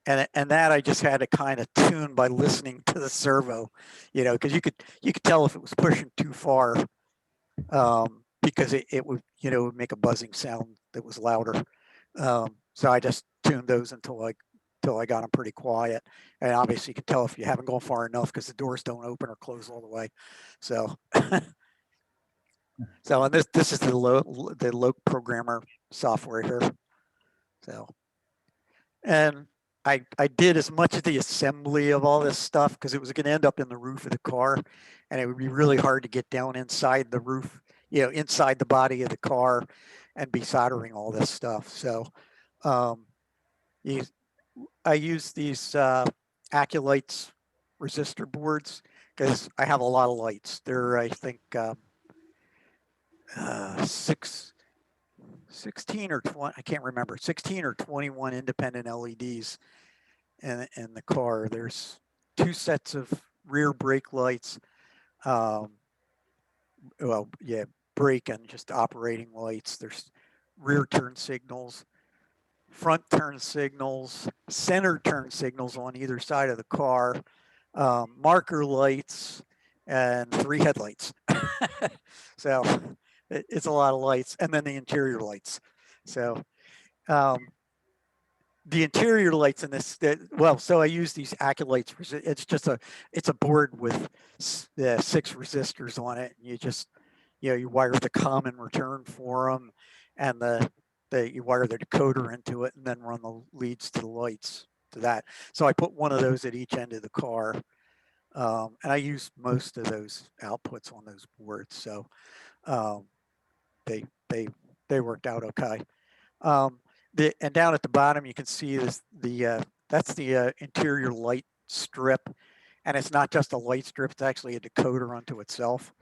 Speaker 1: that I just had to kind of tune by listening to the servo, because you could tell if it was pushing too far, because it would would make a buzzing sound that was louder. So I just tuned those until I got them pretty quiet. And obviously you can tell if you haven't gone far enough because the doors don't open or close all the way. So and this is the Loc programmer software here. So, and I did as much of the assembly of all this stuff because it was going to end up in the roof of the car, and it would be really hard to get down inside the roof, inside the body of the car, and be soldering all this stuff. So, I use these Aculights resistor boards because I have a lot of lights. They're, I think, 16 or 20, I can't remember, 16 or 21 independent LEDs in the car. There's 2 sets of rear brake lights. Brake and just operating lights. There's rear turn signals, front turn signals, center turn signals on either side of the car, marker lights, and 3 headlights. So it's a lot of lights, and then the interior lights. So the interior lights in this, well, so I use these Acolytes. It's a board with 6 resistors on it. And you wire the common return for them, and you wire the decoder into it, and then run the leads to the lights to that. So I put one of those at each end of the car, and I use most of those outputs on those boards. So they worked out okay. And down at the bottom, you can see this. That's the interior light strip, and it's not just a light strip; it's actually a decoder unto itself.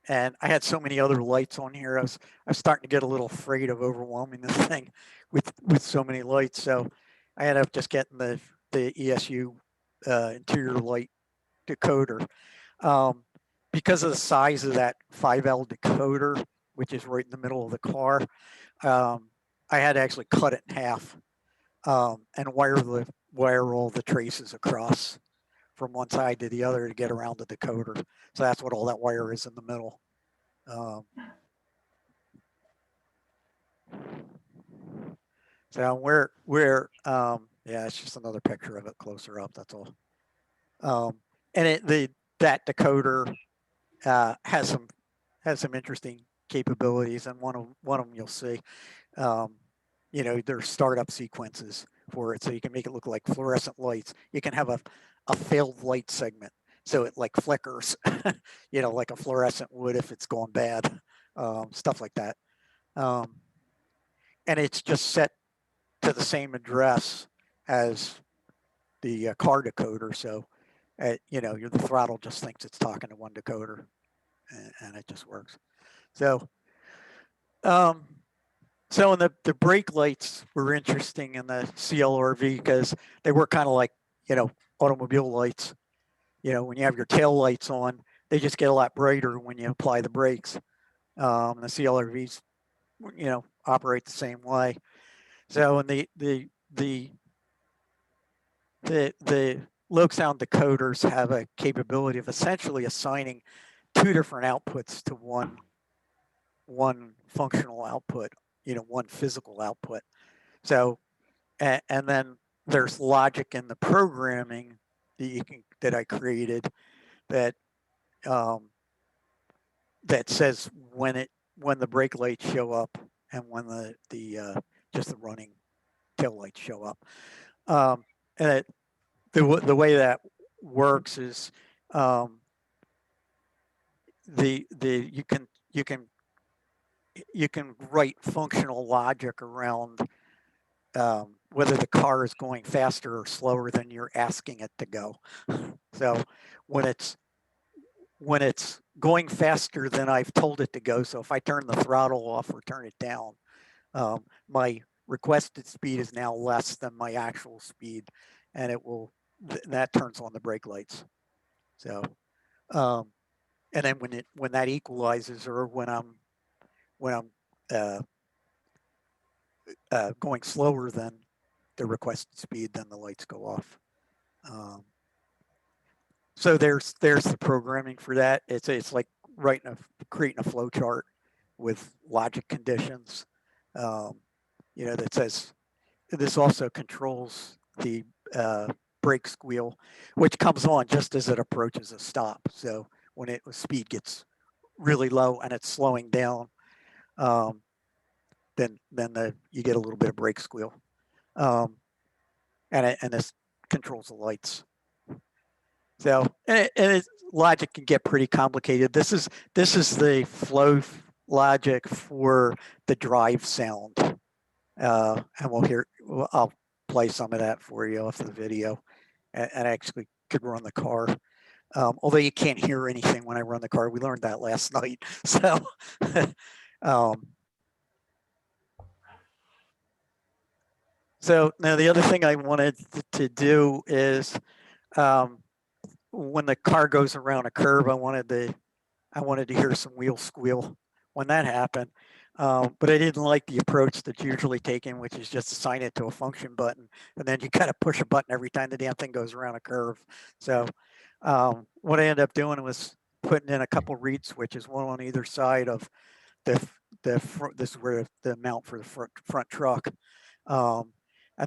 Speaker 1: And I had so many other lights on here. I was starting to get a little afraid of overwhelming this thing with so many lights. So I ended up just getting the ESU interior light decoder. Because of the size of that 5L decoder, which is right in the middle of the car, I had to actually cut it in half and wire all the traces across from one side to the other to get around the decoder. So that's what all that wire is in the middle. So yeah, it's just another picture of it closer up. That's all. And that decoder has some interesting capabilities, and one of them you'll see. There's startup sequences for it, so you can make it look like fluorescent lights. You can have a failed light segment, so it like flickers, like a fluorescent would if it's going bad, stuff like that. And it's just set to the same address as the car decoder, so the throttle just thinks it's talking to one decoder, and it just works. So and the brake lights were interesting in the CLRV because they were kind of like, automobile lights. When you have your tail lights on, they just get a lot brighter when you apply the brakes. The CLRVs, operate the same way. So, and the low sound decoders have a capability of essentially assigning 2 different outputs to one functional output, one physical output. So, and then there's logic in the programming that I created that that says when the brake lights show up and when the just the running tail lights show up. And the way that works is you can write functional logic around whether the car is going faster or slower than you're asking it to go. So when it's going faster than I've told it to go, so if I turn the throttle off or turn it down, my requested speed is now less than my actual speed, and that turns on the brake lights. So, and then when that equalizes, or when I'm going slower than the requested speed, then the lights go off. So there's the programming for that. It's like creating a flow chart with logic conditions. That says this also controls the brake squeal, which comes on just as it approaches a stop. So when speed gets really low and it's slowing down, then you get a little bit of brake squeal, and this controls the lights. So logic can get pretty complicated. This is the flow logic for the drive sound, and I'll play some of that for you off the video, and actually could run the car. Although you can't hear anything when I run the car. We learned that last night. So, so now the other thing I wanted to do is when the car goes around a curve, I wanted to hear some wheel squeal. When that happened, But I didn't like the approach that's usually taken, which is just assign it to a function button, and then you kind of push a button every time the damn thing goes around a curve. So what I ended up doing was putting in a couple reed switches, one on either side of the front. This is where the mount for the front truck, and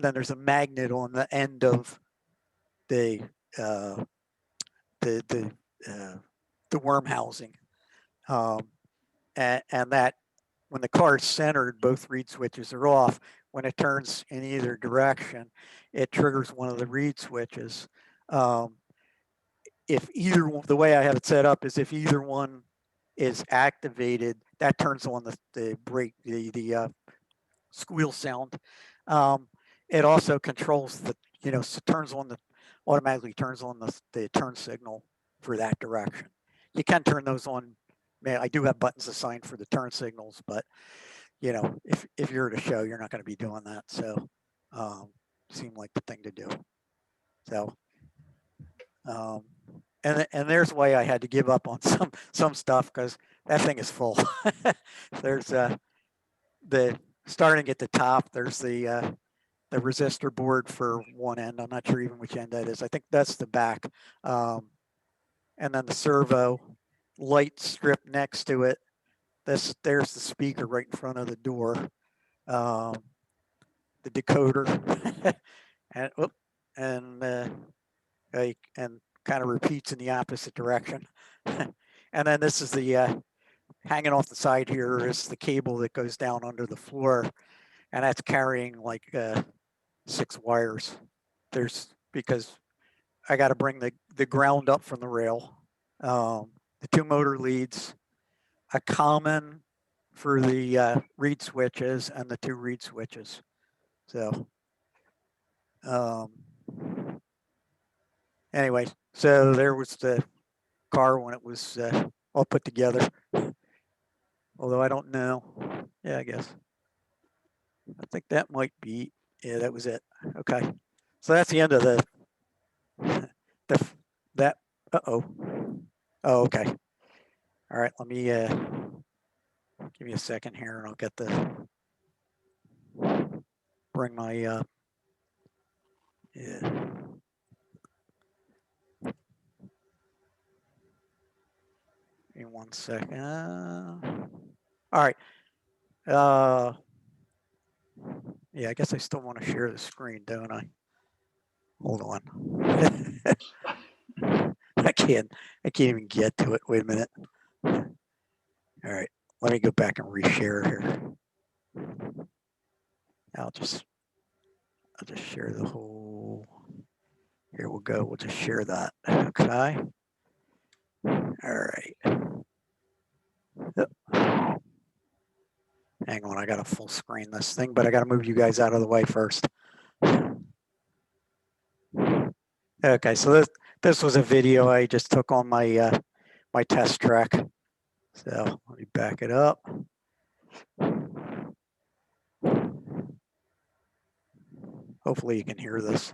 Speaker 1: then there's a magnet on the end of the uh, the worm housing, and that when the car is centered, both reed switches are off. When it turns in either direction, it triggers one of the reed switches. If either, the way I have it set up is if either one is activated, that turns on the brake, the squeal sound. It also controls the, turns on automatically turns on the turn signal for that direction. You can turn those on. I do have buttons assigned for the turn signals, but if you're at a show, you're not going to be doing that. So seemed like the thing to do. So and there's why I had to give up on some stuff, because that thing is full. There's the starting at the top. There's the resistor board for one end. I'm not sure even which end that is. I think that's the back. And then the servo light strip next to it. There's the speaker right in front of the door. The decoder, and kind of repeats in the opposite direction. And then this is the hanging off the side here is the cable that goes down under the floor, and that's carrying like 6 wires. Because I got to bring the ground up from the rail, the 2 motor leads, a common for the reed switches, and the 2 reed switches. So anyway, so there was the car when it was all put together. Although I don't know. Yeah, I guess. I think that might be, yeah, that was it. Okay. So that's the end of that. Uh-oh. Oh, okay. All right, let me give me a second here and I'll get bring my, yeah. Give me 1 second. All right. Yeah, I guess I still want to share the screen, don't I? Hold on. I can't even get to it. Wait a minute. All right, let me go back and reshare here. I'll just share the whole. Here we'll go. We'll just share that. Okay. All right. Yep. Hang on, I got to full screen this thing, but I got to move you guys out of the way first. Okay, so this was a video I just took on my my test track. So let me back it up. Hopefully you can hear this.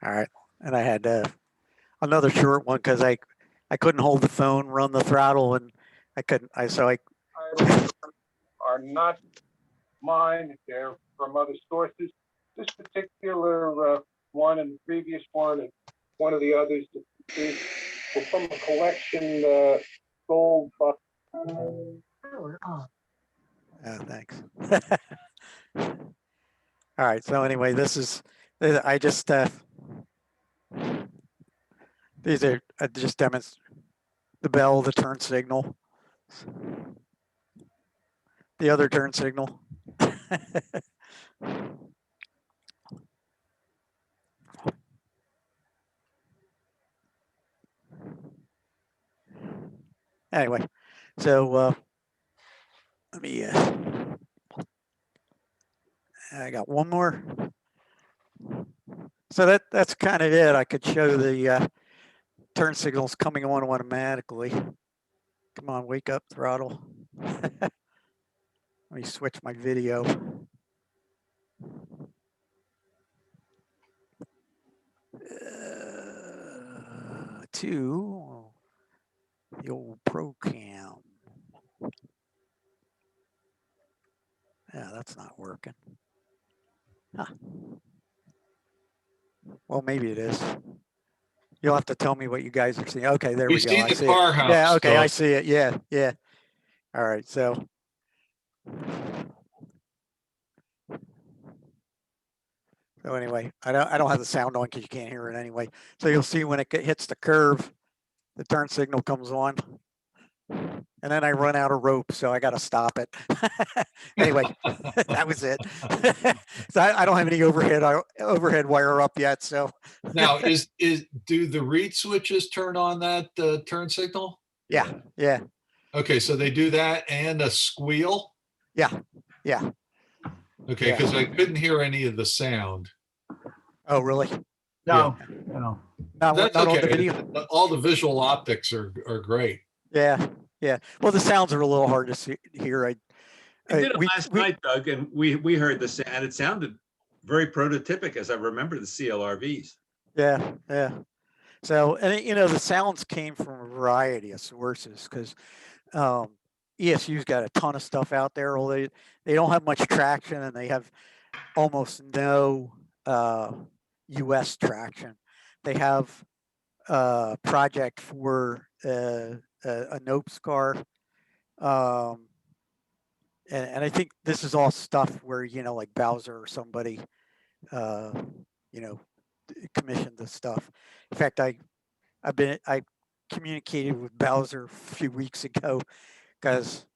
Speaker 1: All right, and I had another short one because I couldn't hold the phone, run the throttle, and I couldn't.
Speaker 10: Are not mine. They're from other sources. This particular one and the previous one and one of the others were from a collection gold buck.
Speaker 1: Oh, thanks. All right. So anyway, this is, I just, these are just demonstrate the bell, the turn signal, the other turn signal. Anyway, so let me, I got one more. So that's kind of it. I could show the turn signals coming on automatically. Come on, wake up, throttle. Let me switch my video. To the old ProCam. Yeah, that's not working. Huh. Well, maybe it is. You'll have to tell me what you guys are seeing. Okay, there
Speaker 13: We
Speaker 1: we go.
Speaker 13: see
Speaker 1: I
Speaker 13: the
Speaker 1: see
Speaker 13: car
Speaker 1: it.
Speaker 13: house,
Speaker 1: Yeah, okay, I
Speaker 13: Doug.
Speaker 1: see it. Yeah, yeah. All right, so. So anyway, I don't have the sound on because you can't hear it anyway. So you'll see when it hits the curve, the turn signal comes on. And then I run out of rope, so I got to stop it. Anyway, that was it. So I don't have any overhead wire up yet. So
Speaker 13: Now, do the reed switches turn on that turn signal?
Speaker 1: yeah, yeah,
Speaker 13: Okay, so they do that and a squeal?
Speaker 1: yeah, yeah.
Speaker 13: Okay,
Speaker 1: Yeah.
Speaker 13: because I couldn't hear any of the sound.
Speaker 1: Oh, really?
Speaker 4: No, no.
Speaker 1: Not
Speaker 13: That's
Speaker 1: on the
Speaker 13: okay.
Speaker 1: video.
Speaker 13: All the visual optics are great.
Speaker 1: Yeah, yeah. Well, the sounds are a little hard to hear.
Speaker 9: I did it last night, Doug, and we heard the sound. It sounded very prototypic, as I remember the CLRVs.
Speaker 1: Yeah, yeah. So, and you know, the sounds came from a variety of sources because ESU's got a ton of stuff out there. Well, they don't have much traction, and they have almost no U.S. traction. They have a project for a NOPES car. And I think this is all stuff where, you know, like Bowser or somebody, you know, commissioned the stuff. In fact, I communicated with Bowser a few weeks ago because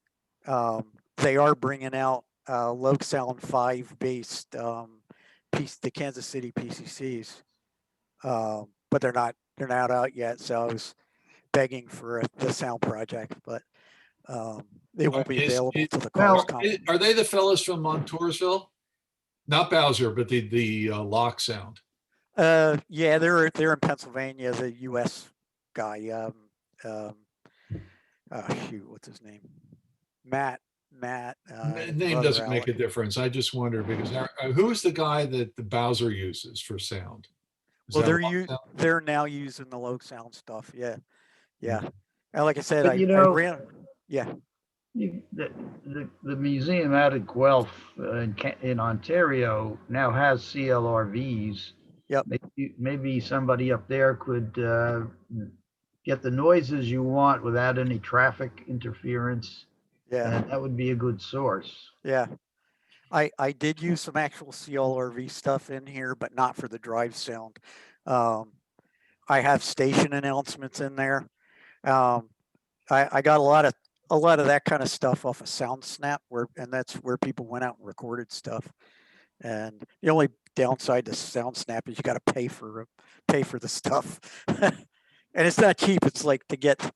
Speaker 1: they are bringing out Low Sound 5 based the Kansas City PCCs, but they're not out yet. So I was begging for the sound project, but they won't be available till the cars come.
Speaker 13: Are they the fellows from Montoursville? Not Bowser, but the Lock Sound.
Speaker 1: Yeah, they're in Pennsylvania. The U.S. guy. Shoot, what's his name? Matt.
Speaker 13: Name doesn't make a difference. I just wonder because who is the guy that the Bowser uses for sound?
Speaker 1: Well, they're now using the Low Sound stuff. Yeah, yeah. And like I said,
Speaker 4: But,
Speaker 1: I
Speaker 4: you know,
Speaker 1: ran. Yeah.
Speaker 4: The museum out at Guelph in Ontario now has CLRVs.
Speaker 1: Yep.
Speaker 4: Maybe somebody up there could get the noises you want without any traffic interference.
Speaker 1: Yeah.
Speaker 4: And that would be a good source.
Speaker 1: Yeah. I did use some actual CLRV stuff in here, but not for the drive sound. I have station announcements in there. I got a lot of that kind of stuff off of SoundSnap, and that's where people went out and recorded stuff. And the only downside to SoundSnap is you got to pay for the stuff, and it's not cheap. It's like to get,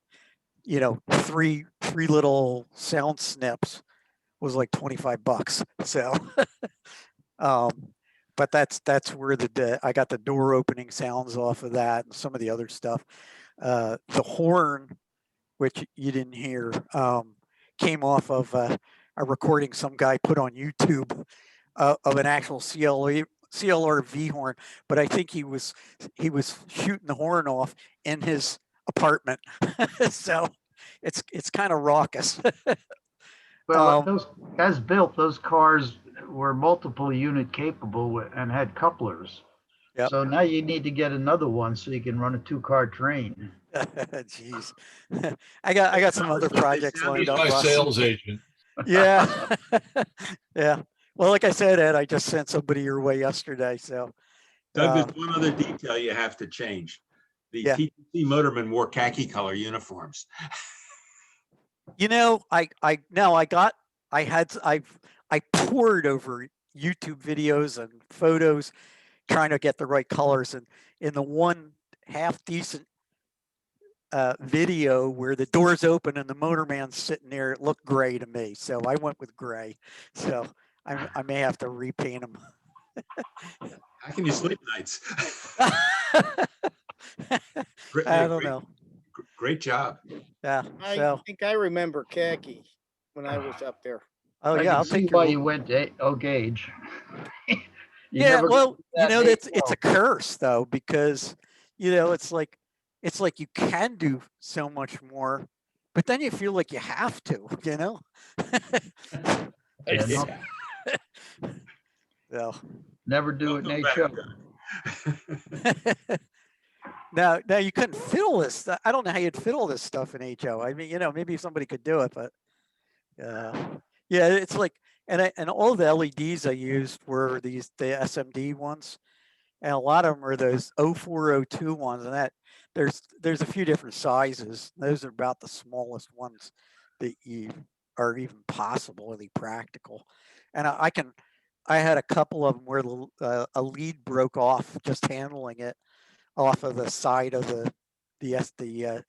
Speaker 1: you know, three little sound snips was like $25. So, but that's where I got the door opening sounds off of that and some of the other stuff. The horn, which you didn't hear, came off of a recording some guy put on YouTube of an actual CLRV horn, but I think he was shooting the horn off in his apartment, so it's kind of raucous.
Speaker 4: Well, those as built, those cars were multiple unit capable and had couplers.
Speaker 1: Yep.
Speaker 4: So now you need to get another one so you can run a 2-car train.
Speaker 1: Jeez, I got some other projects lined up.
Speaker 13: My sales agent.
Speaker 1: Yeah, yeah. Well, like I said, Ed, I just sent somebody your way yesterday. So,
Speaker 9: Doug, there's one other detail you have to change. The
Speaker 1: Yeah.
Speaker 9: TTC motormen wore khaki color uniforms.
Speaker 1: you know, I poured over YouTube videos and photos trying to get the right colors. And in the one half decent video where the doors open and the motorman's sitting there, it looked gray to me. So I went with gray. So I may have to repaint them.
Speaker 9: How can you sleep nights?
Speaker 1: I don't know.
Speaker 9: Great job.
Speaker 1: Yeah.
Speaker 3: I
Speaker 1: So,
Speaker 3: think I remember khaki when I was up there.
Speaker 1: oh
Speaker 4: I
Speaker 1: yeah,
Speaker 4: can
Speaker 1: I'll
Speaker 4: see
Speaker 1: take
Speaker 4: why
Speaker 1: your.
Speaker 4: you went to Gauge. You
Speaker 1: Yeah,
Speaker 4: never
Speaker 1: well,
Speaker 4: got that
Speaker 1: it's a curse though, because it's like you can do so much more, but then you feel like you have to,
Speaker 4: Yeah, no,
Speaker 1: So
Speaker 4: never do it in HO.
Speaker 1: now you couldn't fiddle this. I don't know how you'd fiddle this stuff in HO. I mean, maybe somebody could do it, but yeah, it's like, and all the LEDs I used were the SMD ones, and a lot of them are those 0402 ones, and that there's a few different sizes. Those are about the smallest ones that you are even possibly practical. And I had a couple of them where a lead broke off just handling it off of the side of the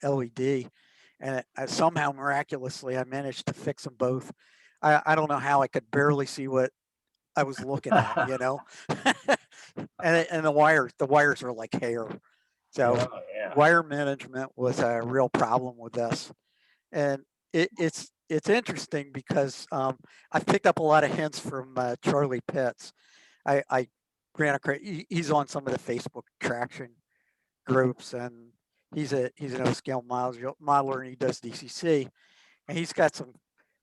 Speaker 1: LED, and somehow miraculously I managed to fix them both. I don't know how. I could barely see what I was looking at, and the wires are like hair. So wire management was a real problem with this, and it's interesting because I've picked up a lot of hints from Charlie Pitts. I ran across, he's on some of the Facebook traction groups, and he's an O-scale modeler, and he does DCC, and he's got some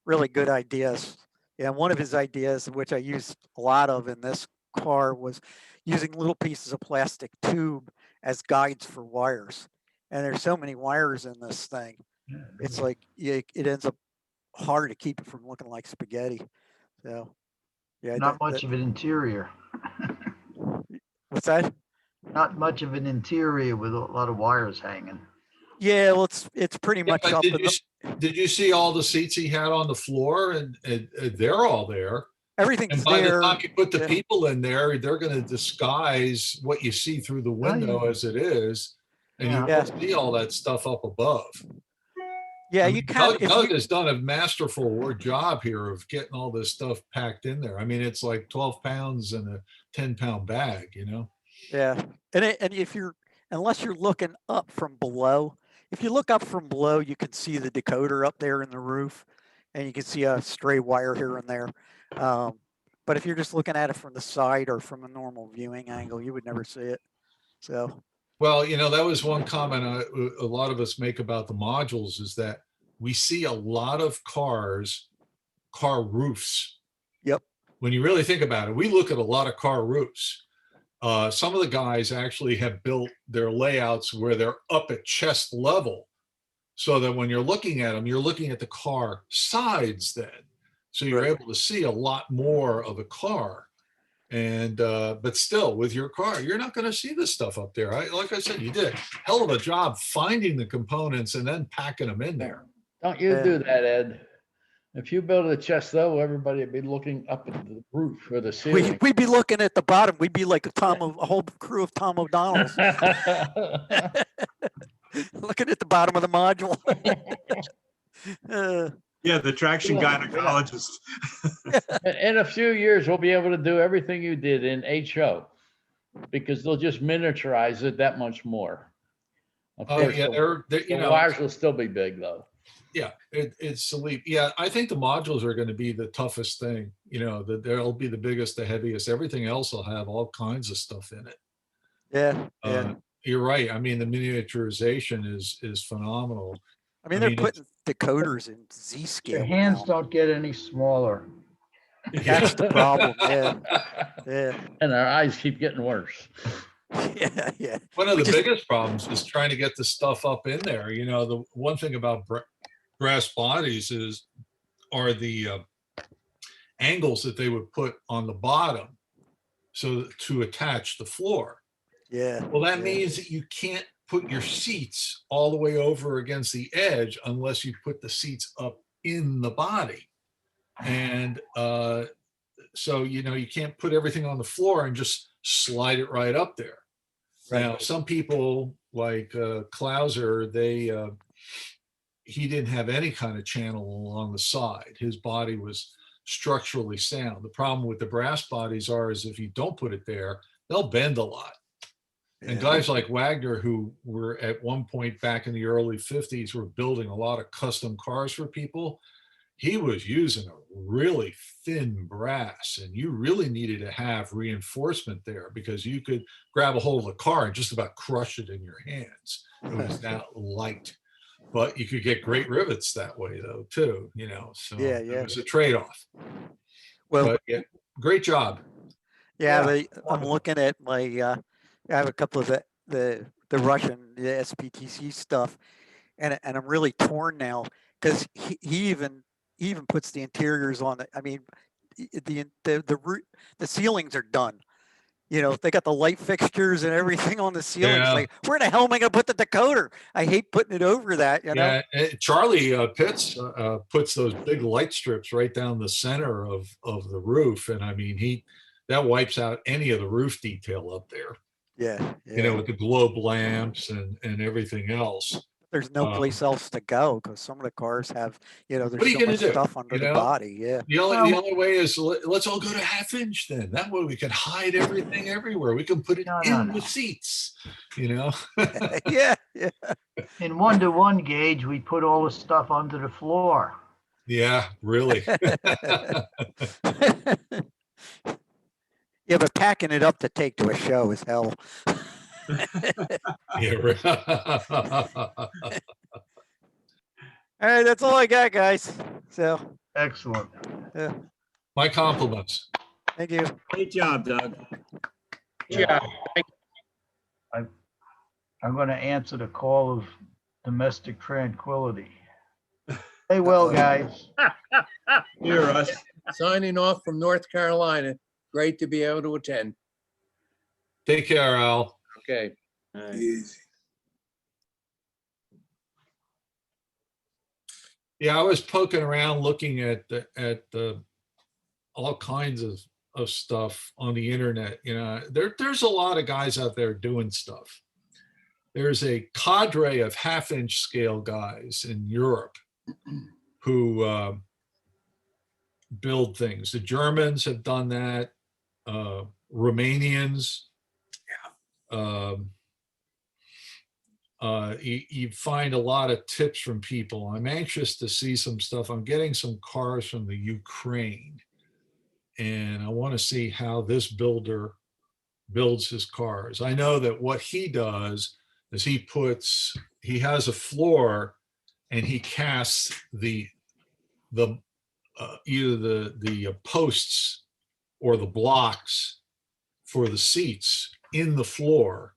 Speaker 1: really good ideas. And one of his ideas, which I used a lot of in this car, was using little pieces of plastic tube as guides for wires. And there's so many wires in this thing. It's like it ends up hard to keep it from looking like spaghetti. So, yeah.
Speaker 4: Not much of an interior.
Speaker 1: What's that?
Speaker 4: Not much of an interior with a lot of wires hanging.
Speaker 1: Yeah, well, it's pretty much up in the.
Speaker 13: Did you see all the seats he had on the floor? And they're all there.
Speaker 1: Everything's
Speaker 13: and by
Speaker 1: there.
Speaker 13: the time you put the
Speaker 1: Yeah.
Speaker 13: people in there, they're going to disguise what you see through the window as it is, and you
Speaker 1: Yeah.
Speaker 13: won't see all that stuff up above.
Speaker 1: Yeah,
Speaker 13: I
Speaker 1: you
Speaker 13: mean,
Speaker 1: can.
Speaker 13: Doug has done a masterful job here of getting all this stuff packed in there. I mean, it's like 12 pounds in a 10-pound bag,
Speaker 1: Yeah, and if you're, unless you're looking up from below, if you look up from below, you can see the decoder up there in the roof, and you can see a stray wire here and there. But if you're just looking at it from the side or from a normal viewing angle, you would never see it. So
Speaker 13: Well, that was one comment a lot of us make about the modules is that we see a lot of car roofs.
Speaker 1: Yep.
Speaker 13: When you really think about it, we look at a lot of car roofs. Some of the guys actually have built their layouts where they're up at chest level, so that when you're looking at them, you're looking at the car sides then. So you're able to see a lot more of the car. And but still, with your car, you're not going to see this stuff up there. Like I said, you did a hell of a job finding the components and then packing them in there.
Speaker 16: Don't you do that, Ed? If you build a chest though, everybody would be looking up at the roof or the ceiling.
Speaker 1: we'd be looking at the bottom. We'd be like a whole crew of Tom O'Donnells. Looking at the bottom of the module.
Speaker 9: Yeah, the traction gynecologist.
Speaker 16: In a few years, we'll be able to do everything you did in HO because they'll just miniaturize it that much more. Of course,
Speaker 13: yeah,
Speaker 16: the wires will still be big though.
Speaker 13: Yeah, it's sleep. Yeah, I think the modules are going to be the toughest thing. They'll be the biggest, the heaviest. Everything else will have all kinds of stuff in it.
Speaker 1: Yeah.
Speaker 13: You're right. I mean, the miniaturization is phenomenal.
Speaker 1: I mean, they're putting decoders in Z scale.
Speaker 4: Your hands don't get any smaller.
Speaker 1: That's the problem. Yeah.
Speaker 16: And our eyes keep getting worse.
Speaker 1: Yeah.
Speaker 13: One of the biggest problems is trying to get the stuff up in there. The one thing about brass bodies are the angles that they would put on the bottom so to attach the floor.
Speaker 1: Yeah.
Speaker 13: Well, that
Speaker 1: yeah.
Speaker 13: means that you can't put your seats all the way over against the edge unless you put the seats up in the body. And so, you can't put everything on the floor and just slide it right up there.
Speaker 1: Right.
Speaker 13: Now, some people like Klauser, he didn't have any kind of channel along the side. His body was structurally sound. The problem with the brass bodies is if you don't put it there, they'll bend a lot. And guys like Wagner, who were at one point back in the early 50s, were building a lot of custom cars for people. He was using a really thin brass, and you really needed to have reinforcement there because you could grab a hold of the car and just about crush it in your hands. It was that light. But you could get great rivets that way, though, too, so
Speaker 1: Yeah.
Speaker 13: it was a trade-off.
Speaker 1: Well,
Speaker 13: But yeah, great job.
Speaker 1: Yeah, I'm looking at my. I have a couple of the Russian, the SPTC stuff, and I'm really torn now because he even puts the interiors on it. I mean, the ceilings are done. They got the light fixtures and everything on the ceiling. It's
Speaker 13: Yeah.
Speaker 1: like, where the hell am I going to put the decoder? I hate putting it over that.
Speaker 13: Yeah, Charlie Pitts puts those big light strips right down the center of the roof, and I mean that wipes out any of the roof detail up there.
Speaker 1: Yeah.
Speaker 13: With the globe lamps and everything else.
Speaker 1: There's no place else to go because some of the cars have, there's
Speaker 13: What are you
Speaker 1: so
Speaker 13: gonna
Speaker 1: much
Speaker 13: do?
Speaker 1: stuff under the body. Yeah.
Speaker 13: The only way is let's all go to half inch then. That way we can hide everything everywhere. We can put it in the seats,
Speaker 1: Yeah. Yeah.
Speaker 4: In 1-to-1 gauge, we put all the stuff under the floor.
Speaker 13: Yeah, really.
Speaker 1: Yeah, but packing it up to take to a show is hell.
Speaker 13: Yeah, right.
Speaker 1: All right, that's all I got, guys. So
Speaker 4: excellent.
Speaker 1: Yeah.
Speaker 13: My compliments.
Speaker 1: Thank you.
Speaker 19: Great job, Doug.
Speaker 18: Yeah.
Speaker 4: I'm going to answer the call of domestic tranquility. Hey, well, guys.
Speaker 5: Here, Russ. Signing off from North Carolina. Great to be able to attend.
Speaker 13: Take care, Al.
Speaker 5: Okay.
Speaker 12: Easy.
Speaker 13: Yeah, I was poking around looking at all kinds of stuff on the internet. There's a lot of guys out there doing stuff. There's a cadre of half-inch scale guys in Europe who build things. The Germans have done that. Romanians. You find a lot of tips from people. I'm anxious to see some stuff. I'm getting some cars from the Ukraine, and I want to see how this builder builds his cars. I know that what he does is he has a floor and he casts either the posts or the blocks for the seats in the floor,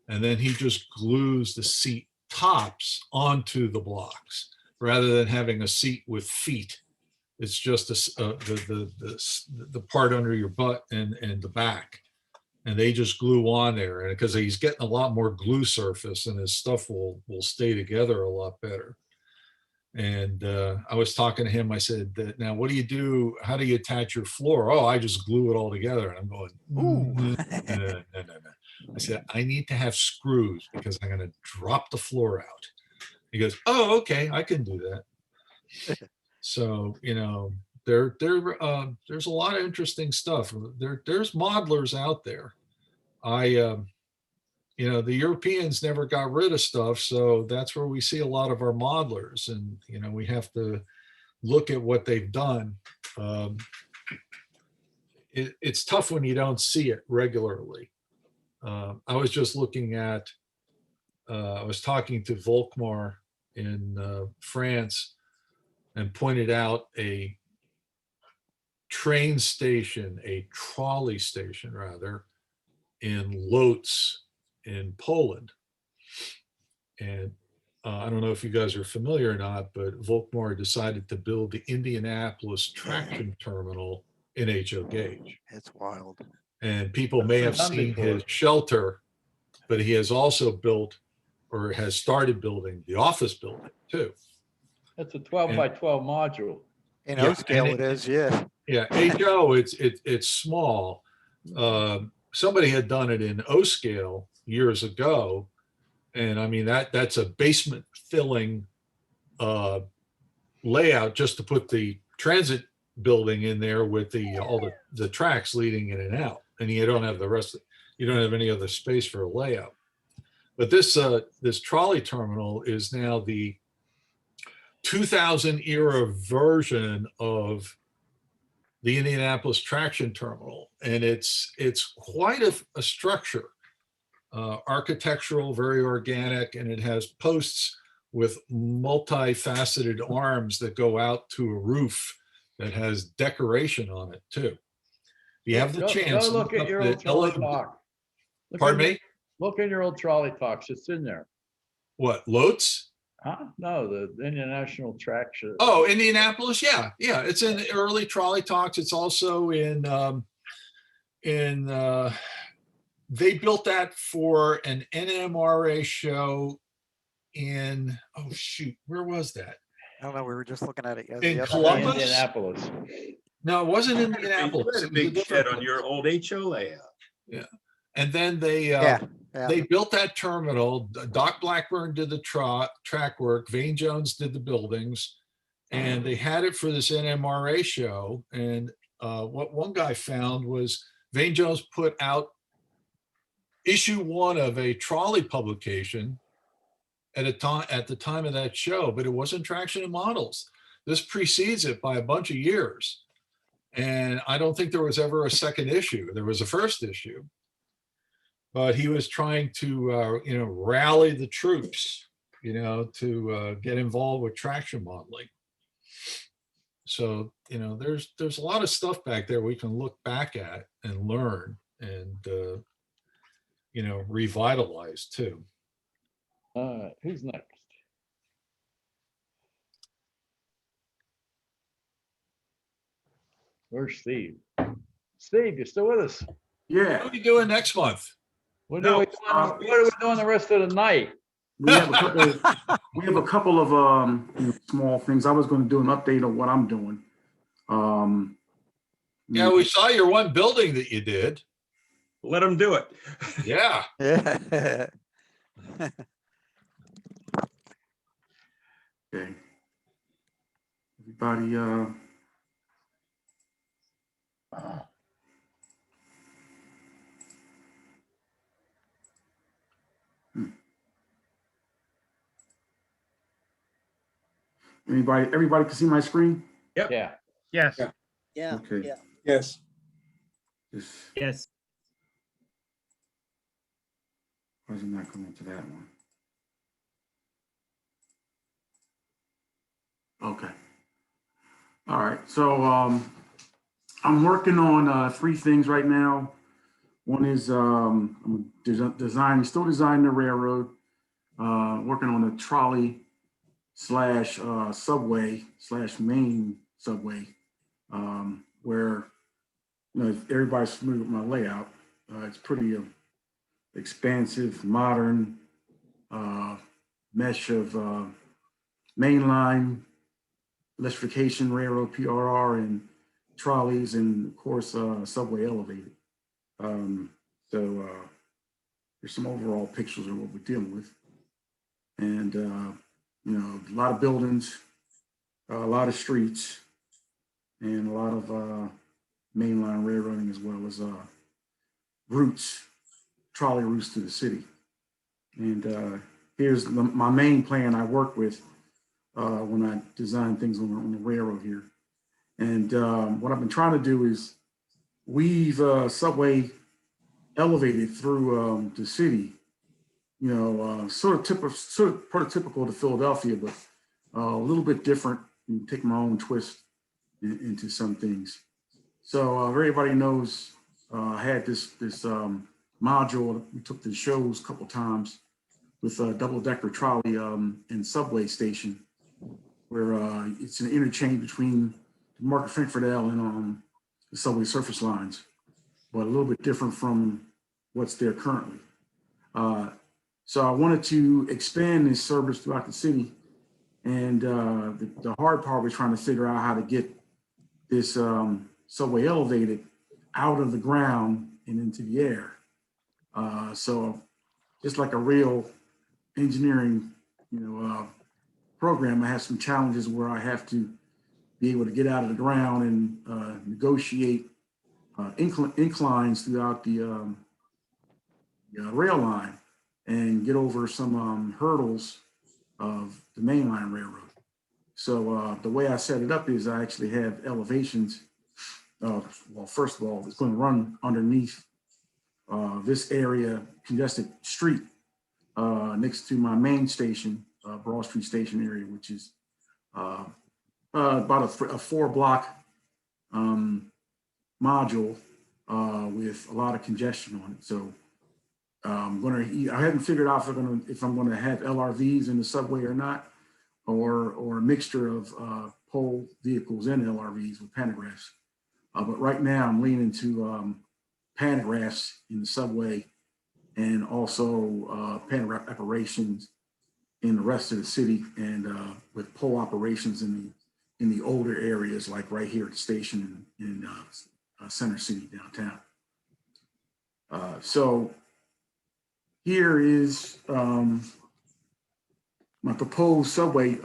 Speaker 13: and then he just glues the seat tops onto the blocks rather than having a seat with feet. It's just the part under your butt and the back, and they just glue on there. And because he's getting a lot more glue surface, and his stuff will stay together a lot better. And I was talking to him. I said, now, what do you do? How do you attach your floor? Oh, I just glue it all together. And I'm going, no. I said, I need to have screws because I'm going to drop the floor out. He goes, oh, okay, I can do that. So, there's a lot of interesting stuff. There's modelers out there. The Europeans never got rid of stuff, so that's where we see a lot of our modelers, and we have to look at what they've done. It's tough when you don't see it regularly. I was just looking at, I was talking to Volkmar in France and pointed out a train station, a trolley station rather, in Lodz in Poland. And I don't know if you guys are familiar or not, but Volkmar decided to build the Indianapolis traction terminal in H.O. Gage.
Speaker 1: It's wild.
Speaker 13: And people may have
Speaker 16: Done
Speaker 13: seen his
Speaker 16: before.
Speaker 13: shelter, but he has also built or has started building the office building too.
Speaker 16: That's a 12 by 12 module.
Speaker 1: In
Speaker 13: Yeah,
Speaker 1: O scale
Speaker 13: and
Speaker 1: it is, yeah.
Speaker 13: Yeah, HO, it's small. Somebody had done it in O scale years ago, and I mean that's a basement filling layout just to put the transit building in there with all the tracks leading in and out, and you don't have the rest. You don't have any other space for a layout. But this trolley terminal is now the 2000 era version of the Indianapolis traction terminal, and it's quite a structure, architectural, very organic, and it has posts with multifaceted arms that go out to a roof that has decoration on it too. If you have the chance,
Speaker 16: Go look at
Speaker 13: up
Speaker 16: your
Speaker 13: the
Speaker 16: old trolley
Speaker 13: ele-
Speaker 16: talk.
Speaker 13: Pardon me?
Speaker 16: Look at your old trolley talks. It's in there.
Speaker 13: What, Lotz?
Speaker 16: Huh? No, the International Traction.
Speaker 13: Oh, Indianapolis, yeah, it's in the early trolley talks. It's also in they built that for an NMRA show in, oh shoot, where was that?
Speaker 1: I don't know. We were just looking at it
Speaker 13: In
Speaker 1: yesterday.
Speaker 13: Columbus?
Speaker 16: Indianapolis.
Speaker 13: No, it wasn't
Speaker 11: You
Speaker 13: Indianapolis.
Speaker 11: had a
Speaker 13: It was
Speaker 11: big
Speaker 13: different
Speaker 11: shed on
Speaker 13: place.
Speaker 11: your old HO layout.
Speaker 13: Yeah. And then they built that terminal. Doc Blackburn did the track work. Vane Jones did the buildings, and they had it for this NMRA show. And what one guy found was Vane Jones put out issue 1 of a trolley publication at the time of that show, but it wasn't Traction and Models. This precedes it by a bunch of years. And I don't think there was ever a second issue. There was a first issue. But he was trying to, rally the troops, to get involved with traction modeling. So, there's a lot of stuff back there we can look back at and learn and, revitalize too.
Speaker 16: Who's next? Where's Steve? Steve, you still with us?
Speaker 6: Yeah.
Speaker 13: What are we doing next month?
Speaker 16: What are we doing the rest of the night?
Speaker 6: We have a couple of small things. I was going to do an update on what I'm doing.
Speaker 13: Yeah, we saw your one building that you did.
Speaker 11: Let them do it.
Speaker 13: Yeah.
Speaker 1: Yeah.
Speaker 6: Okay. Everybody, everybody can see my screen?
Speaker 11: Yep.
Speaker 16: Yeah.
Speaker 20: Yes.
Speaker 3: Yeah.
Speaker 6: Okay.
Speaker 3: Yeah.
Speaker 11: Yes.
Speaker 19: Yes.
Speaker 6: Why is it not going to that one? Okay. All right. So I'm working on 3 things right now. One is I'm still designing the railroad, working on a trolley / subway / main subway, where if everybody's familiar with my layout. It's pretty expansive, modern mesh of mainline electrification, railroad PRR, and trolleys, and of course subway elevated. So there's some overall pictures of what we're dealing with, and a lot of buildings, a lot of streets, and a lot of mainline railroading, as well as routes, trolley routes to the city. And here's my main plan I work with when I design things on the railroad here. And what I've been trying to do is weave subway elevated through the city, sort of prototypical to Philadelphia, but a little bit different, and take my own twist into some things. So everybody knows I had this module. We took the shows a couple times with a double-decker trolley and subway station, where it's an interchange between Market Frankfurt L and the subway surface lines, but a little bit different from what's there currently. So I wanted to expand this service throughout the city. And the hard part was trying to figure out how to get this subway elevated out of the ground and into the air. So just like a real engineering, program, I have some challenges where I have to be able to get out of the ground and negotiate inclines throughout the rail line and get over some hurdles of the mainline railroad. So the way I set it up is I actually have elevations. Well, first of all, it's going to run underneath this area, congested street, next to my main station, Broad Street Station area, which is about a 4-block module with a lot of congestion on it. So I haven't figured out if I'm gonna have LRVs in the subway or not, or a mixture of pole vehicles and LRVs with pantographs. But right now I'm leaning to pantographs in the subway and also pantograph operations in the rest of the city, and with pole operations in the older areas, like right here at the station in Center City downtown. So here is my proposed subway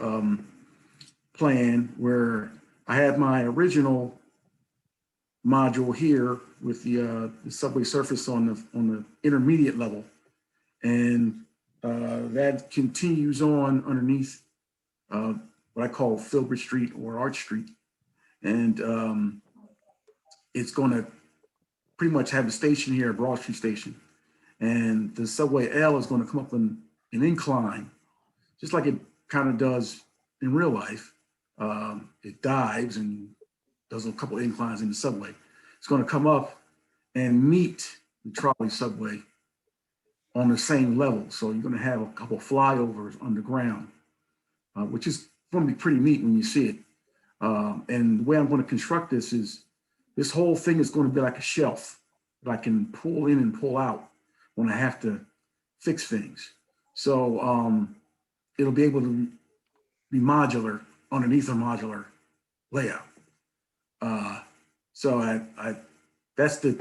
Speaker 6: plan, where I have my original module here with the subway surface on the intermediate level, and that continues on underneath what I call Filbert Street or Arch Street, and it's going to pretty much have a station here at Broad Street Station, and the subway L is going to come up an incline, just like it kind of does in real life. It dives and does a couple of inclines in the subway. It's going to come up and meet the trolley subway on the same level. So you're going to have a couple of flyovers underground, which is going to be pretty neat when you see it. And the way I'm going to construct this is, this whole thing is going to be like a shelf that I can pull in and pull out when I have to fix things. So it'll be able to be modular underneath a modular layout. So that's the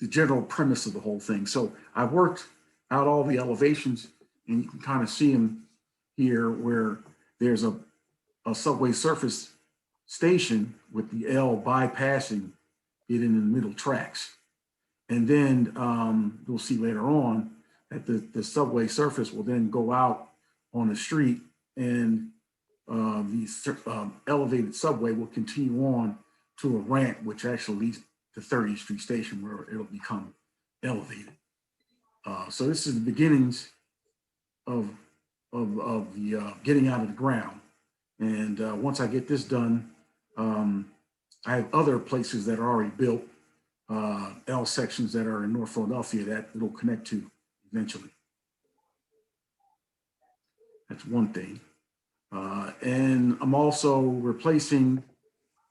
Speaker 6: general premise of the whole thing. So I worked out all the elevations, and you can kind of see them here, where there's a subway surface station with the L bypassing it in the middle tracks. And then you'll see later on that the subway surface will then go out on the street, and the elevated subway will continue on to a ramp, which actually leads to 30th Street Station, where it'll become elevated. So this is the beginnings of the getting out of the ground. And once I get this done, I have other places that are already built, L sections that are in North Philadelphia that it'll connect to eventually. That's one thing. And I'm also replacing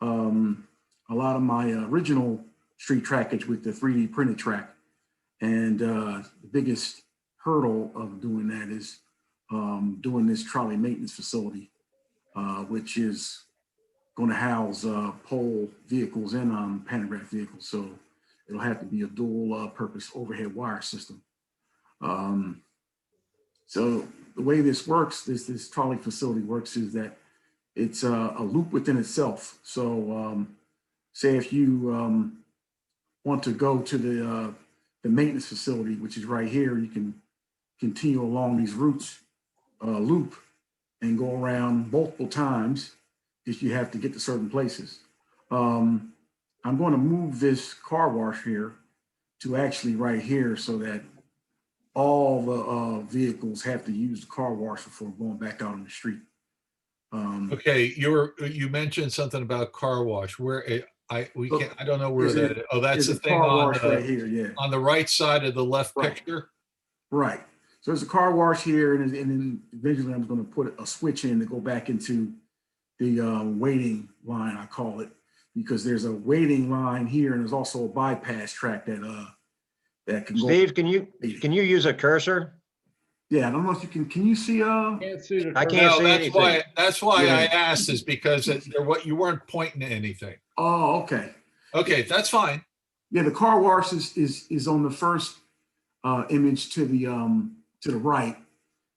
Speaker 6: a lot of my original street trackage with the 3D printed track. And the biggest hurdle of doing that is doing this trolley maintenance facility, which is going to house pole vehicles and pantograph vehicles. So it'll have to be a dual purpose overhead wire system. So the way this works, this trolley facility works, is that it's a loop within itself. So say if you want to go to the maintenance facility, which is right here, you can continue along these routes, loop, and go around multiple times if you have to get to certain places. I'm going to move this car wash here to actually right here, so that all the vehicles have to use the car wash before going back out on the street.
Speaker 13: Okay, you mentioned something about car wash. Where I don't know where that is. Oh, that's the thing on
Speaker 6: right here, yeah,
Speaker 13: on the right side of the left picture.
Speaker 6: Right. So there's a car wash here, and then eventually I'm going to put a switch in to go back into the waiting line, I call it. because there's a waiting line here and there's also a bypass track that can go.
Speaker 14: Steve, can you use a cursor?
Speaker 6: Yeah, I don't know if you can you see
Speaker 16: Can't see the
Speaker 14: I can't
Speaker 13: No,
Speaker 14: see anything.
Speaker 13: that's why I
Speaker 6: Yeah.
Speaker 13: asked, is because what you weren't pointing to anything.
Speaker 6: Oh, okay.
Speaker 13: Okay, that's fine.
Speaker 6: Yeah, the car wash is on the first image to the right,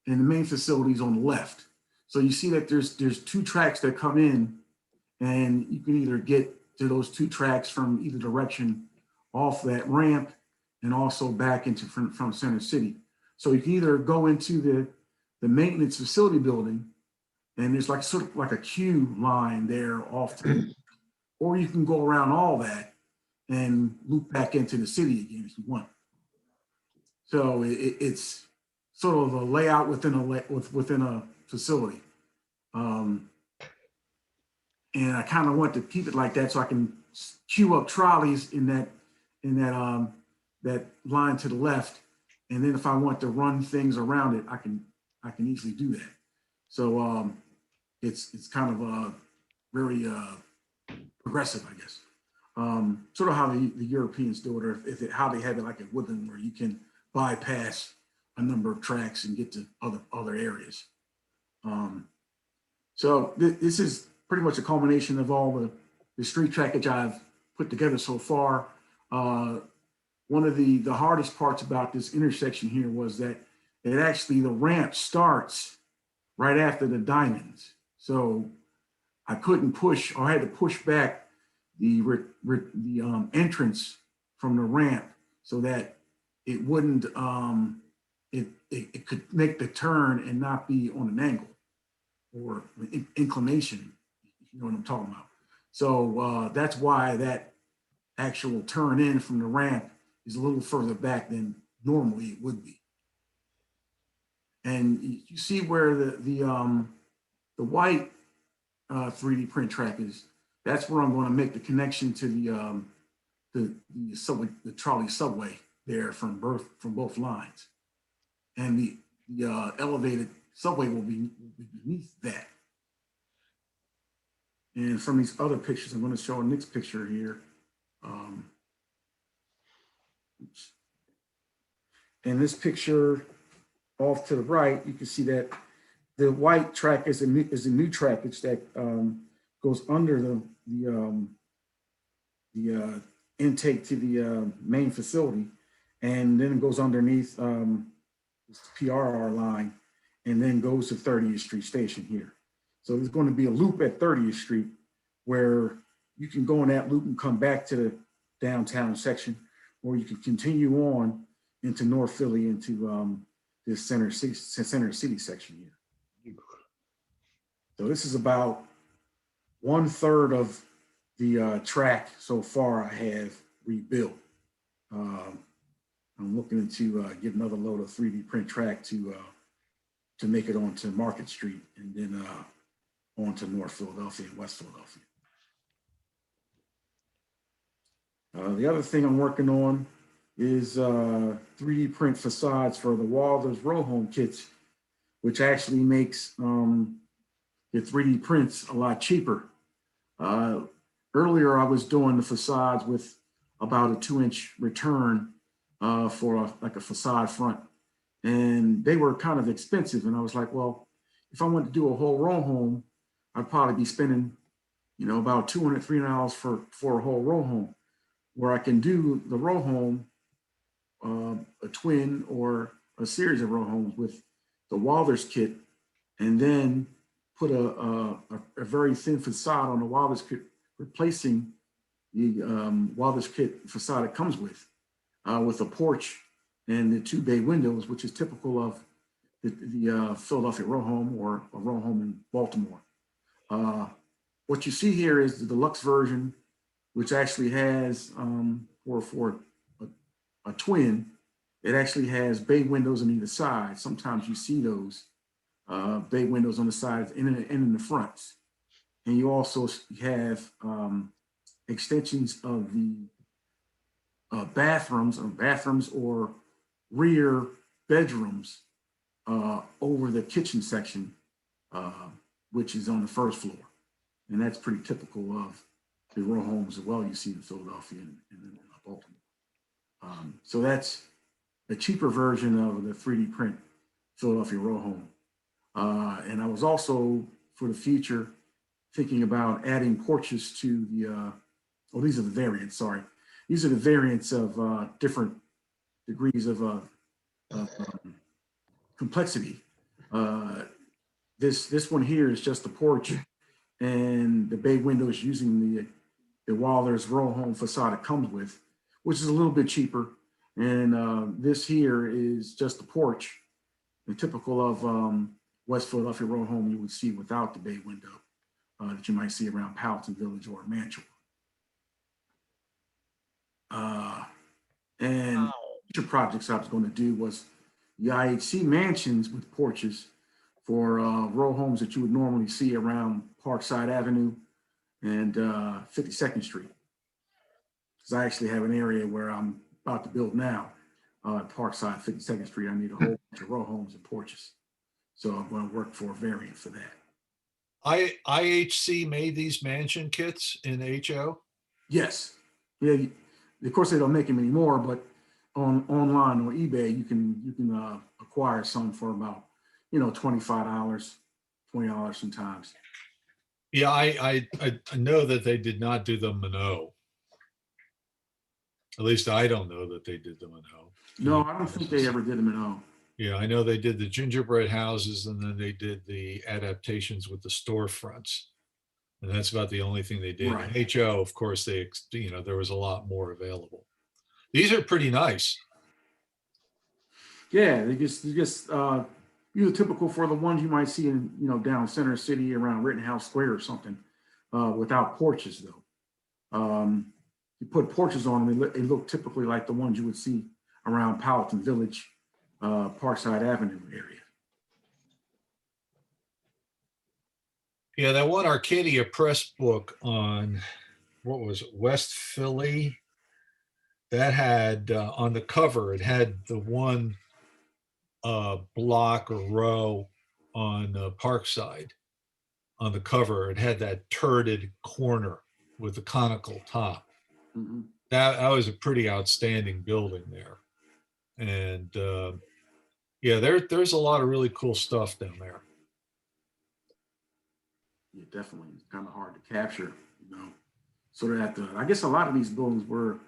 Speaker 6: and the main facility is on the left. So you see that there's two tracks that come in, and you can either get to those two tracks from either direction off that ramp and also back into from Center City. So you can either go into the maintenance facility building, and there's like sort of like a queue line there off to, or you can go around all that and loop back into the city again if you want. So it's sort of a layout within a facility. And I kind of want to keep it like that so I can queue up trolleys in that line to the left. And then if I want to run things around it, I can easily do that. So it's kind of very progressive, I guess. Sort of how the Europeans do it, or how they have it like at Woodland, where you can bypass a number of tracks and get to other areas. So this is pretty much a culmination of all the street trackage I've put together so far. One of the hardest parts about this intersection here was that the ramp starts right after the diamonds. So I couldn't push, or I had to push back the entrance from the ramp so that it wouldn't, it could make the turn and not be on an angle or inclination, if you know what I'm talking about. So that's why that actual turn in from the ramp is a little further back than normally it would be. And you see where the white 3D print track is. That's where I'm going to make the connection to the subway, the trolley subway there from both lines, and the elevated subway will be beneath that. And from these other pictures, I'm going to show a next picture here. In this picture off to the right, you can see that the white track is a new trackage that goes under the intake to the main facility, and then it goes underneath this PRR line, and then goes to 30th Street Station here. So there's going to be a loop at 30th Street where you can go in that loop and come back to the downtown section, or you can continue on into North Philly into this center city section here. So this is about 1/3 of the track so far I have rebuilt. I'm looking to get another load of 3D print track to make it onto Market Street and then onto North Philadelphia and West Philadelphia. The other thing I'm working on is 3D print facades for the Walters row home kits, which actually makes the 3D prints a lot cheaper. Earlier, I was doing the facades with about a 2-inch return for like a facade front, and they were kind of expensive. And I was like, well, if I wanted to do a whole row home, I'd probably be spending, about $200, $300 for a whole row home, where I can do the row home, a twin or a series of row homes with the Walters kit, and then put a very thin facade on the Walters kit, replacing the Walters kit facade it comes with a porch and the 2 bay windows, which is typical of the Philadelphia row home or a row home in Baltimore. What you see here is the deluxe version, which actually has, for a twin, it actually has bay windows on either side. Sometimes you see those bay windows on the sides and in the fronts. And you also have extensions of the bathrooms or rear bedrooms over the kitchen section, which is on the first floor. And that's pretty typical of the row homes as well you see in Philadelphia and in Baltimore. So that's a cheaper version of the 3D print Philadelphia row home. And I was also, for the future, thinking about adding porches to the, these are the variants, sorry. These are the variants of different degrees of complexity. This one here is just a porch and the bay windows using the Waller's row home facade it comes with, which is a little bit cheaper. And this here is just a porch, the typical of West Philadelphia row home you would see without the bay window that you might see around Powelton Village or Mantua. And future projects I was going to do was the IHC mansions with porches for row homes that you would normally see around Parkside Avenue and 52nd Street. Because I actually have an area where I'm about to build now, Parkside, 52nd Street. I need a whole bunch of row homes and porches. So I'm going to work for a variant for that.
Speaker 13: IHC made these mansion kits in HO?
Speaker 6: Yes. Yeah. Of course, they don't make them anymore, but online or eBay, you can acquire some for about, $25, $20 sometimes.
Speaker 13: Yeah, I know that they did not do the Minot. At least I don't know that they did the Minot.
Speaker 6: No, I don't think they ever did them at all.
Speaker 13: Yeah, I know they did the gingerbread houses and then they did the adaptations with the storefronts. And that's about the only thing they did.
Speaker 6: Right.
Speaker 13: In HO, of course, there was a lot more available. These are pretty nice.
Speaker 6: Yeah, they just you're typical for the ones you might see in, down Center City around Rittenhouse Square or something, without porches though. You put porches on them, they look typically like the ones you would see around Powelton Village, Parkside Avenue area.
Speaker 13: Yeah, that one Arcadia Press book on, what was it, West Philly, that had on the cover, it had the one block or row on Parkside on the cover. It had that turreted corner with the conical top.
Speaker 6: Mm-hmm.
Speaker 13: That was a pretty outstanding building there. And yeah, there's a lot of really cool stuff down there.
Speaker 6: Yeah, definitely. It's kind of hard to capture, So that I guess a lot of these buildings were,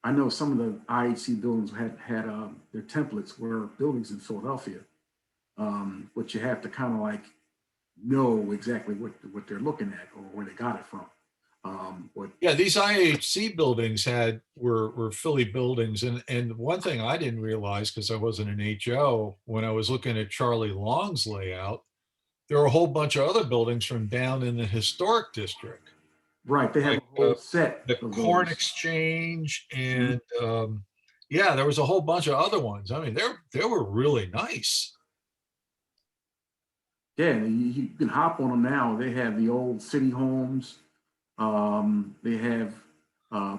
Speaker 6: I know some of the IHC buildings had their templates were buildings in Philadelphia, but you have to kind of like know exactly what they're looking at or where they got it from.
Speaker 13: Yeah, these IHC buildings were Philly buildings, and one thing I didn't realize because I wasn't an HO when I was looking at Charlie Long's layout, there were a whole bunch of other buildings from down in the historic district.
Speaker 6: Right, they have
Speaker 13: like,
Speaker 6: a whole set.
Speaker 13: The Corn Exchange, and yeah, there was a whole bunch of other ones. I mean, they were really nice.
Speaker 6: Yeah, you can hop on them now. They have the old city homes. They have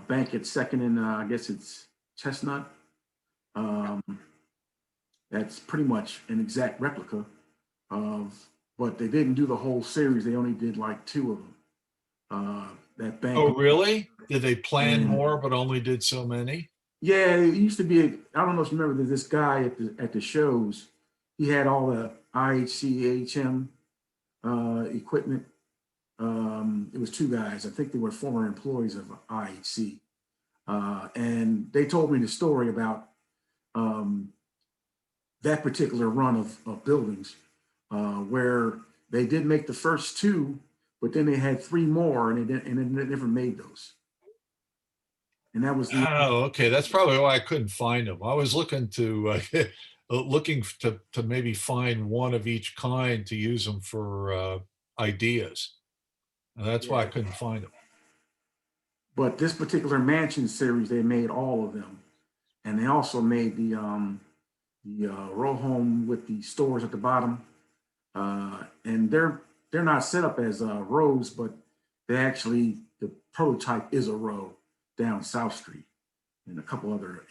Speaker 6: Bank at Second and I guess it's Chestnut. That's pretty much an exact replica of, but they didn't do the whole series. They only did like 2 of them. That bank.
Speaker 13: Oh, really? Did they plan more, but only did so many?
Speaker 6: Yeah, it used to be. I don't know if you remember this guy at the shows. He had all the IHC, HM equipment. It was 2 guys. I think they were former employees of IHC. And they told me the story about that particular run of buildings where they did make the first 2, but then they had 3 more and they never made those. And that was
Speaker 13: oh, okay. That's probably why I couldn't find them. I was looking to maybe find one of each kind to use them for ideas. And that's why I couldn't find them.
Speaker 6: But this particular mansion series, they made all of them, and they also made the row home with the stores at the bottom. And they're not set up as rows, but they actually, the prototype is a row down South Street, and a couple other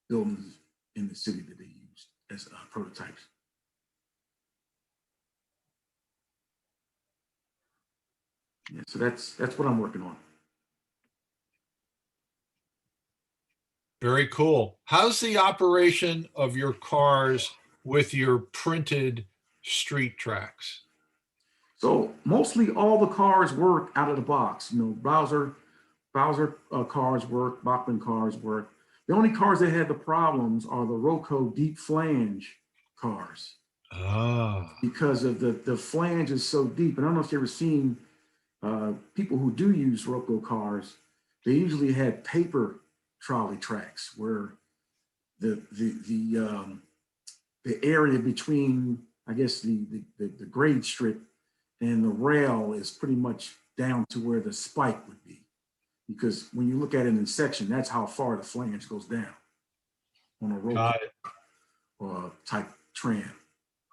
Speaker 6: buildings in the city that they used as prototypes. Yeah, so that's what I'm working on.
Speaker 13: Very cool. How's the operation of your cars with your printed street tracks?
Speaker 6: So mostly all the cars work out of the box. You know, Bowser cars work, Bachman cars work. The only cars that had the problems are the Roco deep flange cars.
Speaker 13: Ah.
Speaker 6: Because of the flange is so deep. And I don't know if you've ever seen people who do use Roco cars, they usually had paper trolley tracks where the area between, I guess, the grade strip and the rail is pretty much down to where the spike would be. Because when you look at it in section, that's how far the flange goes down on a Roco type tram.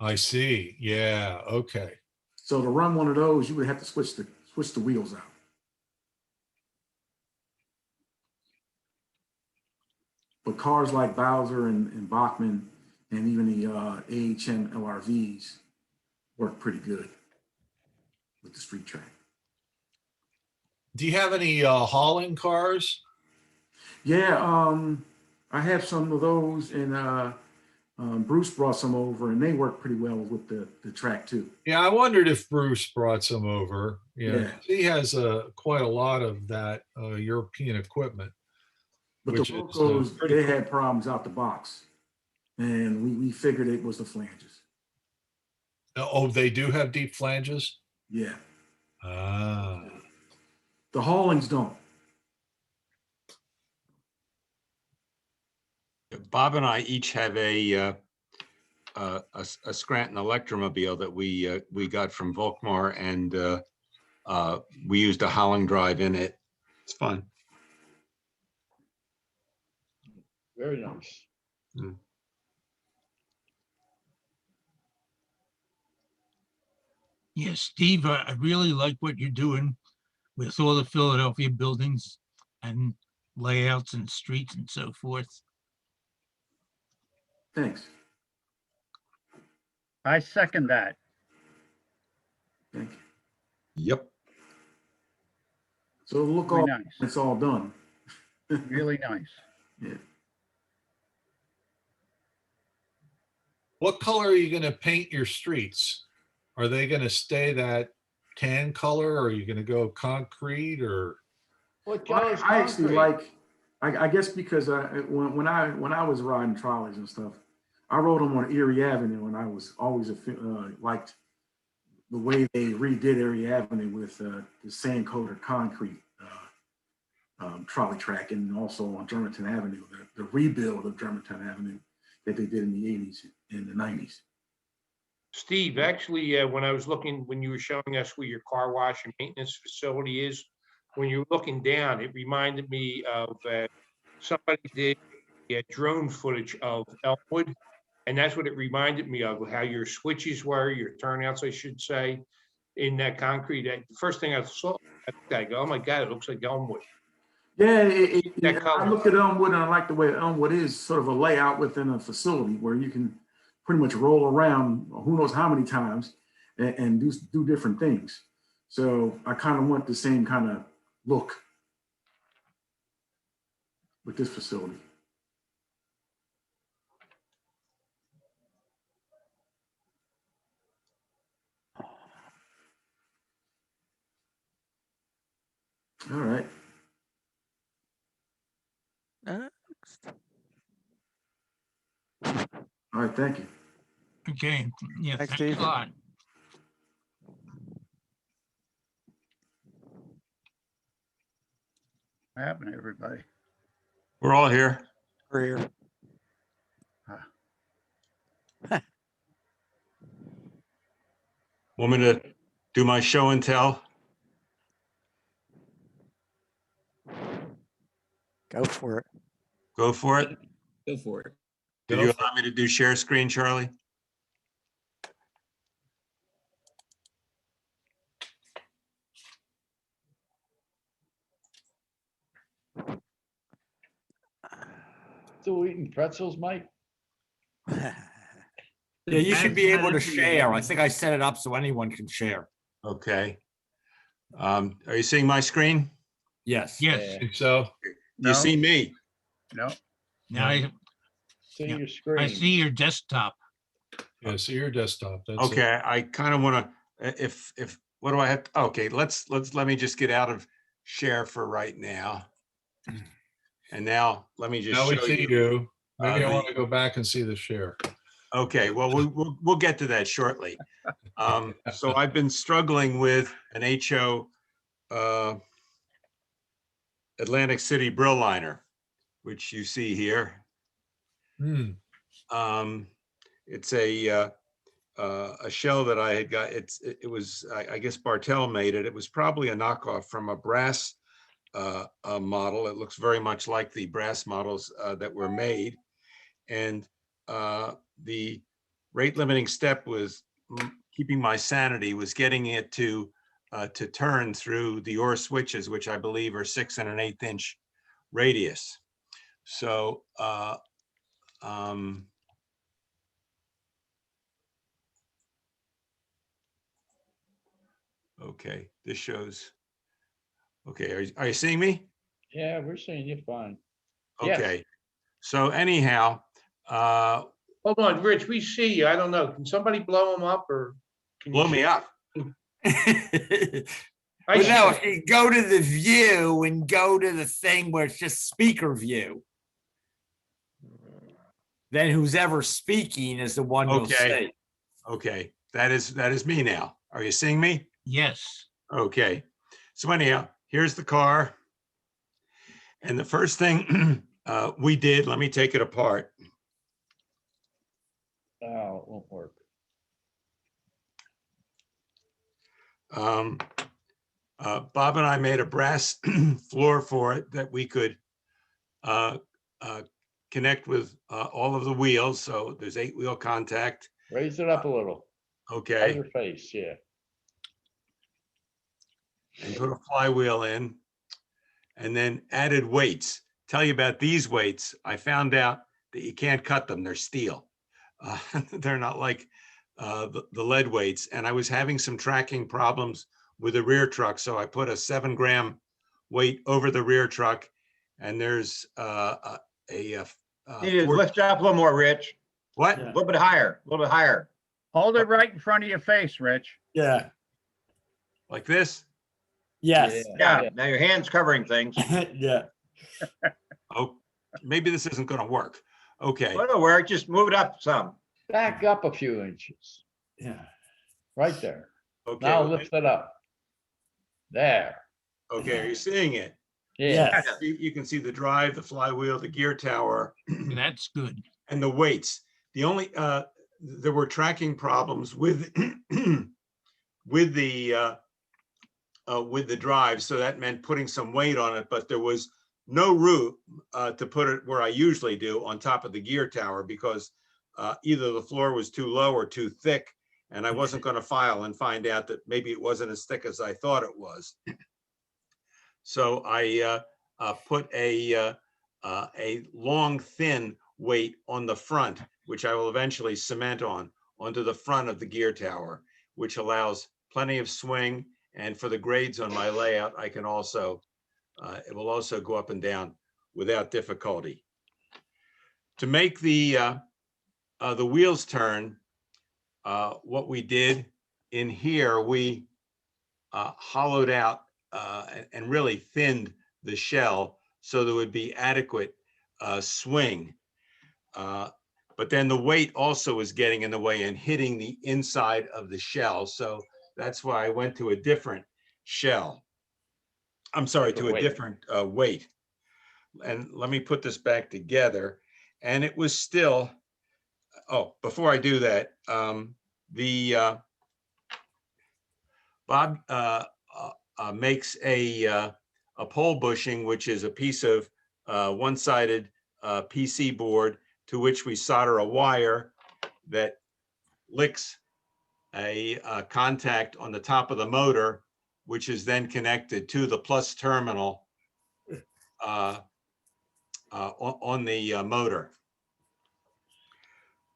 Speaker 13: I see. Yeah. Okay.
Speaker 6: So to run one of those, you would have to switch the wheels out. But cars like Bowser and Bachman and even the AHM LRVs work pretty good with the street track.
Speaker 13: Do you have any hauling cars?
Speaker 6: Yeah, I have some of those, and Bruce brought some over, and they work pretty well with the track too.
Speaker 13: Yeah, I wondered if Bruce brought some over.
Speaker 6: Yeah.
Speaker 13: He has quite a lot of that European equipment.
Speaker 6: But the Rocos, they had problems out the box, and we figured it was the flanges.
Speaker 13: Oh, they do have deep flanges?
Speaker 6: Yeah.
Speaker 13: Ah.
Speaker 6: The haulings don't.
Speaker 9: Bob and I each have a Scranton Electromobile that we got from Volkmar, and we used a hauling drive in it. It's fun.
Speaker 16: Very nice.
Speaker 9: Mm.
Speaker 7: Yes, Steve, I really like what you're doing with all the Philadelphia buildings and layouts and streets and so forth.
Speaker 6: Thanks.
Speaker 20: I second that.
Speaker 6: Thank you.
Speaker 9: Yep.
Speaker 6: So look,
Speaker 20: Really
Speaker 6: all
Speaker 20: nice.
Speaker 6: it's all done.
Speaker 20: Really nice.
Speaker 6: Yeah.
Speaker 13: What color are you going to paint your streets? Are they going to stay that tan color, or are you going to go concrete, or?
Speaker 16: What
Speaker 6: Well,
Speaker 16: color's
Speaker 6: I actually
Speaker 16: concrete?
Speaker 6: I guess because when I was riding trolleys and stuff, I rode them on Erie Avenue, and I was always liked the way they redid Erie Avenue with the sand coated concrete trolley track, and also on Germantown Avenue, the rebuild of Germantown Avenue that they did in the 80s and the 90s.
Speaker 18: Steve, actually, when I was looking, when you were showing us where your car wash and maintenance facility is, when you were looking down, it reminded me of somebody did drone footage of Elmwood. And that's what it reminded me of, how your switches were, your turnouts, I should say, in that concrete. The first thing I saw, I go, oh my God, it looks like Elmwood.
Speaker 6: Yeah,
Speaker 18: That
Speaker 6: I
Speaker 18: color.
Speaker 6: looked at Elmwood, and I like the way Elmwood is sort of a layout within a facility where you can pretty much roll around who knows how many times and do different things. So I kind of want the same kind of look with this facility. All right.
Speaker 1: Next.
Speaker 6: All right, thank you.
Speaker 7: Okay, yeah,
Speaker 1: Thanks,
Speaker 7: thanks a
Speaker 1: Steve.
Speaker 7: lot.
Speaker 20: What happened to everybody?
Speaker 9: We're all here.
Speaker 1: We're here.
Speaker 9: Want me to do my show and tell?
Speaker 1: Go for it.
Speaker 9: Go for it.
Speaker 19: Go for it.
Speaker 9: Did you allow me to do share screen, Charlie?
Speaker 16: Still eating pretzels, Mike?
Speaker 2: Yeah, you should be able to share. I think I set it up so anyone can share.
Speaker 9: Okay. Are you seeing my screen?
Speaker 2: Yes.
Speaker 7: Yes.
Speaker 13: think so.
Speaker 9: You see me?
Speaker 20: No.
Speaker 7: Now
Speaker 16: See
Speaker 7: yeah,
Speaker 16: your
Speaker 7: I
Speaker 16: screen.
Speaker 7: see your desktop.
Speaker 13: Yeah, see your desktop. That's it.
Speaker 9: Okay, I kind of want to, if, what do I have? Okay, let me just get out of share for right now. And now let me just
Speaker 13: Now we
Speaker 9: show
Speaker 13: see
Speaker 9: you.
Speaker 13: you. Maybe I
Speaker 9: the-
Speaker 13: want to go back and see the share.
Speaker 9: Okay, well, we'll get to that shortly. So I've been struggling with an HO Atlantic City Brill Liner, which you see here. It's a shell that I had got. It was, I guess Bartell made it. It was probably a knockoff from a brass model. It looks very much like the brass models that were made. And the rate limiting step was keeping my sanity, was getting it to turn through the OR switches, which I believe are 6 1/8 inch radius. So okay, this shows. Okay, are you seeing me?
Speaker 16: Yeah, we're seeing you fine.
Speaker 9: Okay, so anyhow,
Speaker 18: Hold on, Rich, we see you. I don't know. Can somebody blow him up or? Can you
Speaker 9: blow me
Speaker 18: see-
Speaker 9: up.
Speaker 18: I
Speaker 2: But no,
Speaker 18: see.
Speaker 2: if you go to the view and go to the thing where it's just speaker view, then who's ever speaking is the one you'll
Speaker 9: Okay.
Speaker 2: see.
Speaker 9: Okay, that is me now. Are you seeing me?
Speaker 7: Yes.
Speaker 9: Okay, so anyhow, here's the car. And the first thing we did, let me take it apart.
Speaker 16: Oh, it won't work.
Speaker 9: Bob and I made a brass floor for it that we could connect with all of the wheels. So there's 8-wheel contact.
Speaker 16: Raise it up a little.
Speaker 9: Okay.
Speaker 16: Other face, yeah.
Speaker 9: And put a flywheel in, and then added weights. Tell you about these weights. I found out that you can't cut them. They're steel. They're not like the lead weights. And I was having some tracking problems with the rear truck. So I put a 7-gram weight over the rear truck, and there's
Speaker 14: You need to lift it up a little more, Rich.
Speaker 9: What?
Speaker 14: A little bit higher, a little bit higher.
Speaker 20: Hold it right in front of your face, Rich.
Speaker 2: Yeah.
Speaker 9: Like this?
Speaker 2: Yes.
Speaker 14: Yeah, now your hand's covering things.
Speaker 2: Yeah.
Speaker 9: Oh, maybe this isn't going to work. Okay.
Speaker 14: Well, it'll work. Just move it up some.
Speaker 16: Back up a few inches.
Speaker 2: Yeah.
Speaker 16: Right there.
Speaker 9: Okay.
Speaker 16: Now lift it up. There.
Speaker 9: Okay, are you seeing it?
Speaker 16: Yeah.
Speaker 9: You can see the drive, the flywheel, the gear tower.
Speaker 7: That's good.
Speaker 9: And the weights. The only there were tracking problems with with the drive, so that meant putting some weight on it, but there was no room to put it where I usually do, on top of the gear tower, because either the floor was too low or too thick, and I wasn't going to file and find out that maybe it wasn't as thick as I thought it was. So I put a long, thin weight on the front, which I will eventually cement onto the front of the gear tower, which allows plenty of swing. And for the grades on my layout, I can also, it will also go up and down without difficulty. To make the wheels turn, what we did in here, we hollowed out and really thinned the shell so there would be adequate swing. But then the weight also was getting in the way and hitting the inside of the shell. So that's why I went to a different shell. I'm sorry, to a different weight. And let me put this back together. And it was still, oh, before I do that, Bob makes a pole bushing, which is a piece of one-sided PC board to which we solder a wire that licks a contact on the top of the motor, which is then connected to the plus terminal on the motor.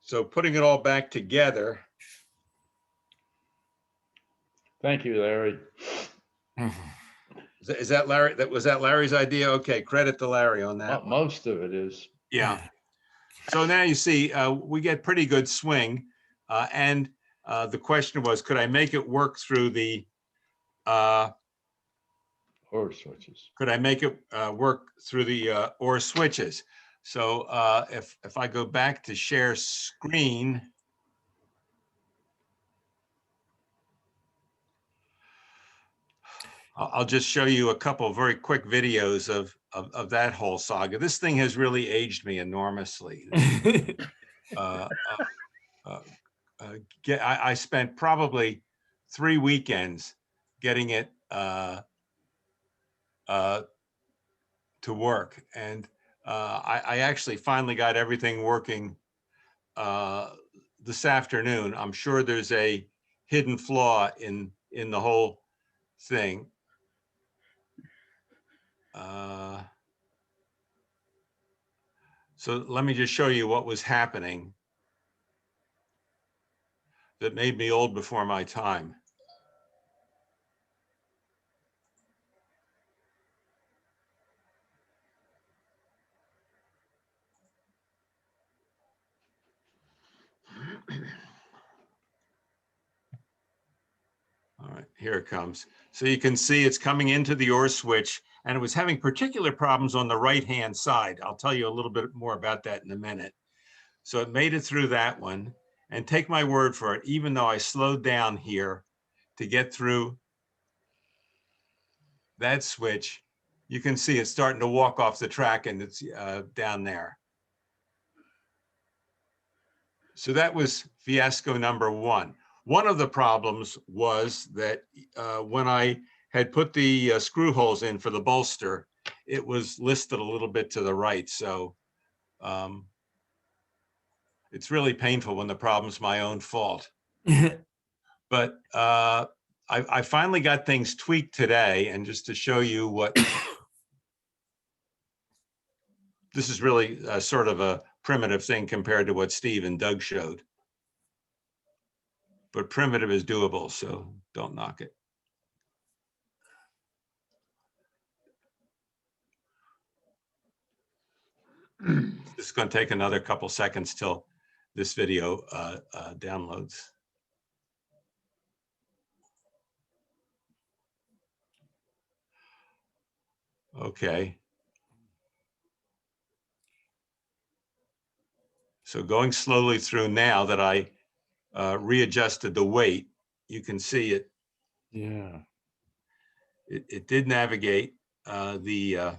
Speaker 9: So putting it all back together.
Speaker 16: Thank you, Larry.
Speaker 9: Is that Larry? Was that Larry's idea? Okay, credit to Larry on that.
Speaker 16: Most of it is.
Speaker 9: Yeah. So now you see, we get pretty good swing. And the question was, could I make it work through the
Speaker 16: or switches?
Speaker 9: Could I make it work through the or switches? So if I go back to share screen, I'll just show you a couple of very quick videos of that whole saga. This thing has really aged me enormously. I spent probably 3 weekends getting it to work, and I actually finally got everything working this afternoon. I'm sure there's a hidden flaw in the whole thing. So let me just show you what was happening that made me old before my time. All right, here it comes. So you can see it's coming into the OR switch, and it was having particular problems on the right-hand side. I'll tell you a little bit more about that in a minute. So it made it through that one, and take my word for it, even though I slowed down here to get through that switch, you can see it's starting to walk off the track, and it's down there. So that was fiasco number one. One of the problems was that when I had put the screw holes in for the bolster, it was listed a little bit to the right. So it's really painful when the problem's my own fault. But I finally got things tweaked today. And just to show you what, this is really sort of a primitive thing compared to what Steve and Doug showed. But primitive is doable, so don't knock it. This is going to take another couple seconds till this video downloads. Okay. So going slowly through now that I readjusted the weight, you can see it.
Speaker 5: Yeah.
Speaker 9: It did navigate the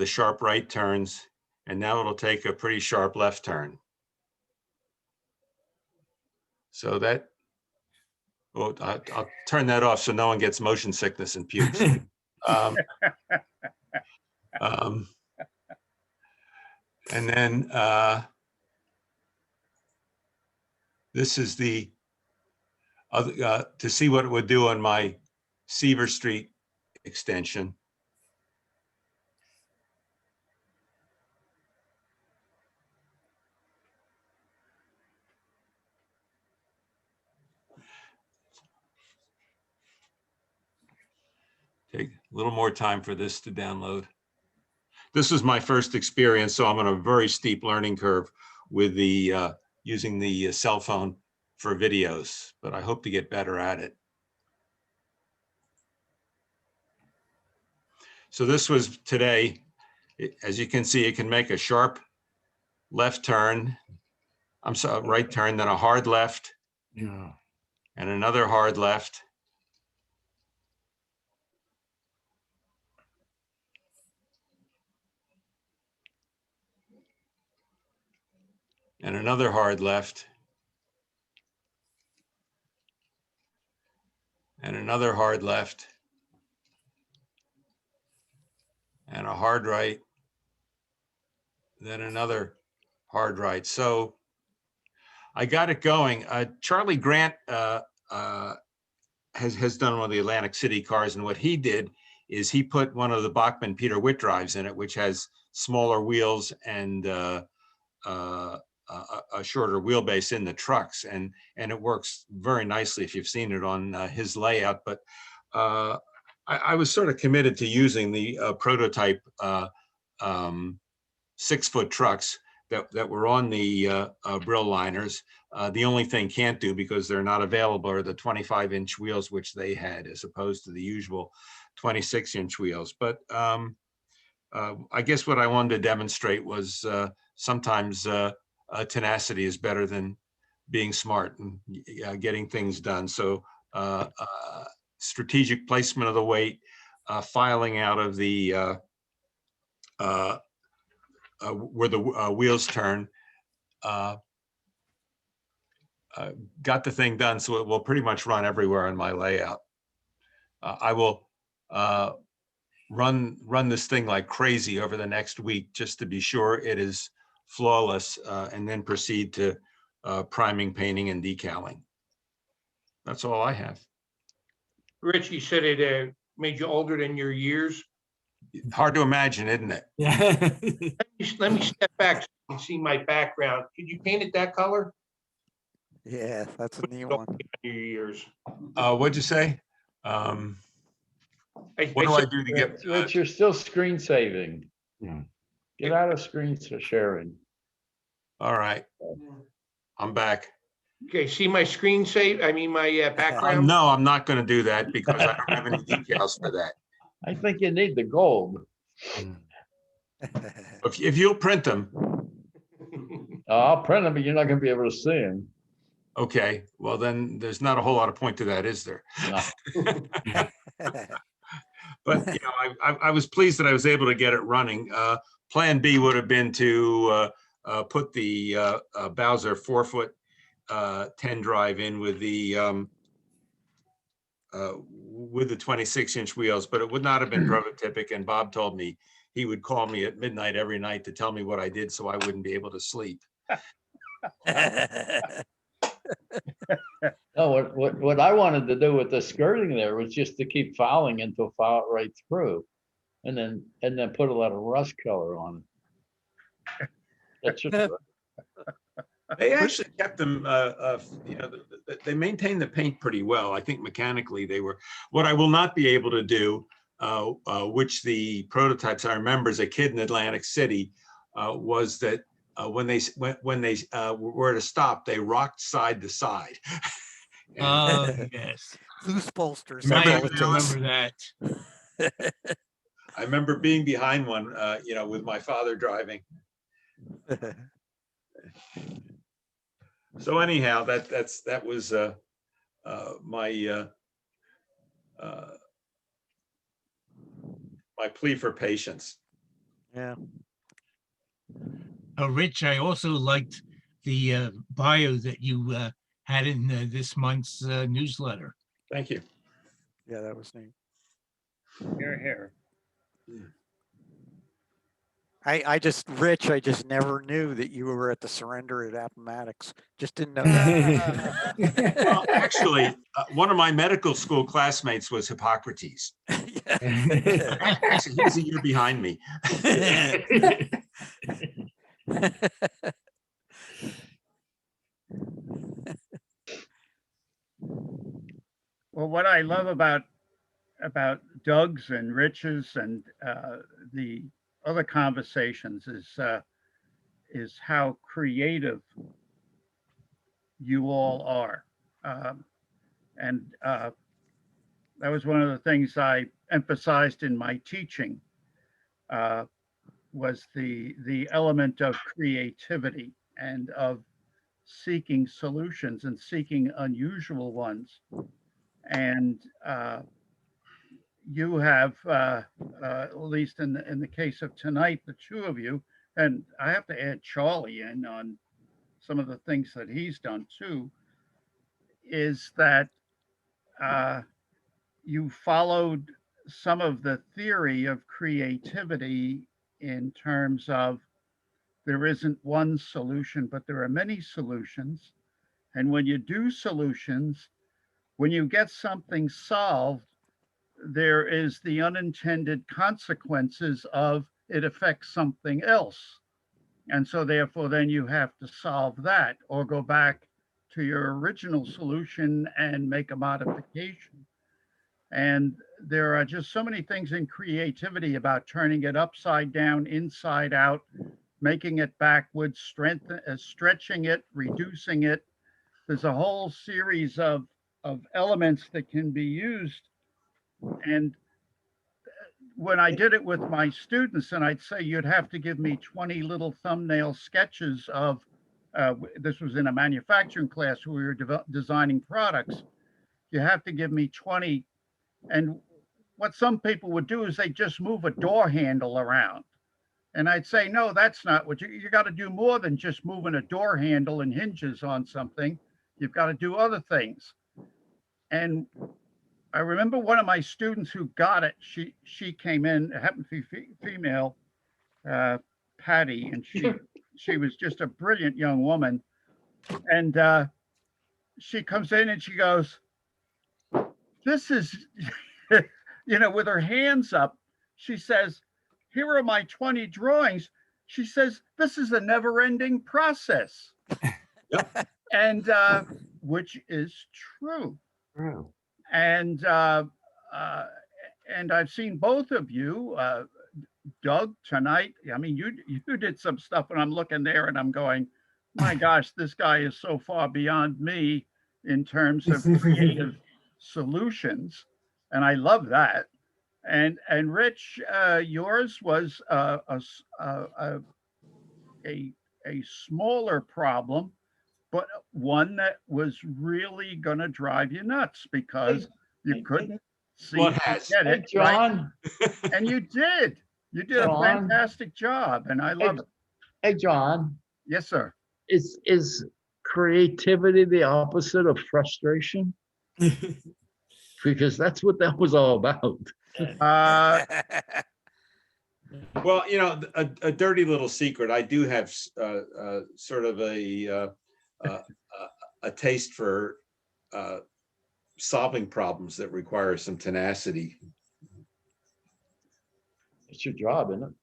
Speaker 9: sharp right turns, and now it'll take a pretty sharp left turn. So that, well, I'll turn that off so no one gets motion sickness and pukes. And then this is the other, to see what it would do on my Seaver Street extension. Take a little more time for this to download. This is my first experience, so I'm on a very steep learning curve with the using the cell phone for videos, but I hope to get better at it. So this was today. As you can see, it can make a sharp left turn. I'm sorry, right turn, then a hard left.
Speaker 5: Yeah.
Speaker 9: And another hard left. And another hard left. And another hard left. And a hard right. Then another hard right. So I got it going. Charlie Grant has done one of the Atlantic City cars, and what he did is he put one of the Bachmann Peter Witt drives in it, which has smaller wheels and a shorter wheelbase in the trucks, and it works very nicely if you've seen it on his layout. But I was sort of committed to using the prototype 6-foot trucks that were on the brill liners. The only thing can't do, because they're not available, are the 25-inch wheels, which they had, as opposed to the usual 26-inch wheels. But I guess what I wanted to demonstrate was sometimes tenacity is better than being smart and getting things done. So strategic placement of the weight, filing out of the where the wheels turn, got the thing done, so it will pretty much run everywhere in my layout. I will run this thing like crazy over the next week just to be sure it is flawless, and then proceed to priming, painting, and decaling. That's all I have.
Speaker 18: Rich, you said it made you older than your years.
Speaker 9: Hard to imagine, isn't it?
Speaker 19: Yeah.
Speaker 18: Let me step back so you can see my background. Could you paint it that color?
Speaker 1: Yeah, that's a neat one.
Speaker 18: Your years.
Speaker 9: What'd you say? What do I do to get?
Speaker 16: Rich, you're still screen saving. Get out of screen sharing.
Speaker 9: All right, I'm back.
Speaker 18: Okay, see my screen save? I mean, my background?
Speaker 9: No, I'm not going to do that because I don't have any decals for that.
Speaker 16: I think you need the gold.
Speaker 9: If you'll print them.
Speaker 16: I'll print them, but you're not going to be able to see them.
Speaker 9: Okay, well then there's not a whole lot of point to that, is there?
Speaker 16: No.
Speaker 9: But you know, I was pleased that I was able to get it running. Plan B would have been to put the Bowser 4-foot 10 drive in with the 26-inch wheels, but it would not have been prototypic. And Bob told me he would call me at midnight every night to tell me what I did so I wouldn't be able to sleep.
Speaker 16: No, what I wanted to do with the skirting there was just to keep filing until file it right through, and then put a lot of rust color on it. That should work.
Speaker 9: They actually kept them, you know, they maintained the paint pretty well. I think mechanically they were. What I will not be able to do, which the prototypes I remember as a kid in Atlantic City, was that when they were at a stop, they rocked side to side.
Speaker 7: Oh, yes.
Speaker 1: Loose bolsters.
Speaker 7: I
Speaker 1: That's all it
Speaker 7: remember
Speaker 1: takes.
Speaker 7: that.
Speaker 9: I remember being behind one, you know, with my father driving. So anyhow, that was my my plea for patience.
Speaker 1: Yeah.
Speaker 7: Rich, I also liked the bio that you had in this month's newsletter.
Speaker 9: Thank you.
Speaker 1: Yeah, that was neat.
Speaker 20: Here.
Speaker 1: I just never knew that you were at the surrender at Appomattox. Just didn't know that.
Speaker 9: Well, actually, one of my medical school classmates was Hippocrates. Actually, he was a year behind me.
Speaker 20: Well, what I love about Doug's and Rich's and the other conversations is how creative you all are, and that was one of the things I emphasized in my teaching, was the element of creativity and of seeking solutions and seeking unusual ones. And you have, at least in the case of tonight, the two of you, and I have to add Charlie in on some of the things that he's done too, is that you followed some of the theory of creativity in terms of there isn't one solution, but there are many solutions. And when you do solutions, when you get something solved, there is the unintended consequences of it affects something else. And so therefore, then you have to solve that or go back to your original solution and make a modification. And there are just so many things in creativity about turning it upside down, inside out, making it backwards, stretching it, reducing it. There's a whole series of elements that can be used. And when I did it with my students, and I'd say you'd have to give me 20 little thumbnail sketches of, this was in a manufacturing class where we were designing products. You have to give me 20. And what some people would do is they just move a door handle around. And I'd say, no, that's not what you got to do more than just moving a door handle and hinges on something. You've got to do other things. And I remember one of my students who got it. She came in, it happened to be female, Patty, and she was just a brilliant young woman. And she comes in and she goes, "This is," with her hands up. She says, "Here are my 20 drawings." She says, "This is a never-ending process."
Speaker 11: Yep.
Speaker 20: And which is true.
Speaker 11: True.
Speaker 20: And I've seen both of you, Doug, tonight. I mean, you did some stuff, and I'm looking there, and I'm going, my gosh, this guy is so far beyond me in terms of creative solutions, and I love that. And Rich, yours was a smaller problem, but one that was really going to drive you nuts because you couldn't see
Speaker 11: What has?
Speaker 20: get it.
Speaker 16: Hey, John.
Speaker 20: Right? And you did. You did a
Speaker 16: John.
Speaker 20: fantastic job, and I love it.
Speaker 16: Hey, John.
Speaker 20: Yes, sir.
Speaker 16: Is creativity the opposite of frustration? Because that's what that was all about.
Speaker 9: Well, a dirty little secret. I do have sort of a taste for solving problems that require some tenacity.
Speaker 16: It's your job, isn't it?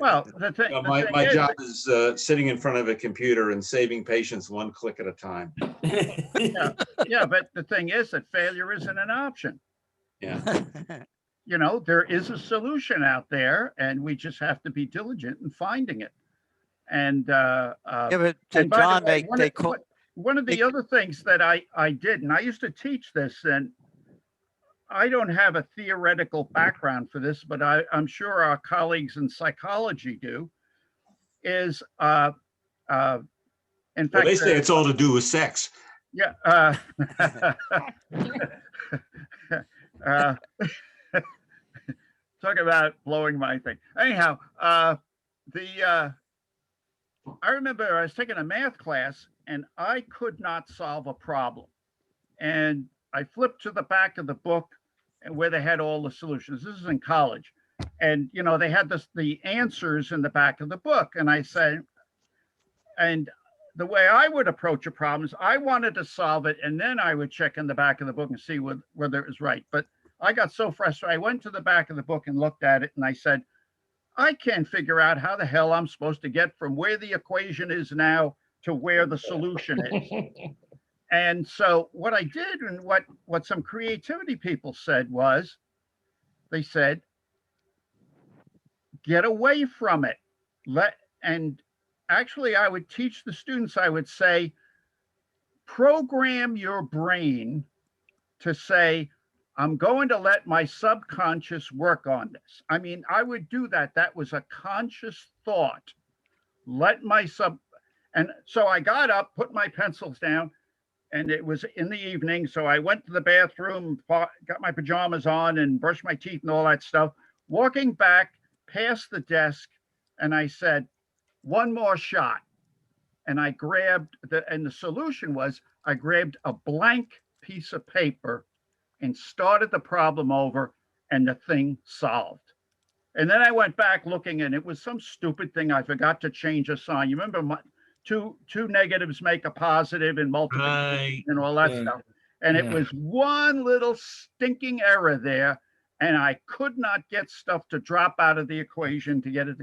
Speaker 20: Well, the thing
Speaker 9: My
Speaker 20: is,
Speaker 9: job is sitting in front of a computer and saving patients one click at a time.
Speaker 20: yeah, but the thing is that failure isn't an option.
Speaker 9: Yeah.
Speaker 20: There is a solution out there, and we just have to be diligent in finding it. And
Speaker 1: Yeah, but
Speaker 20: and by
Speaker 1: John,
Speaker 20: the way, one of the
Speaker 1: they-
Speaker 20: other things that I did, and I used to teach this, and I don't have a theoretical background for this, but I'm sure our colleagues in psychology do, is in
Speaker 9: Well,
Speaker 20: fact,
Speaker 9: they say it's all to do with sex.
Speaker 20: yeah. Talk about blowing my thing. Anyhow, I remember I was taking a math class and I could not solve a problem. And I flipped to the back of the book where they had all the solutions. This is in college. And, they had the answers in the back of the book. And I said, and the way I would approach a problem is I wanted to solve it, and then I would check in the back of the book and see whether it was right. But I got so frustrated. I went to the back of the book and looked at it, and I said, I can't figure out how the hell I'm supposed to get from where the equation is now to where the solution is. And so what I did, and what some creativity people said was, they said, get away from it. And actually, I would teach the students, I would say, program your brain to say, I'm going to let my subconscious work on this. I mean, I would do that. That was a conscious thought. And so I got up, put my pencils down, and it was in the evening. So I went to the bathroom, got my pajamas on and brushed my teeth and all that stuff. Walking back past the desk, and I said, one more shot. And I grabbed and the solution was I grabbed a blank piece of paper and started the problem over, and the thing solved. And then I went back looking, and it was some stupid thing. I forgot to change a sign. You remember two negatives make a positive and multiplication and all that stuff. And it was one little stinking error there, and I could not get stuff to drop out of the equation to get it.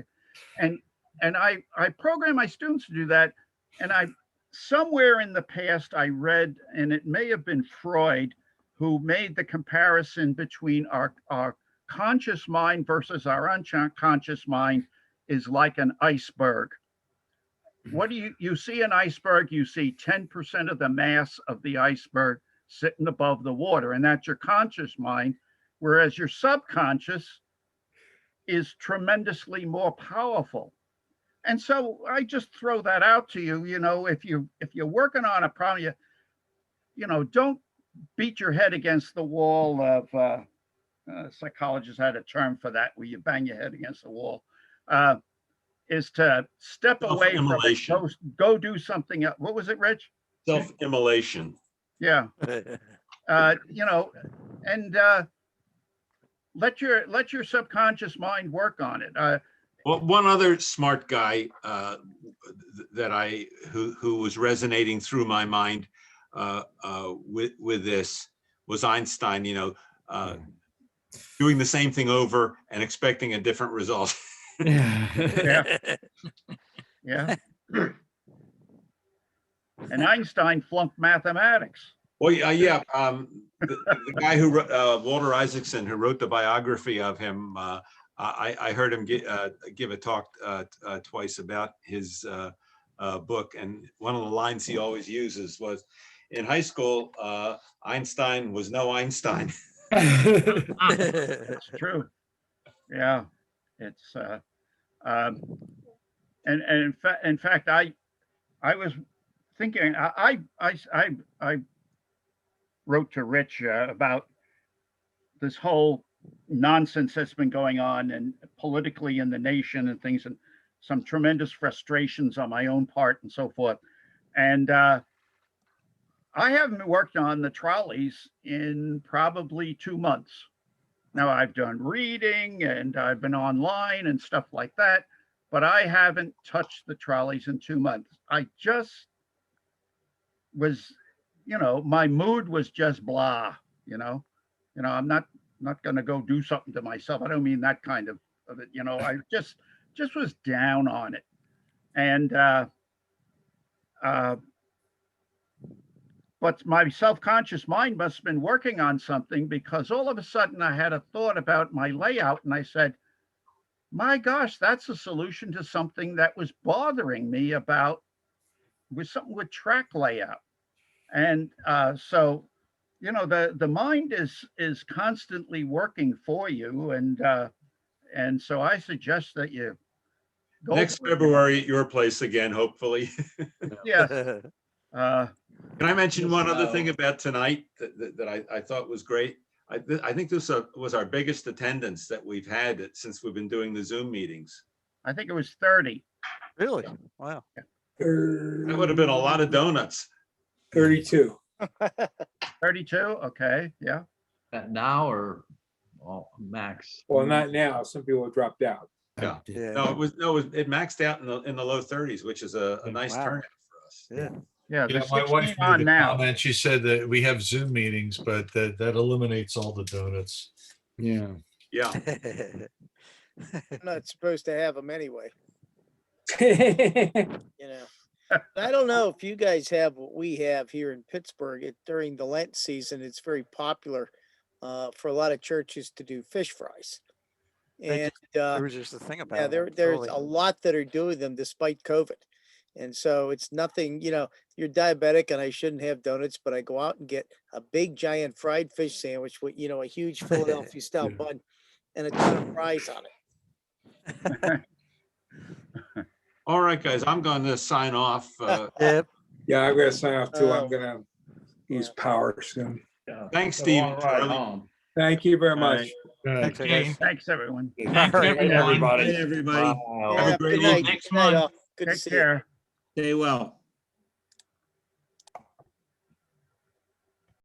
Speaker 20: And I program my students to do that. And somewhere in the past I read, and it may have been Freud, who made the comparison between our conscious mind versus our unconscious mind. is like an iceberg. What do you see an iceberg? You see 10% of the mass of the iceberg sitting above the water, and that's your conscious mind, whereas your subconscious is tremendously more powerful. And so I just throw that out to you. You know, if you're working on a problem, you know, don't beat your head against the wall of psychologists had a term for that, where you bang your head against the wall. Is to step away from it, go do something else. What was it, Rich?
Speaker 9: Self-immolation.
Speaker 20: Yeah. You know, and let your subconscious mind work on it.
Speaker 9: Well, one other smart guy who was resonating through my mind with this was Einstein. You know, doing the same thing over and expecting a different result.
Speaker 20: Yeah. Yeah. And Einstein flunked mathematics.
Speaker 9: Well, yeah. The guy who Walter Isaacson, who wrote the biography of him, I heard him give a talk twice about his book, and one of the lines he always uses was, "In high school, Einstein was no Einstein."
Speaker 20: That's true. Yeah, it's and in fact, I was thinking, I wrote to Rich about this whole nonsense that's been going on and politically in the nation and things, and some tremendous frustrations on my own part and so forth. And I haven't worked on the trolleys in probably 2 months. Now I've done reading and I've been online and stuff like that, but I haven't touched the trolleys in 2 months. I just was, you know, my mood was just blah, you know, I'm not going to go do something to myself. I don't mean that kind of it, you know, I just was down on it. And, but my self-conscious mind must have been working on something, because all of a sudden I had a thought about my layout, and I said, my gosh, that's a solution to something that was bothering me with something with track layout. And so, you know, the mind is constantly working for you. And so I suggest that you go
Speaker 9: Next February at your place again, hopefully.
Speaker 20: Yeah.
Speaker 9: Can I mention one other thing about tonight that I thought was great? I think this was our biggest attendance that we've had since we've been doing the Zoom meetings.
Speaker 20: I think it was 30.
Speaker 1: Really? Wow.
Speaker 9: That would have been a lot of donuts.
Speaker 15: 32.
Speaker 20: 32? Okay, yeah.
Speaker 16: Now or max?
Speaker 15: Well, not now. Some people have dropped out.
Speaker 9: Yeah. No, it maxed out in the low 30s, which is a nice turnout for us.
Speaker 1: Yeah.
Speaker 20: Yeah,
Speaker 13: Yeah,
Speaker 20: there's
Speaker 13: my wife
Speaker 20: 16
Speaker 13: made
Speaker 20: on
Speaker 13: the
Speaker 20: now.
Speaker 13: comment. She said that we have Zoom meetings, but that eliminates all the donuts.
Speaker 15: Yeah.
Speaker 9: Yeah.
Speaker 3: I'm not supposed to have them anyway. You know, I don't know if you guys have what we have here in Pittsburgh. During the Lent season, it's very popular for a lot of churches to do fish fries. And
Speaker 1: there was just a thing about
Speaker 3: yeah,
Speaker 1: it.
Speaker 3: there's a lot that are doing them despite COVID. And so it's nothing, you know, you're diabetic and I shouldn't have donuts, but I go out and get a big giant fried fish sandwich with, you know, a huge Philadelphia style bun and a ton of fries on it.
Speaker 9: All right, guys, I'm going to sign off.
Speaker 1: Yep.
Speaker 15: Yeah, I'm going to sign off too. I'm going to use power soon.
Speaker 9: Thanks, Steve.
Speaker 15: Thank you very
Speaker 9: All
Speaker 15: much.
Speaker 1: Thanks, guys.
Speaker 20: Thanks, everyone.
Speaker 7: Thanks,
Speaker 1: right,
Speaker 7: everyone.
Speaker 15: everybody.
Speaker 19: Hey, everybody.
Speaker 3: Yeah,
Speaker 9: Have a great
Speaker 3: good night.
Speaker 9: evening.
Speaker 7: Next
Speaker 3: Good night,
Speaker 7: month.
Speaker 3: all. Good to
Speaker 20: Take
Speaker 3: see you.
Speaker 20: care.
Speaker 19: Stay well.